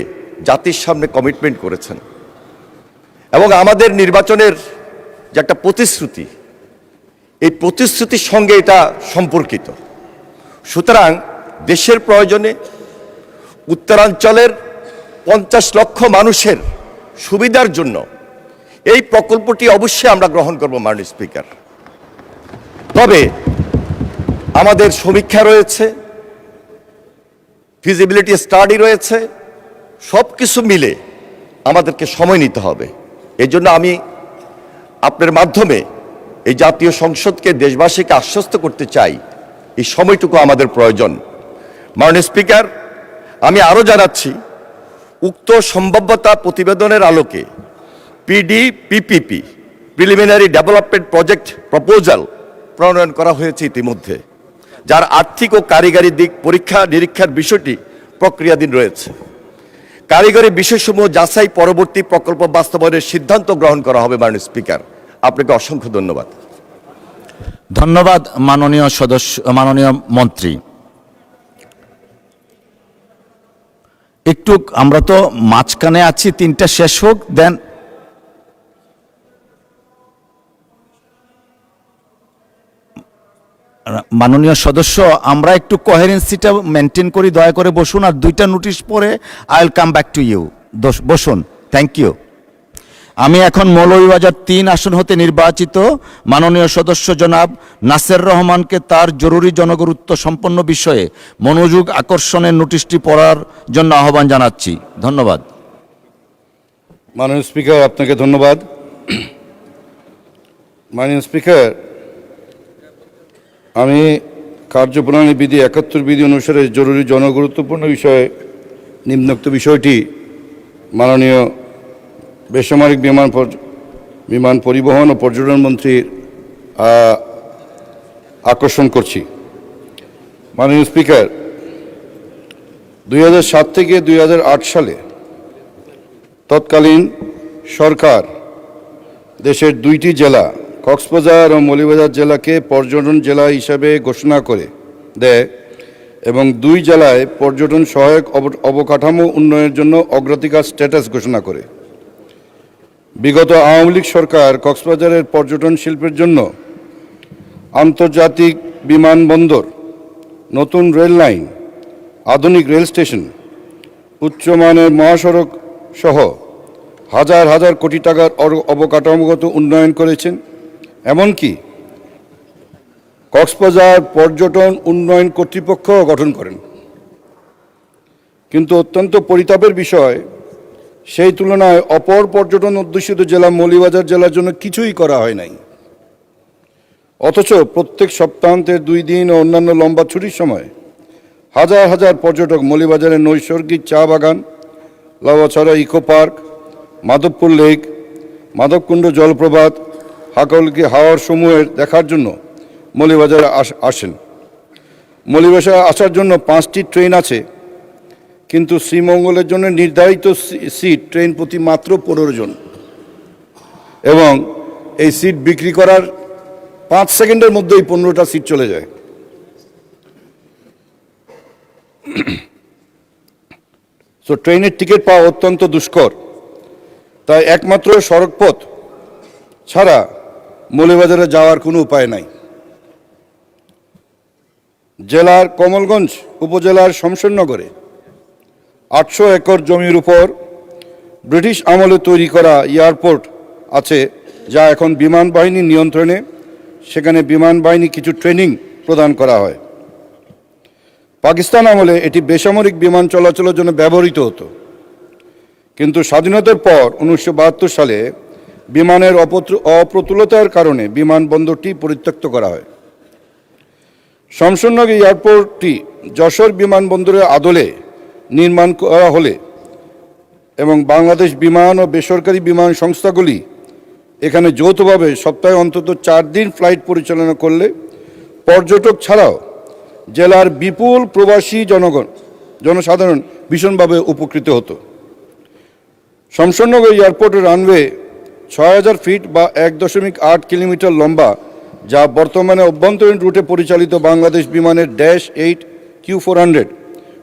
জাতির সামনে কমিটমেন্ট করেছেন এবং আমাদের নির্বাচনের যে একটা প্রতিশ্রুতি, এই প্রতিশ্রুতির সঙ্গে এটা সম্পর্কিত। সুতরাং দেশের প্রয়োজনে উত্তরাঞ্চলের 50 লক্ষ মানুষের সুবিধার জন্য এই প্রকল্পটি অবশ্যই আমরা গ্রহণ করব মাননীয় স্পিকার। তবে আমাদের সমীক্ষা রয়েছে, ফিজিবিলিটি স্টাডি রয়েছে, সব কিছু মিলে আমাদেরকে সময় নিতে হবে। এই জন্য আমি আপনার মাধ্যমে এই জাতীয় সংসদকে, দেশবাসীকে আশ্বস্ত করতে চাই, এই সময়টুকু আমাদের প্রয়োজন। মাননীয় স্পিকার, আমি আরও জানাচ্ছি, উক্ত সম্ভাব্যতা প্রতিবেদনের আলোকে PDPPP preliminary development project proposal প্রণয়ন করা হয়েছে ইতিমধ্যে, যার আর্থিক ও কারিগরি দিক পরীক্ষা নিরীক্ষার বিষয়টি প্রক্রিয়াধীন রয়েছে। কারিগরি বিষয়সমূহ যাচাই পরবর্তী প্রকল্প বাস্তবায়নের সিদ্ধান্ত গ্রহণ করা হবে। মাননীয় স্পিকার, আপনাকে অসংখ্য ধন্যবাদ। ধন্যবাদ মাননীয় সদস্য, মাননীয় মন্ত্রী। একটু আমরা তো মাঝখানে আছি, 3টা শেষ হোক, দেন মাননীয় সদস্য, আমরা একটু কোহেরেন্সিটা মেনটেন করি, দয়া করে বসুন। আর 2টা নোটিশ পরে I will come back to you. বসুন। Thank you. আমি এখন মৌলভীবাজার 3 আসন হতে নির্বাচিত মাননীয় সদস্য জনাব নাসের রহমানকে তার জরুরি জনগুরুত্ব সম্পন্ন বিষয়ে মনোযোগ আকর্ষণের নোটিশটি পড়ার জন্য আহ্বান জানাচ্ছি। ধন্যবাদ। মাননীয় স্পিকার, আপনাকে ধন্যবাদ। মাননীয় স্পিকার, আমি কার্যপ্রণালী বিধি 71 বিধি অনুসারে জরুরি জনগুরুত্বপূর্ণ বিষয়ে নিম্নোক্ত বিষয়টি মাননীয় বেসামরিক বিমান পরিবহন ও পর্যটন মন্ত্রীর আকর্ষণ করছি। মাননীয় স্পিকার, 2007 থেকে 2008 সালে তৎকালীন সরকার দেশের 2টি জেলা কক্সবাজার ও মৌলভীবাজার জেলাকে পর্যটন জেলা হিসাবে ঘোষণা করে দেয় এবং 2 জেলায় পর্যটন সহায়ক অবকাঠামো উন্নয়নের জন্য অগ্রাধিকার স্ট্যাটাস ঘোষণা করে। বিগত আওয়ামী লীগ সরকার কক্সবাজারের পর্যটন শিল্পের জন্য আন্তর্জাতিক বিমানবন্দর, নতুন রেল লাইন, আধুনিক রেল স্টেশন, উচ্চমানের মহাসড়ক সহ হাজার হাজার কোটি টাকার অবকাঠামোগত উন্নয়ন করেছেন। এমনকি কক্সবাজার পর্যটন উন্নয়ন কর্তৃপক্ষ গঠন করেন। কিন্তু অত্যন্ত পরিতাপের বিষয়, সেই তুলনায় অপর পর্যটন অধ্যুষিত জেলা মৌলভীবাজার জেলার জন্য কিছুই করা হয় নাই। অথচ প্রত্যেক সপ্তাহান্তের 2 দিন ও অন্যান্য লম্বা ছুটির সময় হাজার হাজার পর্যটক মৌলভীবাজারের নৈসর্গিক চা বাগান, Lawachara eco park, Madhabpur lake, Madhabkunda জলপ্রপাত, হাকলকি হাওর সমূহের দেখার জন্য মৌলভীবাজারে আসেন। মৌলভীবাজারে আসার জন্য 5টি ট্রেন আছে, কিন্তু শ্রীমঙ্গলের জন্য নির্ধারিত সিট ট্রেন প্রতি মাত্র 15 জন, এবং এই সিট বিক্রি করার 5 সেকেন্ডের মধ্যেই 15টা সিট চলে যায়। তো ট্রেনের টিকিট পাওয়া অত্যন্ত দুষ্কর। তাই একমাত্র সড়কপথ ছাড়া মৌলভীবাজারে যাওয়ার কোনো উপায় নাই। জেলার কমলগঞ্জ উপজেলার শমশেরনগরে 800 একর জমির উপর ব্রিটিশ আমলে তৈরি করা এয়ারপোর্ট আছে, যা এখন বিমান বাহিনীর নিয়ন্ত্রণে। সেখানে বিমান বাহিনী কিছু ট্রেনিং প্রদান করা হয়। পাকিস্তান আমলে এটি বেসামরিক বিমান চলাচলের জন্য ব্যবহৃত হতো, কিন্তু স্বাধীনতার পর 1972 সালে বিমানের অপ্রতুলতার কারণে বিমানবন্দরটি পরিত্যক্ত করা হয়। শমশেরনগর এয়ারপোর্টটি যশোর বিমানবন্দরের আদলে নির্মাণ করা হলে এবং বাংলাদেশ বিমান ও বেসরকারি বিমান সংস্থাগুলি এখানে যৌথভাবে সপ্তাহে অন্তত 4 দিন ফ্লাইট পরিচালনা করলে পর্যটক ছাড়াও জেলার বিপুল প্রবাসী জনসাধারণ ভীষণভাবে উপকৃত হতো। শমশেরনগর এয়ারপোর্টের রানওয়ে 6000 ফিট বা 1.8 কিলোমিটার লম্বা, যা বর্তমানে অভ্যন্তরীণ রুটে পরিচালিত বাংলাদেশ বিমানের -8 Q400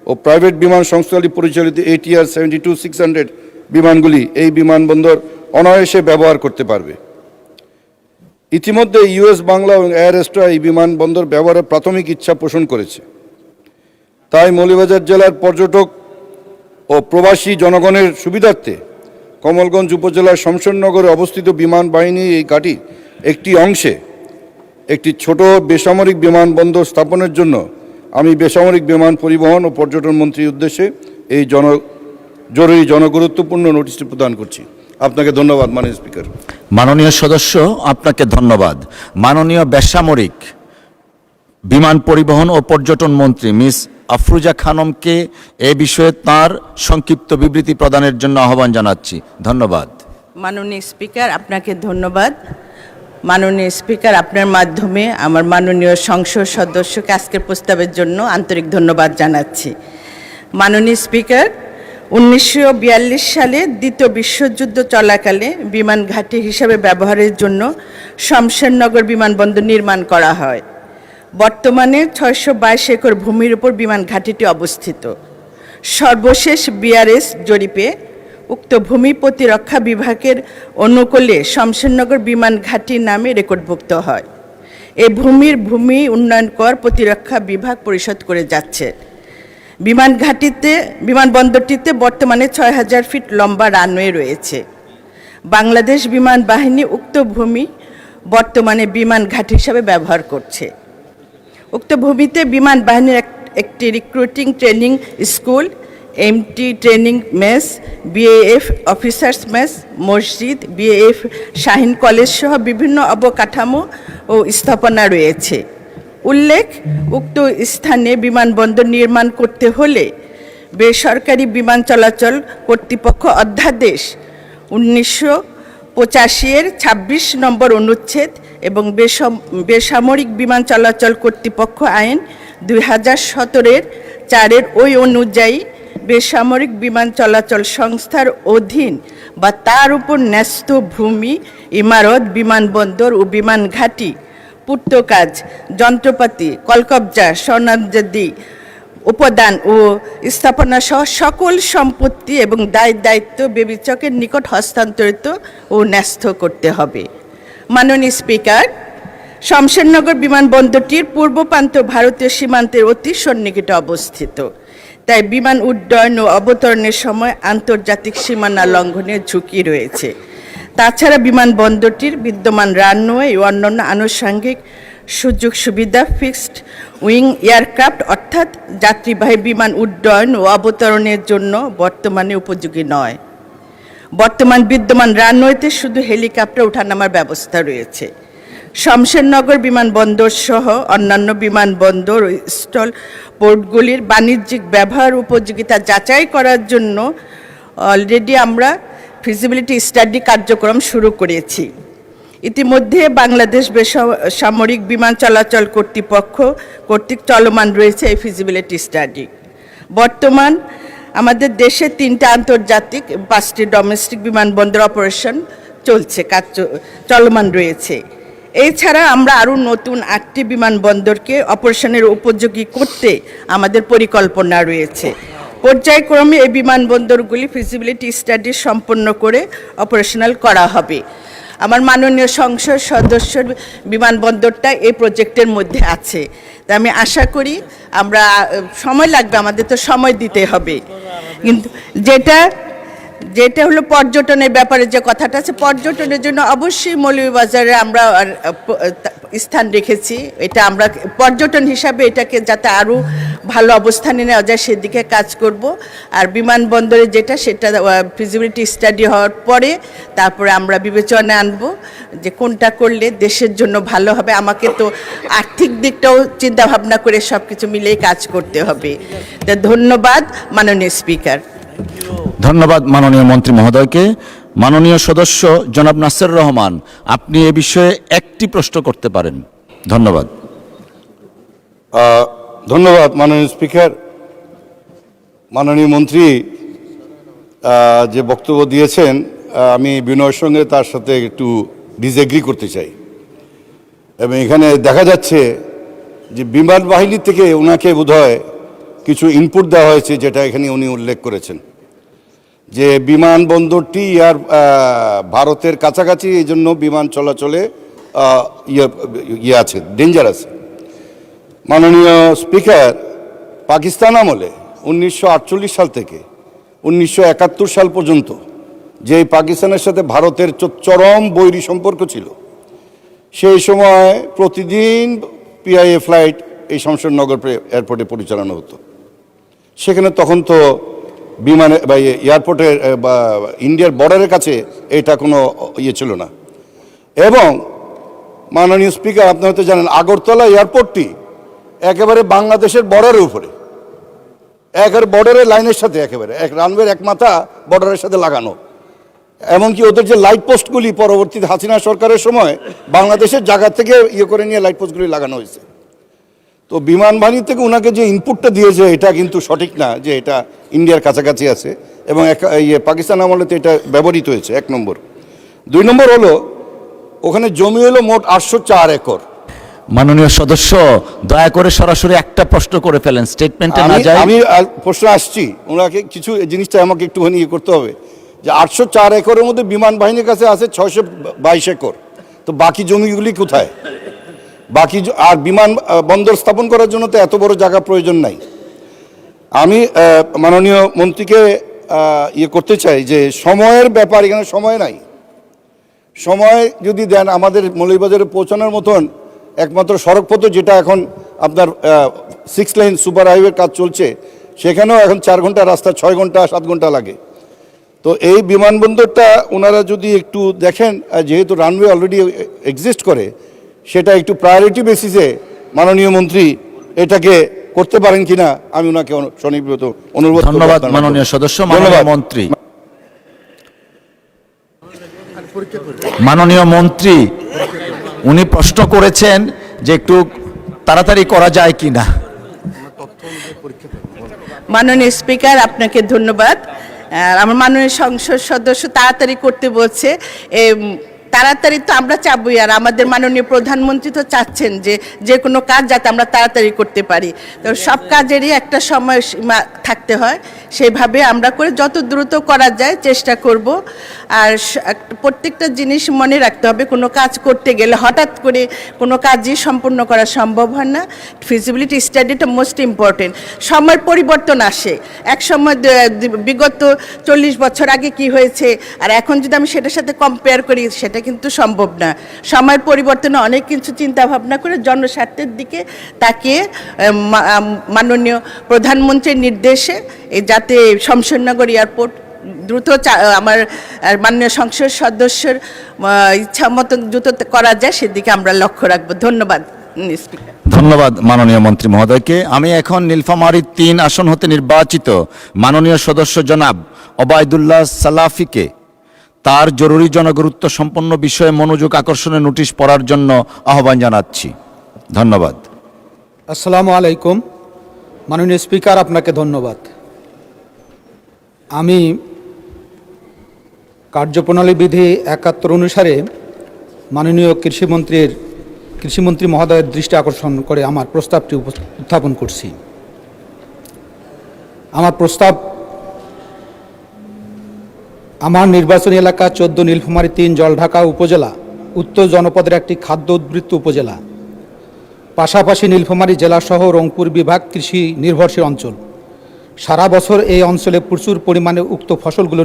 ও প্রাইভেট বিমান সংস্থাগুলি পরিচালিত ATR 72-600 বিমানগুলি এই বিমানবন্দর অনায়াসে ব্যবহার করতে পারবে। ইতিমধ্যে US বাংলা এবং এয়ার এস্ট্রা এই বিমানবন্দর ব্যবহারের প্রাথমিক ইচ্ছা পোষণ করেছে। তাই মৌলভীবাজার জেলার পর্যটক ও প্রবাসী জনগণের সুবিধার্থে কমলগঞ্জ উপজেলার শমশেরনগরে অবস্থিত বিমান বাহিনী এই ঘাঁটির একটি অংশে একটি ছোট বেসামরিক বিমানবন্দর স্থাপনের জন্য আমি বেসামরিক বিমান পরিবহন ও পর্যটন মন্ত্রীর উদ্দেশ্যে এই জরুরি জনগুরুত্বপূর্ণ নোটিশটি প্রদান করছি। আপনাকে ধন্যবাদ মাননীয় স্পিকার। মাননীয় সদস্য, আপনাকে ধন্যবাদ। মাননীয় বেসামরিক বিমান পরিবহন ও পর্যটন মন্ত্রী মিস আফরোজা খানমকে এ বিষয়ে তার সংক্ষিপ্ত বিবৃতি প্রদানের জন্য আহ্বান জানাচ্ছি। ধন্যবাদ। মাননীয় স্পিকার, আপনাকে ধন্যবাদ। মাননীয় স্পিকার, আপনার মাধ্যমে আমার মাননীয় সংসদ সদস্যকে আজকের প্রস্তাবের জন্য আন্তরিক ধন্যবাদ জানাচ্ছি। মাননীয় স্পিকার, 1942 সালে দ্বিতীয় বিশ্বযুদ্ধ চলাকালে বিমান ঘাঁটি হিসাবে ব্যবহারের জন্য শমশেরনগর বিমানবন্দর নির্মাণ করা হয়। বর্তমানে 622 একর ভূমির উপর বিমান ঘাঁটিটি অবস্থিত। সর্বশেষ BRS জরিপে উক্ত ভূমি প্রতিরক্ষা বিভাগের অনুকূলে শমশেরনগর বিমান ঘাঁটি নামে রেকর্ডভুক্ত হয়। এই ভূমি উন্নয়ন কর প্রতিরক্ষা বিভাগ পরিশোধ করে যাচ্ছে। বিমানবন্দরটিতে বর্তমানে 6000 ফিট লম্বা রানওয়ে রয়েছে। বাংলাদেশ বিমান বাহিনী উক্ত ভূমি বর্তমানে বিমান ঘাঁটি হিসাবে ব্যবহার করছে। উক্ত ভূমিতে বিমান বাহিনীর একটি recruiting training school, MT training mess, BAF officers mess, মসজিদ, BAF শাহিন কলেজ সহ বিভিন্ন অবকাঠামো ও স্থাপনা রয়েছে। উল্লেখ, উক্ত স্থানে বিমানবন্দর নির্মাণ করতে হলে বেসরকারি বিমান চলাচল কর্তৃপক্ষ অধ্যাদেশ 1985-এর 26 নম্বর অনুচ্ছেদ এবং বেসামরিক বিমান চলাচল কর্তৃপক্ষ আইন 2017-এর 4 ওই অনুযায়ী বেসামরিক বিমান চলাচল সংস্থার অধীন বা তার উপর ন্যস্ত ভূমি, ইমারত, বিমানবন্দর ও বিমান ঘাঁটি, পূর্তকাজ, যন্ত্রপাতি, কলকবজা, সনদাদি, উপাদান ও স্থাপনা সহ সকল সম্পত্তি এবং দায়িত্ব বিবেচকের নিকট হস্তান্তরিত ও ন্যস্ত করতে হবে। মাননীয় স্পিকার, শমশেরনগর বিমানবন্দরটির পূর্ব প্রান্ত ভারতীয় সীমান্তের অতি সন্নিকটে অবস্থিত। তাই বিমান উড্ডয়ন ও অবতরণের সময় আন্তর্জাতিক সীমানা লঙ্ঘনের ঝুঁকি রয়েছে। তাছাড়া বিমানবন্দরটির বিদ্যমান রানওয়ে ও অন্যান্য আনুষঙ্গিক সুযোগ সুবিধা ফিক্সড উইং এয়ারক্রাফট অর্থাৎ যাত্রীবাহী বিমান উড্ডয়ন ও অবতরণের জন্য বর্তমানে উপযোগী নয়। বর্তমান বিদ্যমান রানওয়েতে শুধু হেলিকপ্টার ওঠানামার ব্যবস্থা রয়েছে। শমশেরনগর বিমানবন্দর সহ অন্যান্য বিমানবন্দর ও স্থল পোর্টগুলির বাণিজ্যিক ব্যবহার উপযোগিতা যাচাই করার জন্য অলরেডি আমরা ফিজিবিলিটি স্টাডি কার্যক্রম শুরু করেছি। ইতিমধ্যে বাংলাদেশ বেসামরিক বিমান চলাচল কর্তৃপক্ষ কর্তৃক চলমান রয়েছে এই ফিজিবিলিটি স্টাডি। বর্তমান আমাদের দেশে 3টা আন্তর্জাতিক 5টি ডোমেস্টিক বিমানবন্দর অপারেশন চলছে, কাজ চলমান রয়েছে। এছাড়া আমরা আরও নতুন 8টি বিমানবন্দরকে অপারেশনের উপযোগী করতে আমাদের পরিকল্পনা রয়েছে। পর্যায়ক্রমে এই বিমানবন্দরগুলি ফিজিবিলিটি স্টাডি সম্পন্ন করে অপারেশনাল করা হবে। আমার মাননীয় সংসদ সদস্যর বিমানবন্দরটা এই প্রজেক্টের মধ্যে আছে। তাই আমি আশা করি আমরা, সময় লাগবে, আমাদের তো সময় দিতে হবে, কিন্তু যেটা হলো পর্যটনের ব্যাপারে যে কথাটা আছে, পর্যটনের জন্য অবশ্যই মৌলভীবাজারে আমরা স্থান রেখেছি। এটা আমরা পর্যটন হিসাবে এটাকে যাতে আরও ভালো অবস্থানে নেওয়া যায় সেদিকে কাজ করব। আর বিমানবন্দরে সেটা ফিজিবিলিটি স্টাডি হওয়ার পরে তারপরে আমরা বিবেচনায় আনব যে কোনটা করলে দেশের জন্য ভালো হবে। আমাকে তো আর্থিক দিকটাও চিন্তা ভাবনা করে সব কিছু মিলেই কাজ করতে হবে। ধন্যবাদ মাননীয় স্পিকার। ধন্যবাদ মাননীয় মন্ত্রী মহোদয়কে। মাননীয় সদস্য জনাব নাসির রহমান, আপনি এ বিষয়ে একটি প্রশ্ন করতে পারেন। ধন্যবাদ। ধন্যবাদ মাননীয় স্পিকার। মাননীয় মন্ত্রী যে বক্তব্য দিয়েছেন, আমি বিনয়ের সঙ্গে তার সাথে একটু ডিসএগ্রি করতে চাই। এবং এখানে দেখা যাচ্ছে যে বিমান বাহিনী থেকে ওনাকে বোধহয় কিছু ইনপুট দেওয়া হয়েছে, যেটা এখানে উনি উল্লেখ করেছেন যে বিমানবন্দরটি ভারতের কাছাকাছি, এই জন্য বিমান চলাচলে ইয়ে আছে, ডেঞ্জার আছে। মাননীয় স্পিকার, পাকিস্তান আমলে 1948 সাল থেকে 1971 সাল পর্যন্ত যে পাকিস্তানের সাথে ভারতের চরম বৈরী সম্পর্ক ছিল, সেই সময় প্রতিদিন পিআইএ ফ্লাইট এই শমশেরনগর এয়ারপোর্টে পরিচালনা হতো। সেখানে তখন তো বিমানে বা এয়ারপোর্টের বা ইন্ডিয়ার বর্ডারের কাছে এটা কোনো ইয়ে ছিল না। এবং মাননীয় স্পিকার, আপনি হয়তো জানেন আগরতলা এয়ারপোর্টটি একেবারে বাংলাদেশের বর্ডারের উপরে, একেবারে বর্ডারের লাইনের সাথে, একেবারে রানওয়ের এক মাথা বর্ডারের সাথে লাগানো। এমনকি ওদের যে লাইট পোস্টগুলি পরবর্তীতে হাসিনা সরকারের সময় বাংলাদেশের জায়গা থেকে ইয়ে করে নিয়ে লাইট পোস্টগুলি লাগানো হয়েছে। তো বিমান বাহিনী থেকে ওনাকে যে ইনপুটটা দিয়েছে এটা কিন্তু সঠিক না যে এটা ইন্ডিয়ার কাছাকাছি আছে, এবং পাকিস্তান আমলে তো এটা ব্যবহৃত হয়েছে, 1 নম্বর। 2 নম্বর হলো ওখানে জমি হলো মোট 804 একর। মাননীয় সদস্য, দয়া করে সরাসরি একটা প্রশ্ন করে ফেলেন, স্টেটমেন্টে না যায়। আমি প্রশ্ন আসছি, ওনাকে কিছু জিনিসটা আমাকে একটুখানি ইয়ে করতে হবে যে 804 একরের মধ্যে বিমান বাহিনীর কাছে আছে 622 একর। তো বাকি জমিগুলি কোথায়? বাকি আর বিমান বন্দর স্থাপন করার জন্য তো এত বড় জায়গা প্রয়োজন নাই। আমি মাননীয় মন্ত্রীকে ইয়ে করতে চাই যে সময়ের ব্যাপার, এখানে সময় নাই। সময় যদি দেন, আমাদের মৌলভীবাজারে পৌঁছানোর মতন একমাত্র সড়কপথ যেটা এখন আপনার 6 লাইন সুপার হাইওয়ের কাজ চলছে, সেখানেও এখন 4 ঘন্টা রাস্তা 6 ঘন্টা 7 ঘন্টা লাগে। তো এই বিমানবন্দরটা ওনারা যদি একটু দেখেন, যেহেতু রানওয়ে অলরেডি এক্সিস্ট করে, সেটা একটু প্রায়োরিটি বেসিসে মাননীয় মন্ত্রী এটাকে করতে পারেন কিনা আমি ওনাকে সনির্ভর অনুরোধ। ধন্যবাদ মাননীয় সদস্য। মাননীয় মন্ত্রী, মাননীয় মন্ত্রী উনি প্রশ্ন করেছেন যে একটু তাড়াতাড়ি করা যায় কিনা। মাননীয় স্পিকার, আপনাকে ধন্যবাদ। আমার মাননীয় সংসদ সদস্য তাড়াতাড়ি করতে বলছে, তাড়াতাড়ি তো আমরা চাবই, আর আমাদের মাননীয় প্রধানমন্ত্রী তো চাচ্ছেন যে যে কোনো কাজ যাতে আমরা তাড়াতাড়ি করতে পারি। তো সব কাজেরই একটা সময় সীমা থাকতে হয়, সেইভাবে আমরা করে যত দ্রুত করা যায় চেষ্টা করব। আর প্রত্যেকটা জিনিস মনে রাখতে হবে, কোনো কাজ করতে গেলে হঠাৎ করে কোনো কাজই সম্পূর্ণ করা সম্ভব হয় না। ফিজিবিলিটি স্টাডিটা মোস্ট ইম্পর্টেন্ট। সময়ের পরিবর্তন আসে, এক সময় বিগত 40 বছর আগে কি হয়েছে আর এখন যদি আমি সেটার সাথে কম্পেয়ার করি সেটা কিন্তু সম্ভব না। সময়ের পরিবর্তনে অনেক কিছু চিন্তা ভাবনা করে জনস্বার্থের দিকে তাকিয়ে মাননীয় প্রধানমন্ত্রীর নির্দেশে যাতে শমশেরনগর এয়ারপোর্ট দ্রুত আমার মাননীয় সংসদ সদস্যের ইচ্ছা মতো দ্রুত করা যায় সেদিকে আমরা লক্ষ্য রাখবো। ধন্যবাদ স্পিকার। ধন্যবাদ মাননীয় মন্ত্রী মহোদয়কে। আমি এখন নীলফামারী 3 আসন হতে নির্বাচিত মাননীয় সদস্য জনাব ওবায়দুল্লাহ সালাফিকে তার জরুরি জনগুরুত্ব সম্পন্ন বিষয়ে মনোযোগ আকর্ষণের নোটিশ পড়ার জন্য আহ্বান জানাচ্ছি। ধন্যবাদ। আসসালামু আলাইকুম। মাননীয় স্পিকার, আপনাকে ধন্যবাদ। আমি কার্যপ্রণালী বিধি 71 অনুসারে মাননীয় কৃষিমন্ত্রী মহোদয়ের দৃষ্টি আকর্ষণ করে আমার প্রস্তাবটি উত্থাপন করছি। আমার প্রস্তাব, আমার নির্বাচনী এলাকা 14 নীলফামারী 3 জলঢাকা উপজেলা উত্তর জনপদের একটি খাদ্য উদ্বৃত্ত উপজেলা, পাশাপাশি নীলফামারী জেলাসহ রংপুর বিভাগ কৃষি নির্ভরশীল অঞ্চল। সারা বছর এই অঞ্চলে প্রচুর পরিমাণে উক্ত ফসলগুলো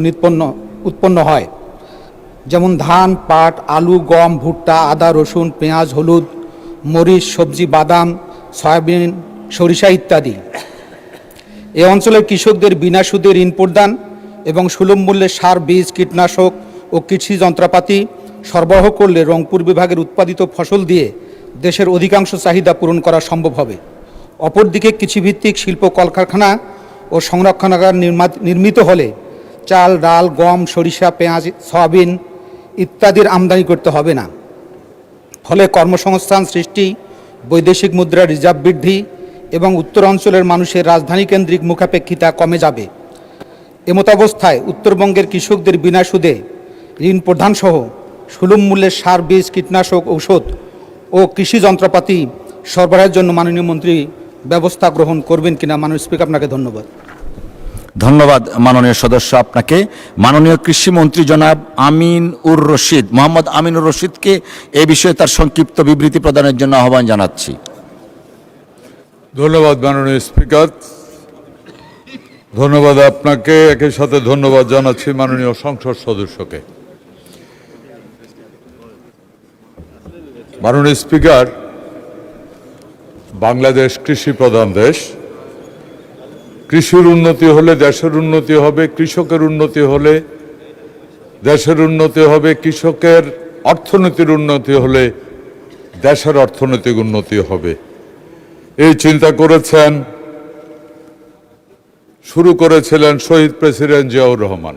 উৎপন্ন হয়, যেমন ধান, পাট, আলু, গম, ভুট্টা, আদা, রসুন, পেঁয়াজ, হলুদ, মরিচ, সবজি, বাদাম, সয়াবিন, সরিষা ইত্যাদি। এই অঞ্চলের কৃষকদের বিনা সুদে ঋণ প্রদান এবং সুলভ মূল্যে সার, বীজ, কীটনাশক ও কৃষি যন্ত্রপাতি সরবরাহ করলে রংপুর বিভাগের উৎপাদিত ফসল দিয়ে দেশের অধিকাংশ চাহিদা পূরণ করা সম্ভব হবে। অপরদিকে কৃষিভিত্তিক শিল্প কলকারখানা ও সংরক্ষণাগার নির্মিত হলে চাল, ডাল, গম, সরিষা, পেঁয়াজ, সয়াবিন ইত্যাদির আমদানি করতে হবে না। ফলে কর্মসংস্থান সৃষ্টি, বৈদেশিক মুদ্রা রিজার্ভ বৃদ্ধি এবং উত্তরাঞ্চলের মানুষের রাজধানী কেন্দ্রিক মুখাপেক্ষিতা কমে যাবে। এমতাবস্থায় উত্তরবঙ্গের কৃষকদের বিনা সুদে ঋণ প্রদান সহ সুলভ মূল্যের সার, বীজ, কীটনাশক, ঔষধ ও কৃষি যন্ত্রপাতি সরবরাহের জন্য মাননীয় মন্ত্রী ব্যবস্থা গ্রহণ করবেন কিনা। মাননীয় স্পিকার, আপনাকে ধন্যবাদ। ধন্যবাদ মাননীয় সদস্য আপনাকে। মাননীয় কৃষিমন্ত্রী জনাব মোহাম্মদ আমিনুর রশিদকে এ বিষয়ে তার সংক্ষিপ্ত বিবৃতি প্রদানের জন্য আহ্বান জানাচ্ছি। ধন্যবাদ মাননীয় স্পিকার। ধন্যবাদ আপনাকে, একই সাথে ধন্যবাদ জানাচ্ছি মাননীয় সংসদ সদস্যকে। মাননীয় স্পিকার, বাংলাদেশ কৃষি প্রধান দেশ। কৃষির উন্নতি হলে দেশের উন্নতি হবে, কৃষকের উন্নতি হলে দেশের উন্নতি হবে, কৃষকের অর্থনীতির উন্নতি হলে দেশের অর্থনৈতিক উন্নতি হবে। এই চিন্তা শুরু করেছিলেন শহীদ প্রেসিডেন্ট জিয়াউর রহমান।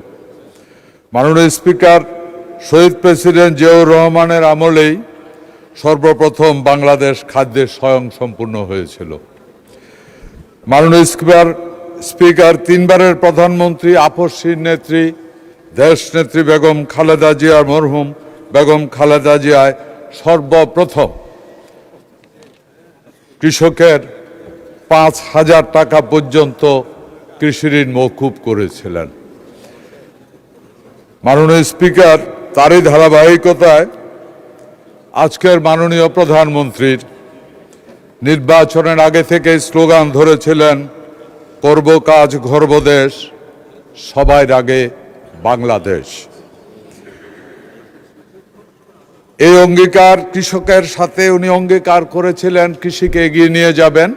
মাননীয় স্পিকার, শহীদ প্রেসিডেন্ট জিয়াউর রহমানের আমলেই সর্বপ্রথম বাংলাদেশ খাদ্যে স্বয়ংসম্পূর্ণ হয়েছিল। মাননীয় স্পিকার, 3 বারের প্রধানমন্ত্রী, আপসহীন নেত্রী, দেশনেত্রী বেগম খালেদা জিয়ার মরহুম বেগম খালেদা জিয়ায় সর্বপ্রথম কৃষকের 5,000 টাকা পর্যন্ত কৃষি ঋণ মওকুফ করেছিলেন। মাননীয় স্পিকার, তারই ধারাবাহিকতায় আজকের মাননীয় প্রধানমন্ত্রীর নির্বাচনের আগে থেকে স্লোগান ধরেছিলেন, করব কাজ গর্ব দেশ, সবার আগে বাংলাদেশ। এই অঙ্গীকার কৃষকের সাথে উনি অঙ্গীকার করেছিলেন কৃষিকে এগিয়ে নিয়ে যাবেন।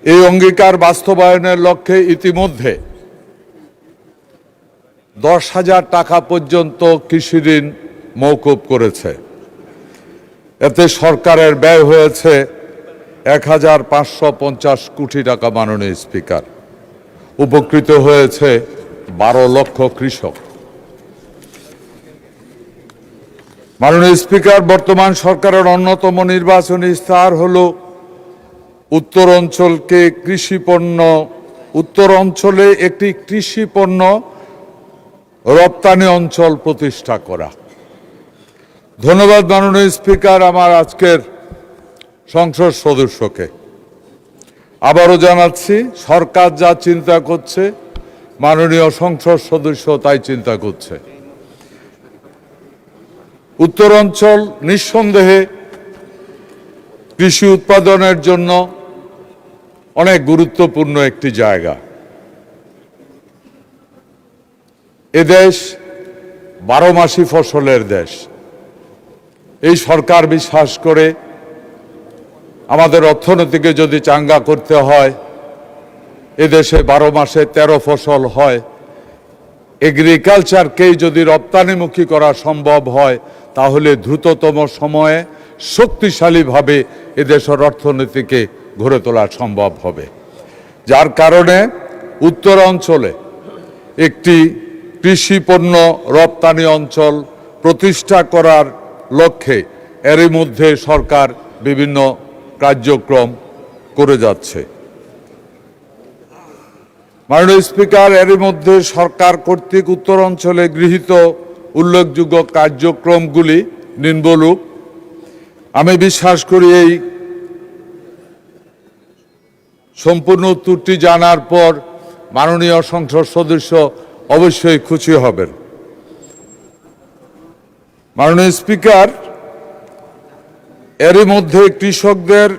এই অঙ্গীকার বাস্তবায়নের লক্ষ্যে ইতিমধ্যে 10,000 টাকা পর্যন্ত কৃষি ঋণ মওকুফ করেছে। এতে সরকারের ব্যয় হয়েছে 1,550 কোটি টাকা। মাননীয় স্পিকার, উপকৃত হয়েছে 12 লক্ষ কৃষক। মাননীয় স্পিকার, বর্তমান সরকারের অন্যতম নির্বাচনী ইস্তাহার হলো উত্তর অঞ্চলে একটি কৃষি পণ্য রপ্তানি অঞ্চল প্রতিষ্ঠা করা। ধন্যবাদ মাননীয় স্পিকার আমার আজকের সংসদ সদস্যকে। আবারও জানাচ্ছি, সরকার যা চিন্তা করছে মাননীয় সংসদ সদস্য তাই চিন্তা করছে। উত্তরাঞ্চল নিঃসন্দেহে কৃষি উৎপাদনের জন্য অনেক গুরুত্বপূর্ণ একটি জায়গা। এদেশ 12 মাসি ফসলের দেশ। এই সরকার বিশ্বাস করে আমাদের অর্থনীতিকে যদি চাঙ্গা করতে হয়, এদেশে 12 মাসে 13 ফসল হয়, এগ্রিকালচারকেই যদি রপ্তানিমুখী করা সম্ভব হয় তাহলে দ্রুততম সময়ে শক্তিশালীভাবে এদেশের অর্থনীতিকে গড়ে তোলা সম্ভব হবে। যার কারণে উত্তরাঞ্চলে একটি কৃষি পণ্য রপ্তানি অঞ্চল প্রতিষ্ঠা করার লক্ষ্যে এরই মধ্যে সরকার বিভিন্ন কার্যক্রম করে যাচ্ছে। মাননীয় স্পিকার, এরই মধ্যে সরকার কর্তৃক উত্তরাঞ্চলে গৃহীত উল্লেখযোগ্য কার্যক্রমগুলি নিম্নরূপ। আমি বিশ্বাস করি এই সম্পূর্ণ উত্তরটি জানার পর মাননীয় সংসদ সদস্য অবশ্যই খুশি হবেন। মাননীয় স্পিকার, এরই মধ্যে কৃষকদের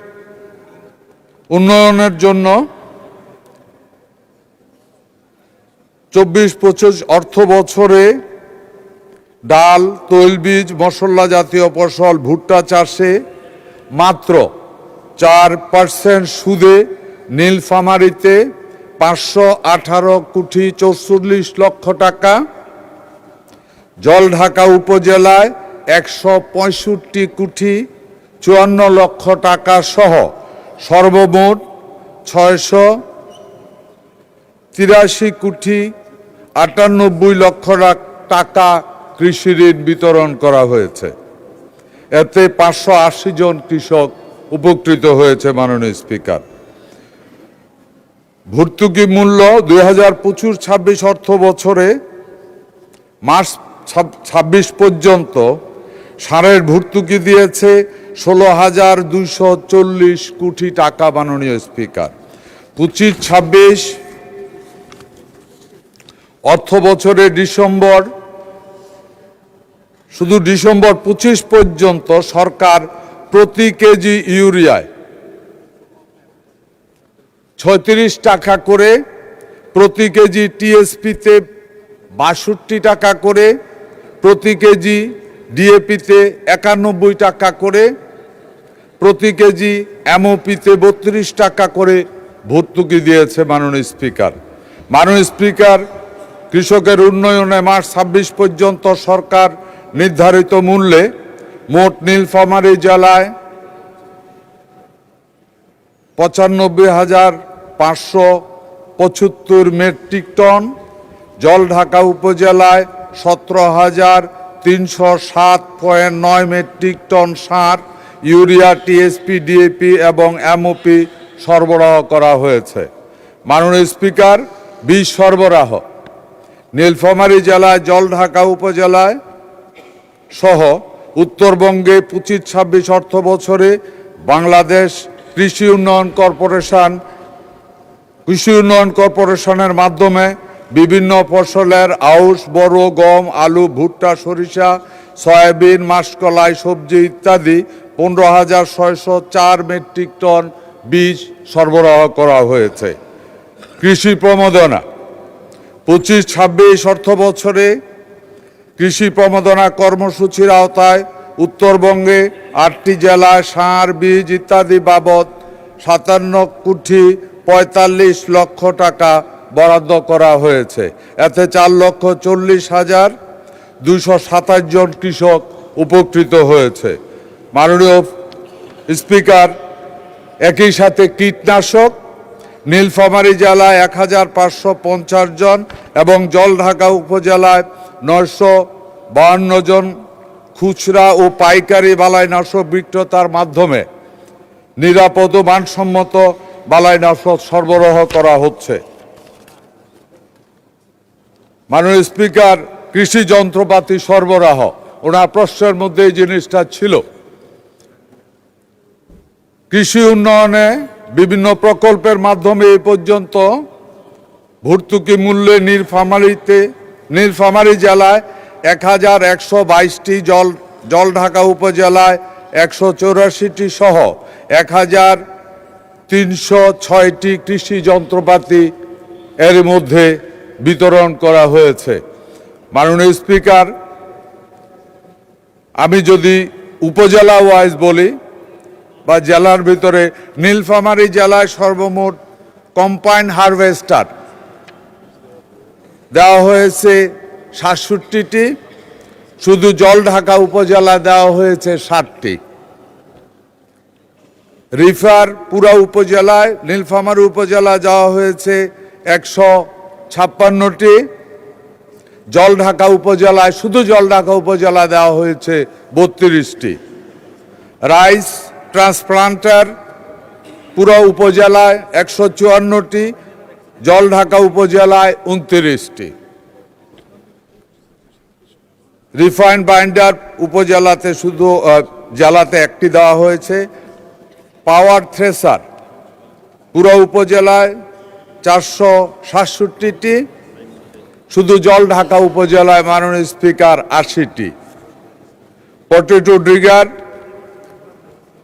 উন্নয়নের জন্য 24-25 অর্থ বছরে ডাল, তৈলবীজ, মশলা জাতীয় ফসল, ভুট্টা চাষে মাত্র 4% সুদে নীলফামারীতে 518 কোটি 44 লক্ষ টাকা, জলঢাকা উপজেলায় 165 কোটি 54 লক্ষ টাকা সহ সর্বমোট 683 কোটি 98 লক্ষ টাকা কৃষি ঋণ বিতরণ করা হয়েছে। এতে 580 জন কৃষক উপকৃত হয়েছে। মাননীয় স্পিকার, ভর্তুকি মূল্য 2025-26 অর্থ বছরে মার্চ 26 পর্যন্ত সারের ভর্তুকি দিয়েছে 16,240 কোটি টাকা। মাননীয় স্পিকার, 25-26 অর্থ বছরে শুধু ডিসেম্বর 25 পর্যন্ত সরকার প্রতি কেজি ইউরিয়ায় 36 টাকা করে, প্রতি কেজি টিএসপিতে 62 টাকা করে, প্রতি কেজি ডিএপিতে 91 টাকা করে, প্রতি কেজি এমওপিতে 32 টাকা করে ভর্তুকি দিয়েছে। মাননীয় স্পিকার, কৃষকের উন্নয়নে মার্চ 26 পর্যন্ত সরকার নির্ধারিত মূল্যে মোট নীলফামারী জেলায় 95,575 মেট্রিক টন, জলঢাকা উপজেলায় 17,307.9 মেট্রিক টন সার, ইউরিয়া, টিএসপি, ডিএপি এবং এমওপি সরবরাহ করা হয়েছে। মাননীয় স্পিকার, বীজ সরবরাহ নীলফামারী জেলায়, জলঢাকা উপজেলায় সহ উত্তরবঙ্গে 25-26 অর্থ বছরে বাংলাদেশ কৃষি উন্নয়ন কর্পোরেশনের মাধ্যমে বিভিন্ন ফসলের আউশ, বড়, গম, আলু, ভুট্টা, সরিষা, সয়াবিন, মাসকলাই, সবজি ইত্যাদি 15,604 মেট্রিক টন বীজ সরবরাহ করা হয়েছে। কৃষি প্রণোদনা 25-26 অর্থ বছরে কৃষি প্রণোদনা কর্মসূচির আওতায় উত্তরবঙ্গে 8টি জেলায় সার, বীজ ইত্যাদি বাবদ 57 কোটি 45 লক্ষ টাকা বরাদ্দ করা হয়েছে। এতে 4,40,227 জন কৃষক উপকৃত হয়েছে। মাননীয় স্পিকার, একই সাথে কীটনাশক নীলফামারী জেলায় 1,550 জন এবং জলঢাকা উপজেলায় 952 জন খুচরা ও পাইকারি বালাইনাশক বিক্রেতার মাধ্যমে নিরাপদ ও মানসম্মত বালাইনাশক সরবরাহ করা হচ্ছে। মাননীয় স্পিকার, কৃষি যন্ত্রপাতি সরবরাহ ওনার প্রশ্নের মধ্যে এই জিনিসটা ছিল। কৃষি উন্নয়নে বিভিন্ন প্রকল্পের মাধ্যমে এই পর্যন্ত ভর্তুকি মূল্যে নীলফামারী জেলায় 1122টি, জলঢাকা উপজেলায় 184টি সহ 1306টি কৃষি যন্ত্রপাতি এর মধ্যে বিতরণ করা হয়েছে। মাননীয় স্পিকার, আমি যদি উপজেলা ওয়াইজ বলি বা জেলার ভিতরে, নীলফামারী জেলায় সর্বমোট কম্বাইন্ড হারভেস্টার দেওয়া হয়েছে 67টি, শুধু জলঢাকা উপজেলা দেওয়া হয়েছে 60টি। রিফার পুরা উপজেলায়, নীলফামারী উপজেলা দেওয়া হয়েছে 156টি, জলঢাকা উপজেলায়, শুধু জলঢাকা উপজেলা দেওয়া হয়েছে 32টি। রাইস ট্রান্সপ্লান্টার পুরো উপজেলায় 154টি, জলঢাকা উপজেলায় 29টি। রিফাইন্ড বাইন্ডার উপজেলাতে শুধু জেলাতে একটি দেওয়া হয়েছে। পাওয়ার থ্রেসার পুরো উপজেলায় 467টি, শুধু জলঢাকা উপজেলায় মাননীয় স্পিকার 80টি। পটেটো ডিগার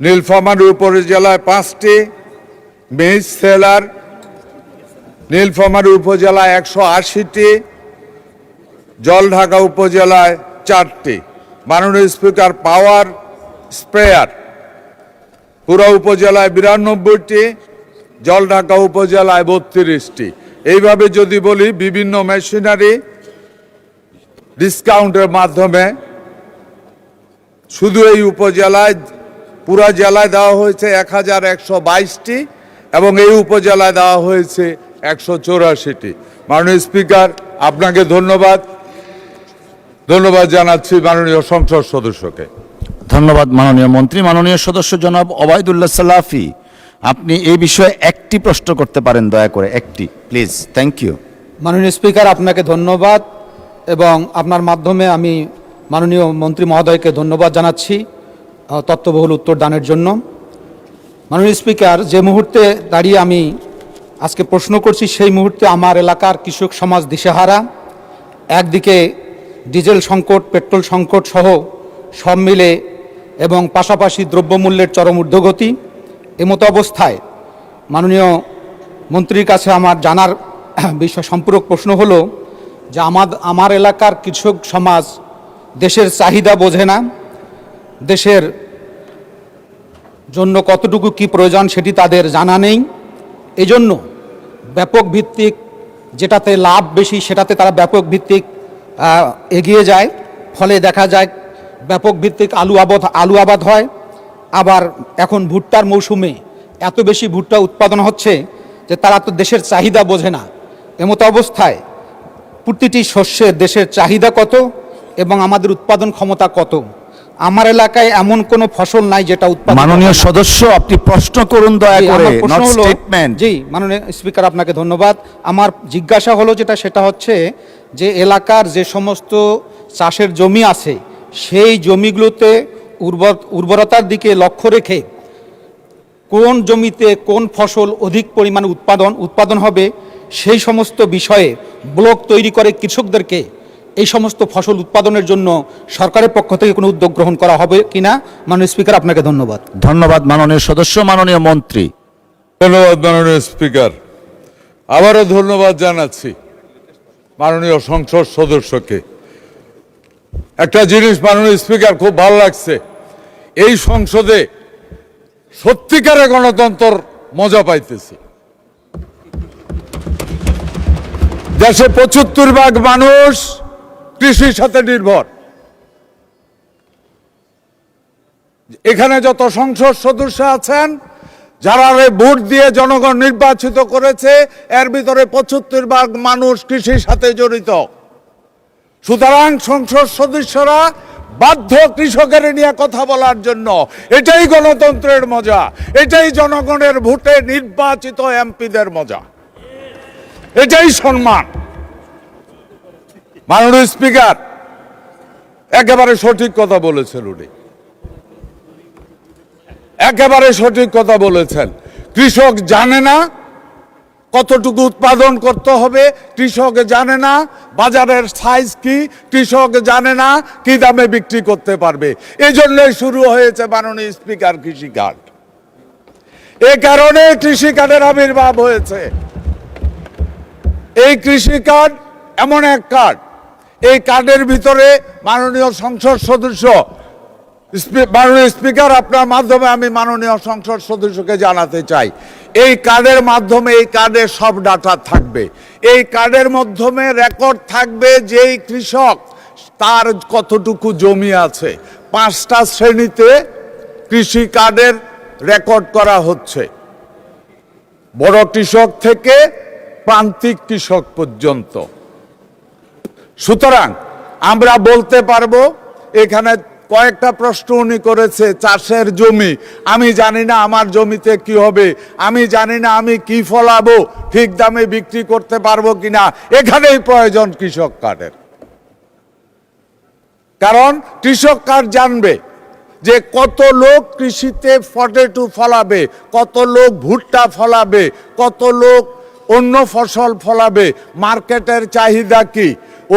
নীলফামারী উপজেলায় 5টি, মেইজ সেলার নীলফামারী উপজেলায় 180টি, জলঢাকা উপজেলায় 4টি। মাননীয় স্পিকার, পাওয়ার স্প্রেয়ার পুরো উপজেলায় 92টি, জলঢাকা উপজেলায় 32টি। এইভাবে যদি বলি, বিভিন্ন মেশিনারি ডিসকাউন্টের মাধ্যমে শুধু এই উপজেলায়, পুরা জেলায় দেওয়া হয়েছে 1122টি এবং এই উপজেলায় দেওয়া হয়েছে 184টি। মাননীয় স্পিকার, আপনাকে ধন্যবাদ জানাচ্ছি মাননীয় সংসদ সদস্যকে। ধন্যবাদ মাননীয় মন্ত্রী। মাননীয় সদস্য জনাব ওবায়দুল্লাহ সালাফি, আপনি এই বিষয়ে একটি প্রশ্ন করতে পারেন, দয়া করে একটি, প্লিজ। Thank you. মাননীয় স্পিকার, আপনাকে ধন্যবাদ এবং আপনার মাধ্যমে আমি মাননীয় মন্ত্রী মহোদয়কে ধন্যবাদ জানাচ্ছি তথ্যবহুল উত্তর দানের জন্য। মাননীয় স্পিকার, যে মুহূর্তে দাঁড়িয়ে আমি আজকে প্রশ্ন করছি, সেই মুহূর্তে আমার এলাকার কৃষক সমাজ দিশেহারা। একদিকে ডিজেল সংকট, পেট্রোল সংকট সহ সব মিলে এবং পাশাপাশি দ্রব্যমূল্যের চরম ঊর্ধ্বগতি। এমতো অবস্থায় মাননীয় মন্ত্রীর কাছে আমার জানার বিষয় সম্পূরক প্রশ্ন হলো যে আমার এলাকার কৃষক সমাজ দেশের চাহিদা বোঝে না, দেশের জন্য কতটুকু কি প্রয়োজন সেটি তাদের জানা নেই। এজন্য ব্যাপক ভিত্তিক যেটাতে লাভ বেশি সেটাতে তারা ব্যাপক ভিত্তিক এগিয়ে যায়। ফলে দেখা যায় ব্যাপক ভিত্তিক আলু আবাদ হয়। আবার এখন ভুট্টার মৌসুমে এত বেশি ভুট্টা উৎপাদন হচ্ছে যে তারা তো দেশের চাহিদা বোঝে না। এমতো অবস্থায় প্রতিটি শস্যের দেশের চাহিদা কত এবং আমাদের উৎপাদন ক্ষমতা কত? আমার এলাকায় এমন কোনো ফসল নাই যেটা উৎপাদন। মাননীয় সদস্য, আপনি প্রশ্ন করুন দয়া করে, নট স্টেটমেন্ট। জি মাননীয় স্পিকার, আপনাকে ধন্যবাদ। আমার জিজ্ঞাসা হলো সেটা হচ্ছে যে এলাকার যে সমস্ত চাষের জমি আছে সেই জমিগুলোতে উর্বরতার দিকে লক্ষ্য রেখে কোন জমিতে কোন ফসল অধিক পরিমাণে উৎপাদন হবে সেই সমস্ত বিষয়ে ব্লক তৈরি করে কৃষকদেরকে এই সমস্ত ফসল উৎপাদনের জন্য সরকারের পক্ষ থেকে কোনো উদ্যোগ গ্রহণ করা হবে কিনা? মাননীয় স্পিকার, আপনাকে ধন্যবাদ। ধন্যবাদ মাননীয় সদস্য। মাননীয় মন্ত্রী। ধন্যবাদ মাননীয় স্পিকার। আবারও ধন্যবাদ জানাচ্ছি মাননীয় সংসদ সদস্যকে। একটা জিনিস মাননীয় স্পিকার খুব ভালো লাগছে, এই সংসদে সত্যিকারে গণতন্ত্র মজা পাইতেছি। দেশে 75% মানুষ কৃষির সাথে নির্ভর। এখানে যত সংসদ সদস্য আছেন যারা ভোট দিয়ে জনগণ নির্বাচিত করেছে, এর ভিতরে 75% মানুষ কৃষির সাথে জড়িত। সুতরাং সংসদ সদস্যরা বাধ্য কৃষকের নিয়ে কথা বলার জন্য। এটাই গণতন্ত্রের মজা, এটাই জনগণের ভোটে নির্বাচিত এমপিদের মজা, এটাই সম্মান। মাননীয় স্পিকার, একেবারে সঠিক কথা বলেছেন উনি, একেবারে সঠিক কথা বলেছেন। কৃষক জানে না কতটুকু উৎপাদন করতে হবে, কৃষক জানে না বাজারের সাইজ কি, কৃষক জানে না কি দামে বিক্রি করতে পারবে। এই জন্যই শুরু হয়েছে মাননীয় স্পিকার কৃষি কার্ড। এ কারণে কৃষি কার্ডের আবির্ভাব হয়েছে। এই কৃষি কার্ড এমন এক কার্ড, এই কার্ডের ভিতরে মাননীয় সংসদ সদস্য, মাননীয় স্পিকার আপনার মাধ্যমে আমি মাননীয় সংসদ সদস্যকে জানাতে চাই, এই কার্ডের মাধ্যমে এই কার্ডের সব ডাটা থাকবে। এই কার্ডের মাধ্যমে রেকর্ড থাকবে যেই কৃষক তার কতটুকু জমি আছে। 5টা শ্রেণীতে কৃষি কার্ডের রেকর্ড করা হচ্ছে, বড় কৃষক থেকে প্রান্তিক কৃষক পর্যন্ত। সুতরাং আমরা বলতে পারবো, এখানে কয়েকটা প্রশ্ন উনি করেছে, চাষের জমি, আমি জানি না আমার জমিতে কি হবে, আমি জানি না আমি কি ফলাবো, ঠিক দামে বিক্রি করতে পারবো কিনা। এখানেই প্রয়োজন কৃষক কার্ডের। কারণ কৃষক কার্ড জানবে যে কত লোক কৃষিতে পটেটো ফলাবে, কত লোক ভুট্টা ফলাবে, কত লোক অন্য ফসল ফলাবে, মার্কেটের চাহিদা কি।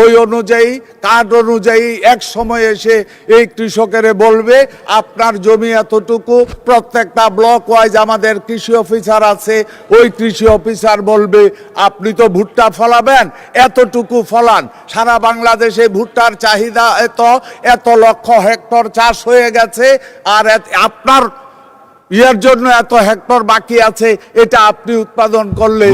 ওই অনুযায়ী কার্ড অনুযায়ী এক সময় এসে এই কৃষকের বলবে আপনার জমি এতটুকু। প্রত্যেকটা ব্লক ওয়াইজ আমাদের কৃষি অফিসার আছে, ওই কৃষি অফিসার বলবে আপনি তো ভুট্টা ফলাবেন, এতটুকু ফলান। সারা বাংলাদেশে ভুট্টার চাহিদা এত লক্ষ হেক্টর চাষ হয়ে গেছে, আর আপনার ইয়ার জন্য এত হেক্টর বাকি আছে, এটা আপনি উৎপাদন করলে।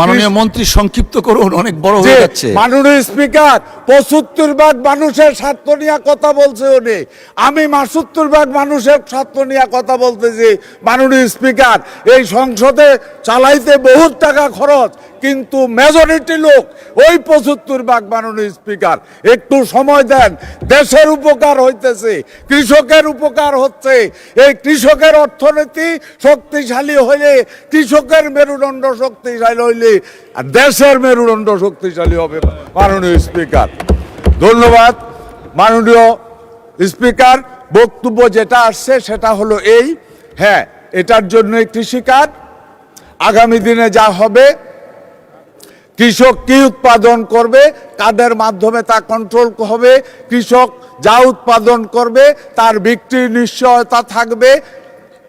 মাননীয় মন্ত্রী সংক্ষিপ্ত করুন, অনেক বড় হয়ে যাচ্ছে। মাননীয় স্পিকার 75% মানুষের স্বার্থ নিয়ে কথা বলছে উনি, আমি 72% মানুষের স্বার্থ নিয়ে কথা বলতেছি। মাননীয় স্পিকার, এই সংসদে চালাইতে বহুত টাকা খরচ, কিন্তু মেজরিটি লোক ওই 75%। মাননীয় স্পিকার, একটু সময় দেন, দেশের উপকার হইতেছে, কৃষকের উপকার হচ্ছে। এই কৃষকের অর্থনীতি শক্তিশালী হইলে, কৃষকের মেরুদণ্ড শক্তিশালী হইলে দেশের মেরুদণ্ড শক্তিশালী হবে। মাননীয় স্পিকার, ধন্যবাদ। মাননীয় স্পিকার, বক্তব্য যেটা আসছে সেটা হলো এই, হ্যাঁ এটার জন্যই কৃষি কার্ড। আগামী দিনে যা হবে, কৃষক কি উৎপাদন করবে কার্ডের মাধ্যমে তা কন্ট্রোল হবে। কৃষক যা উৎপাদন করবে তার বিক্রির নিশ্চয়তা থাকবে।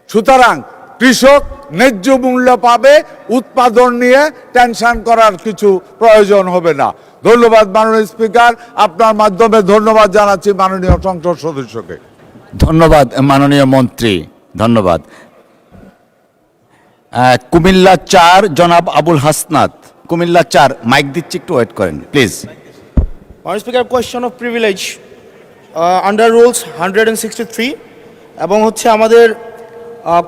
সুতরাং কৃষক ন্যায্য মূল্য পাবে, উৎপাদন নিয়ে টেনশন করার কিছু প্রয়োজন হবে না। ধন্যবাদ মাননীয় স্পিকার, আপনার মাধ্যমে ধন্যবাদ জানাচ্ছি মাননীয় সংসদ সদস্যকে। ধন্যবাদ মাননীয় মন্ত্রী, ধন্যবাদ। কুমিল্লা 4 জনাব আবুল হাসনাত, কুমিল্লা 4, মাইক দিচ্ছি, একটু ওয়েট করেন প্লিজ। মাননীয় speaker, question of privilege under rules 163 এবং হচ্ছে আমাদের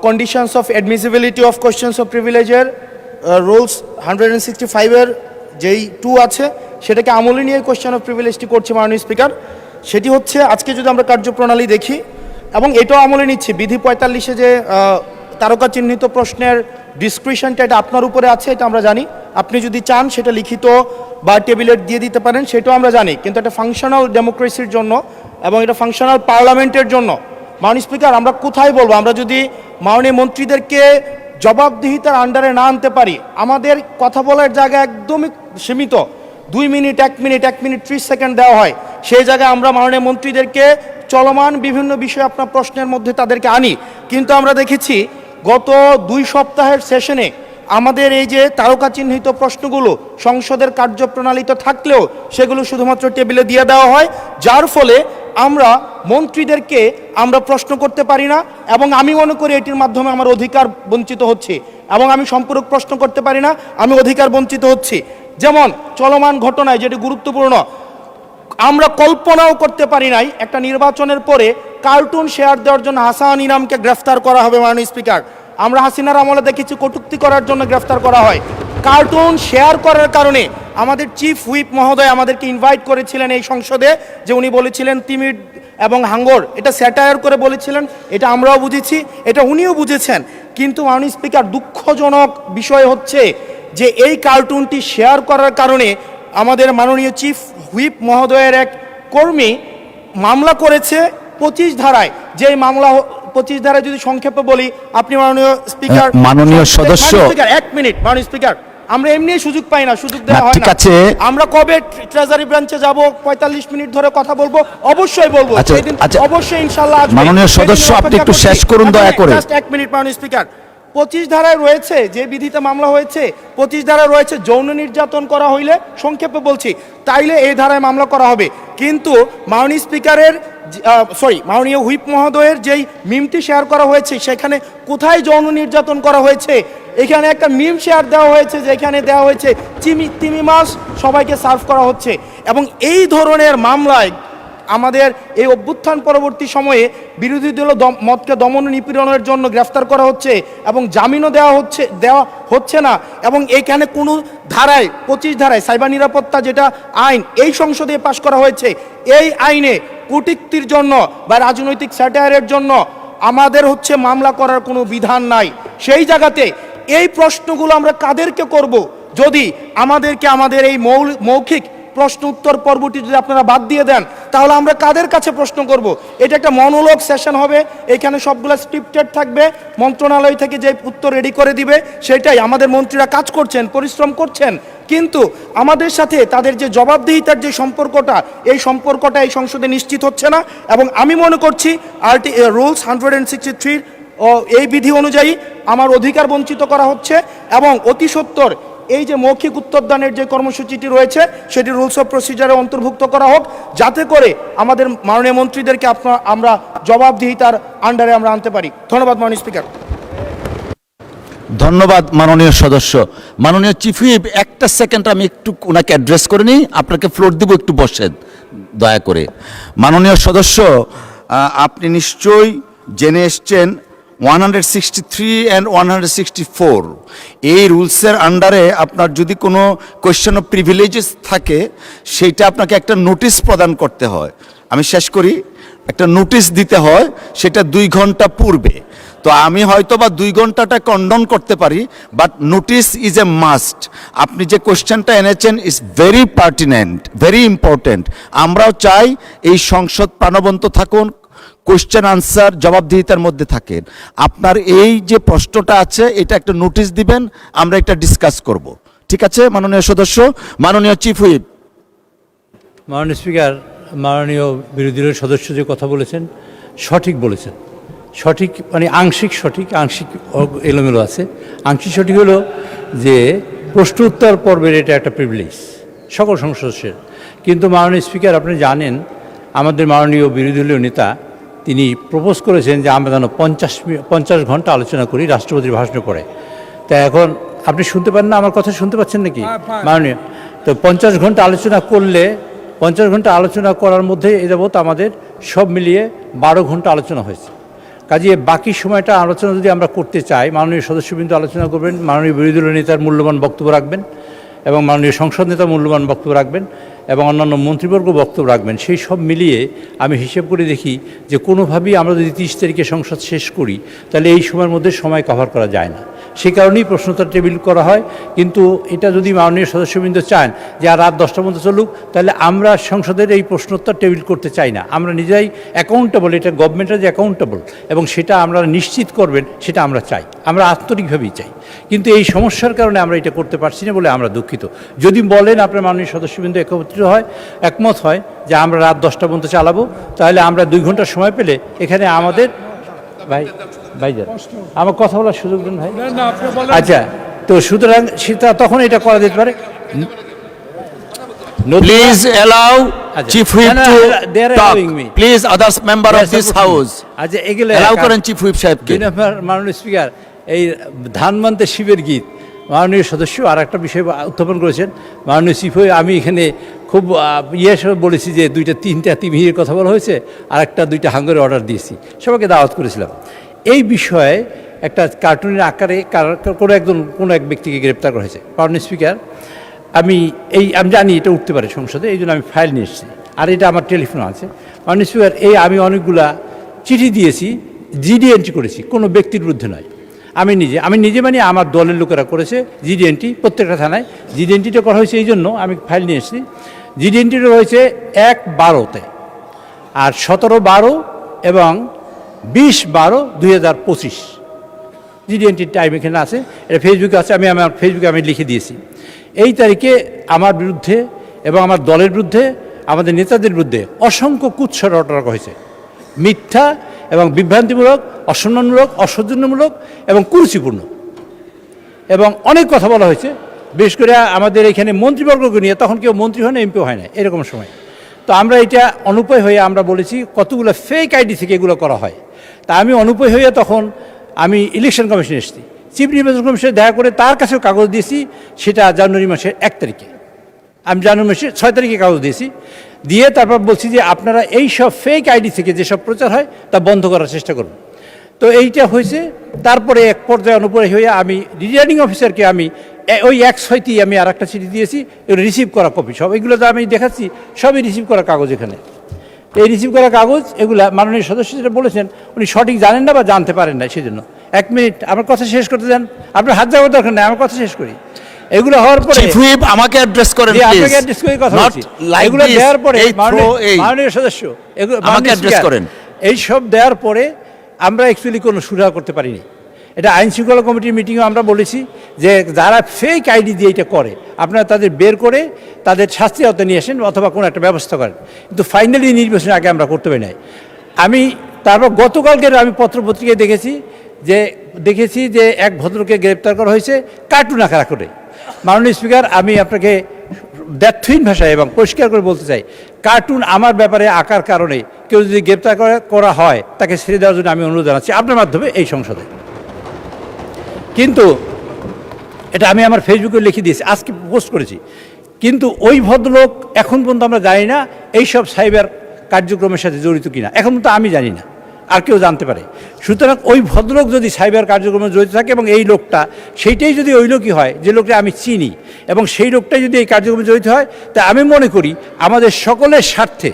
conditions of admissibility of questions of প্রিভিলেজের রুলস 165-এর যেই 2 আছে, সেটাকে আমলে নিয়ে কোয়েশ্চন অফ প্রিভিলেজটি করছে মাননীয় স্পিকার। সেটি হচ্ছে আজকে যদি আমরা কার্যপ্রণালী দেখি, এবং এটাও আমলে নিচ্ছি, বিধি 45-এ যে তারকা চিহ্নিত প্রশ্নের ডিসক্রিপশনটা, এটা আপনার উপরে আছে, এটা আমরা জানি। আপনি যদি চান সেটা লিখিত বা টেবিলেট দিয়ে দিতে পারেন, সেটাও আমরা জানি। কিন্তু এটা ফাংশনাল ডেমোক্রেসির জন্য এবং এটা ফাংশনাল পার্লামেন্টের জন্য মাননীয় স্পিকার, আমরা কোথায় বলবো? আমরা যদি মাননীয় মন্ত্রীদেরকে জবাবদিহিতার আন্ডারে না আনতে পারি, আমাদের কথা বলার জায়গা একদমই সীমিত, 2 মিনিট, 1 মিনিট, 1 মিনিট 30 সেকেন্ড দেওয়া হয়। সেই জায়গায় আমরা মাননীয় মন্ত্রীদেরকে চলমান বিভিন্ন বিষয়ে আপনার প্রশ্নের মধ্যে তাদেরকে আনি। কিন্তু আমরা দেখেছি গত 2 সপ্তাহের সেশনে আমাদের এই যে তারকা চিহ্নিত প্রশ্নগুলো সংসদের কার্যপ্রণালীতে থাকলেও সেগুলো শুধুমাত্র টেবিলে দিয়ে দেওয়া হয়, যার ফলে আমরা মন্ত্রীদেরকে আমরা প্রশ্ন করতে পারি না। এবং আমি মনে করি এটির মাধ্যমে আমার অধিকার বঞ্চিত হচ্ছে, এবং আমি সম্পূরক প্রশ্ন করতে পারি না, আমি অধিকার বঞ্চিত হচ্ছি। যেমন চলমান ঘটনায় যেটি গুরুত্বপূর্ণ, আমরা কল্পনাও করতে পারি নাই একটা নির্বাচনের পরে কার্টুন শেয়ার দেওয়ার জন্য হাসান ইনামকে গ্রেফতার করা হবে। মাননীয় স্পিকার, আমরা হাসিনার আমলে দেখেছি কটূক্তি করার জন্য গ্রেফতার করা হয়। কার্টুন শেয়ার করার কারণে আমাদের চিফ হুইপ মহোদয় আমাদেরকে ইনভাইট করেছিলেন এই সংসদে, যে উনি বলেছিলেন তিমির এবং হাঙ্গর, এটা স্যাটায়ার করে বলেছিলেন, এটা আমরাও বুঝেছি, এটা উনিও বুঝেছেন। কিন্তু মাননীয় স্পিকার, দুঃখজনক বিষয় হচ্ছে যে এই কার্টুনটি শেয়ার করার কারণে আমাদের মাননীয় চিফ হুইপ মহোদয়ের এক কর্মী মামলা করেছে 25 ধারায়, যেই মামলা 25 ধারায় যদি সংক্ষেপে বলি, আপনি মাননীয় স্পিকার, মাননীয় সদস্য, এক মিনিট মাননীয় স্পিকার, আমরা এমনি সুযোগ পাই না, সুযোগ দেওয়া হয় ঠিক না। আছে। আমরা কবে ট্রেজারি ব্রাঞ্চে যাব, 45 মিনিট ধরে কথা বলবো, অবশ্যই বলবো, সেদিন অবশ্যই ইনশাআল্লাহ আসবে। মাননীয় সদস্য, আপনি একটু শেষ করুন দয়া করে। জাস্ট এক মিনিট মাননীয় স্পিকার, 25 ধারায় রয়েছে, যে বিধিতে মামলা হয়েছে 25 ধারায় রয়েছে যৌন নির্যাতন করা হইলে, সংক্ষেপে বলছি, তাইলে এই ধারায় মামলা করা হবে। কিন্তু মাননীয় স্পিকারের মাননীয় হুইপ মহোদয়ের যেই মিমটি শেয়ার করা হয়েছে, সেখানে কোথায় যৌন নির্যাতন করা হয়েছে? এখানে একটা মিম শেয়ার দেওয়া হয়েছে, যেখানে দেওয়া হয়েছে তিমি মাছ সবাইকে সার্ভ করা হচ্ছে। এবং এই ধরনের মামলায় আমাদের এই অভ্যুত্থান পরবর্তী সময়ে বিরোধী দল মতকে দমন নিপীড়নের জন্য গ্রেফতার করা হচ্ছে এবং জামিনও দেওয়া হচ্ছে না। এবং এইখানে কোনো ধারায় 25 ধারায় সাইবার নিরাপত্তা যেটা আইন এই সংসদে পাশ করা হয়েছে, এই আইনে কূটনীতির জন্য বা রাজনৈতিক স্যাটায়ারের জন্য আমাদের হচ্ছে মামলা করার কোনো বিধান নাই। সেই জায়গাতে এই প্রশ্নগুলো আমরা কাদেরকে করব? যদি আমাদের এই মৌখিক প্রশ্ন উত্তর পর্বটি যদি আপনারা বাদ দিয়ে দেন, তাহলে আমরা কাদের কাছে প্রশ্ন করব? এটা একটা মনোলগ সেশন হবে, এখানে সবগুলো স্ক্রিপ্টেড থাকবে, মন্ত্রণালয় থেকে যে উত্তর রেডি করে দিবে সেটাই। আমাদের মন্ত্রীরা কাজ করছেন, পরিশ্রম করছেন, কিন্তু আমাদের সাথে তাদের যে জবাবদিহিতার যে সম্পর্কটা, এই সম্পর্কটা এই সংসদে নিশ্চিত হচ্ছে না। এবং আমি মনে করছি রুলস 163 এই বিধি অনুযায়ী আমার অধিকার বঞ্চিত করা হচ্ছে এবং অতি সত্বর এই যে মৌখিক উত্তরদানের যে কর্মসূচিটি রয়েছে, সেটি রুলস অফ প্রসিজারে অন্তর্ভুক্ত করা হোক, যাতে করে আমাদের মাননীয় মন্ত্রীদেরকে আমরা জবাবদিহিতার আন্ডারে আমরা আনতে পারি। ধন্যবাদ মাননীয় স্পিকার। ধন্যবাদ মাননীয় সদস্য। মাননীয় চিফ হুইপ, একটা সেকেন্ড আমি একটু ওনাকে অ্যাড্রেস করে নিই, আপনাকে ফ্লোর দিব, একটু বসেন দয়া করে। মাননীয় সদস্য, আপনি নিশ্চয়ই জেনে এসছেন 163 and 164 এই রুলসের আন্ডারে আপনার যদি কোনো কোয়েশ্চেন অফ প্রিভিলেজেস থাকে, সেইটা আপনাকে একটা নোটিশ প্রদান করতে হয়। আমি শেষ করি, একটা নোটিশ দিতে হয়, সেটা 2 ঘন্টা পূর্বে। তো আমি হয়তো বা 2 ঘন্টাটা কন্ডন করতে পারি, but notice is a must. আপনি যে কোয়েশ্চেনটা এনেছেন is very pertinent, very important. আমরাও চাই এই সংসদ প্রাণবন্ত থাকুন, কোয়েশ্চেন আনসার জবাবদিহিতার মধ্যে থাকেন। আপনার এই যে প্রশ্নটা আছে, এটা একটা নোটিশ দিবেন, আমরা এটা ডিসকাস করব। ঠিক আছে মাননীয় সদস্য? মাননীয় চিফ হুইপ। মাননীয় স্পিকার, মাননীয় বিরোধী দলের সদস্য যে কথা বলেছেন সঠিক বলেছেন। সঠিক মানে আংশিক সঠিক, আংশিক এলোমেলো আছে। আংশিক সঠিক হলো যে প্রশ্ন উত্তর পর্বের এটা একটা প্রিভিলেজ সকল সদস্যের। কিন্তু মাননীয় স্পিকার, আপনি জানেন আমাদের মাননীয় বিরোধী দলীয় নেতা তিনি প্রপোজ করেছেন যে আমরা যেন 50 ঘন্টা আলোচনা করি রাষ্ট্রপতির ভাষণের পরে। তা এখন আপনি শুনতে পান না, আমার কথা শুনতে পাচ্ছেন নাকি মাননীয়? তো 50 ঘন্টা আলোচনা করলে 50 ঘন্টা আলোচনা করার মধ্যে এ যাবৎ আমাদের সব মিলিয়ে 12 ঘন্টা আলোচনা হয়েছে। কাজে বাকি সময়টা আলোচনা যদি আমরা করতে চাই, মাননীয় সদস্যবৃন্দ আলোচনা করবেন, মাননীয় বিরোধী দলীয় নেতার মূল্যবান বক্তব্য রাখবেন এবং মাননীয় সংসদ নেতা মূল্যবান বক্তব্য রাখবেন এবং অন্যান্য মন্ত্রীবর্গ বক্তব্য রাখবেন। সেই সব মিলিয়ে আমি হিসেব করে দেখি যে কোনোভাবেই আমরা যদি 30 তারিখে সংসদ শেষ করি, তাহলে এই সময়ের মধ্যে সময় কভার করা যায় না। সেই কারণেই প্রশ্নোত্তর টেবিল করা হয়। কিন্তু এটা যদি মাননীয় সদস্যবৃন্দ চান যে আর রাত 10টা পর্যন্ত চলুক, তাহলে আমরা সংসদের এই প্রশ্নোত্তর টেবিল করতে চাই না। আমরা নিজেরাই অ্যাকাউন্টেবল, এটা গভর্নমেন্টের যে অ্যাকাউন্টেবল এবং সেটা আমরা নিশ্চিত করবেন, সেটা আমরা চাই, আমরা আন্তরিকভাবেই চাই। কিন্তু এই সমস্যার কারণে আমরা এটা করতে পারছি না বলে আমরা দুঃখিত। যদি বলেন আপনার মাননীয় সদস্যবৃন্দ একমত হয় যে আমরা রাত 10টা পর্যন্ত চালাবো, তাহলে আমরা 2 ঘন্টা সময় পেলে এখানে আমাদের ভাইজান আমার কথা বলার সুযোগ দেন ভাই। আচ্ছা, তো সুতরাং সেটা তখন এটা করা যেতে পারে। Please allow chief whip to talk, please others member of this house. আচ্ছা, এগুলো অ্যালাউ করেন চিফ হুইপ সাহেবকে। মাননীয় স্পিকার, এই ধান মানতে শিবের গীত মাননীয় সদস্য আর একটা বিষয় উত্থাপন করেছেন। মাননীয় চিফ হুইপ, আমি এখানে খুব বলেছি যে 2-3টা তিমির কথা বলা হয়েছে, আর একটা 2টা হাঙ্গারের অর্ডার দিয়েছি, সবাইকে দাওয়াত করেছিলাম। এই বিষয়ে একটা কার্টুনের আকারে কোনো এক ব্যক্তিকে গ্রেপ্তার করা হয়েছে। মাননীয় স্পিকার, আমি জানি এটা উঠতে পারে সংসদে, এই জন্য আমি ফাইল নিয়ে এসেছি, আর এটা আমার টেলিফোন আছে। মাননীয় স্পিকার, আমি অনেকগুলা চিঠি দিয়েছি, জিডি এন্ট্রি করেছি, কোনো ব্যক্তির বিরুদ্ধে নয়। আমি নিজে মানে আমার দলের লোকেরা করেছে জিডি এন্ট্রি প্রত্যেকটা থানায়। জিডি এন্ট্রিটা করা হয়েছে এই জন্য আমি ফাইল নিয়ে এসেছি। জিডি এন্ট্রিটা রয়েছে 1/12-তে আর 17/12 এবং 20/12/2025 জিডিএনটির টাইম এখানে আছে, এটা ফেসবুকে আছে, আমি আমার ফেসবুকে আমি লিখে দিয়েছি। এই তারিখে আমার বিরুদ্ধে এবং আমার দলের বিরুদ্ধে, আমাদের নেতাদের বিরুদ্ধে অসংখ্য কুৎসা রটনা হয়েছে, মিথ্যা এবং বিভ্রান্তিমূলক, অসম্মানমূলক, অসৌজন্যমূলক এবং কুরুচিপূর্ণ, এবং অনেক কথা বলা হয়েছে। বিশেষ করে আমাদের এখানে মন্ত্রীবর্গকে নিয়ে, তখন কেউ মন্ত্রী হয় না, এমপিও হয় না, এরকম সময়। তো আমরা এটা অনুপায় হয়ে আমরা বলেছি কতগুলো ফেক আইডি থেকে এগুলো করা হয়। তা আমি অনুপায় হয়ে তখন আমি ইলেকশন কমিশনে এসেছি, চিফ নির্বাচন কমিশনে দেখা করে তার কাছেও কাগজ দিয়েছি, সেটা জানুয়ারি মাসের 1 তারিখে, আমি জানুয়ারি মাসের 6 তারিখে কাগজ দিয়েছি, দিয়ে তারপর বলছি যে আপনারা এই সব ফেক আইডি থেকে যেসব প্রচার হয় তা বন্ধ করার চেষ্টা করুন। তো এইটা হয়েছে। তারপরে এক পর্যায়ে অনুপরে হয়ে আমি রিটার্নিং অফিসারকে আমি ওই 1/6 আমি আর একটা চিঠি দিয়েছি, এগুলো রিসিভ করা কপি সব, এগুলো তো আমি দেখাচ্ছি সবই রিসিভ করা কাগজ। এখানে এই রিসিভ করা কাগজ এগুলা মাননীয় সদস্য যেটা বলেছেন উনি সঠিক জানেন না বা জানতে পারেন না, সেই জন্য 1 মিনিট আমার কথা শেষ করতে দেন, আপনার হাত যাওয়ার দরকার নেই, আমার কথা শেষ করি। এগুলো হওয়ার পরে আমাকে অ্যাড্রেস করেন, আপনাকে অ্যাড্রেস করে কথা বলছি। এগুলো দেওয়ার পরে মাননীয় সদস্য এগুলো আমাকে অ্যাড্রেস করেন, এই সব দেওয়ার পরে আমরা অ্যাকচুয়ালি কোনো সুরাহা করতে পারিনি। এটা আইন শৃঙ্খলা কমিটির মিটিংয়েও আমরা বলেছি যে যারা ফেক আইডি দিয়ে এটা করে আপনারা তাদের বের করে তাদের শাস্তি আওতায় নিয়ে আসেন অথবা কোনো একটা ব্যবস্থা করেন, কিন্তু ফাইনালি নির্বাচনের আগে আমরা করতে পারি নাই। আমি তারপর গতকালকের আমি পত্রপত্রিকায় দেখেছি যে এক ভদ্রকে গ্রেপ্তার করা হয়েছে কার্টুন আকার করে। মাননীয় স্পিকার, আমি আপনাকে দ্ব্যর্থহীন ভাষায় এবং পরিষ্কার করে বলতে চাই, কার্টুন আমার ব্যাপারে আঁকার কারণে কেউ যদি গ্রেপ্তার করা হয় তাকে ছেড়ে দেওয়ার জন্য আমি অনুরোধ জানাচ্ছি আপনার মাধ্যমে এই সংসদে। কিন্তু এটা আমি আমার ফেসবুকে লিখে দিয়েছি, আজকে পোস্ট করেছি। কিন্তু ওই ভদ্রলোক এখন পর্যন্ত আমরা জানি না এইসব সাইবার কার্যক্রমের সাথে জড়িত কিনা, এখন পর্যন্ত আমি জানি না, আর কেউ জানতে পারে। সুতরাং ওই ভদ্রলোক যদি সাইবার কার্যক্রমে জড়িত থাকে এবং এই লোকটা সেইটাই যদি ওই লোকই হয় যে লোকটা আমি চিনি এবং সেই লোকটাই যদি এই কার্যক্রমে জড়িত হয়, তা আমি মনে করি আমাদের সকলের স্বার্থে,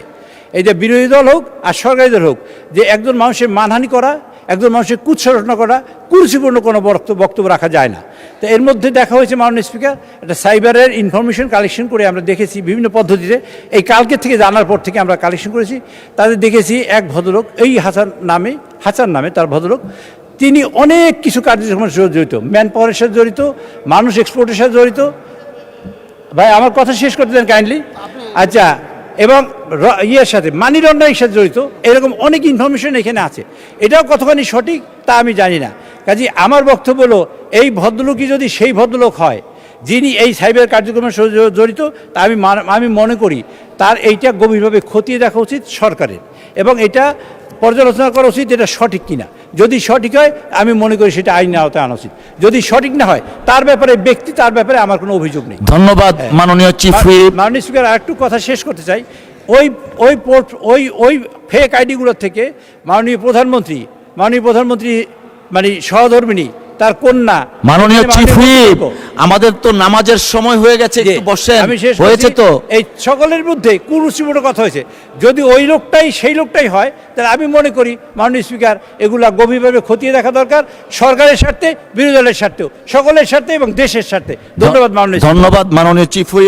এই যে বিরোধী দল হোক আর সরকারি দল হোক, যে একজন মানুষের মানহানি করা, একজন মানুষের কুৎসা রটনা করা, কুরুচিপূর্ণ কোনো বক্তব্য রাখা যায় না। তো এর মধ্যে দেখা হয়েছে মাননীয় স্পিকার, একটা সাইবারের ইনফরমেশন কালেকশন করে আমরা দেখেছি বিভিন্ন পদ্ধতিতে, এই কালকের থেকে জানার পর থেকে আমরা কালেকশন করেছি, তাদের দেখেছি এক ভদ্রলোক এই হাসান নামে তার ভদ্রলোক, তিনি অনেক কিছু কার্যক্রমের সাথে জড়িত, ম্যান পাওয়ারের সাথে জড়িত, মানুষ এক্সপোর্টের সাথে জড়িত। ভাই আমার কথা শেষ করতে দেন কাইন্ডলি। আচ্ছা, এবং ইয়ের সাথে মানি লন্ডারিংয়ের সাথে জড়িত, এরকম অনেক ইনফরমেশন এখানে আছে। এটাও কতখানি সঠিক তা আমি জানি না। কাজে আমার বক্তব্য হলো, এই ভদ্রলোকই যদি সেই ভদ্রলোক হয় যিনি এই সাইবার কার্যক্রমের সাথে জড়িত, তা আমি মনে করি তার এইটা গভীরভাবে খতিয়ে দেখা উচিত সরকারের, এবং এটা পর্যালোচনা করা উচিত এটা সঠিক কিনা। যদি সঠিক হয় আমি মনে করি সেটা আইনের আওতায় আনা উচিত, যদি সঠিক না হয় তার ব্যাপারে তার ব্যাপারে আমার কোনো অভিযোগ নেই। ধন্যবাদ মাননীয় চিফ হুইপ। মাননীয় স্পিকার, আরেকটু কথা শেষ করতে চাই। ওই ফেক আইডিগুলোর থেকে মাননীয় প্রধানমন্ত্রী মানে সহধর্মিণী তার কন্যা, মাননীয় চিফ হুইপ, আমাদের তো নামাজের সময় হয়ে গেছে, একটু বসেন। আমি শেষ হয়েছে তো, এই সকলের বিরুদ্ধে কুরুচিপূর্ণ কথা হয়েছে। যদি ওই লোকটাই সেই লোকটাই হয়, তাহলে আমি মনে করি মাননীয় স্পিকার এগুলা গভীরভাবে খতিয়ে দেখা দরকার, সরকারের স্বার্থে, বিরোধী দলের স্বার্থেও, সকলের স্বার্থে এবং দেশের স্বার্থে। ধন্যবাদ মাননীয় চিফ হুইপ।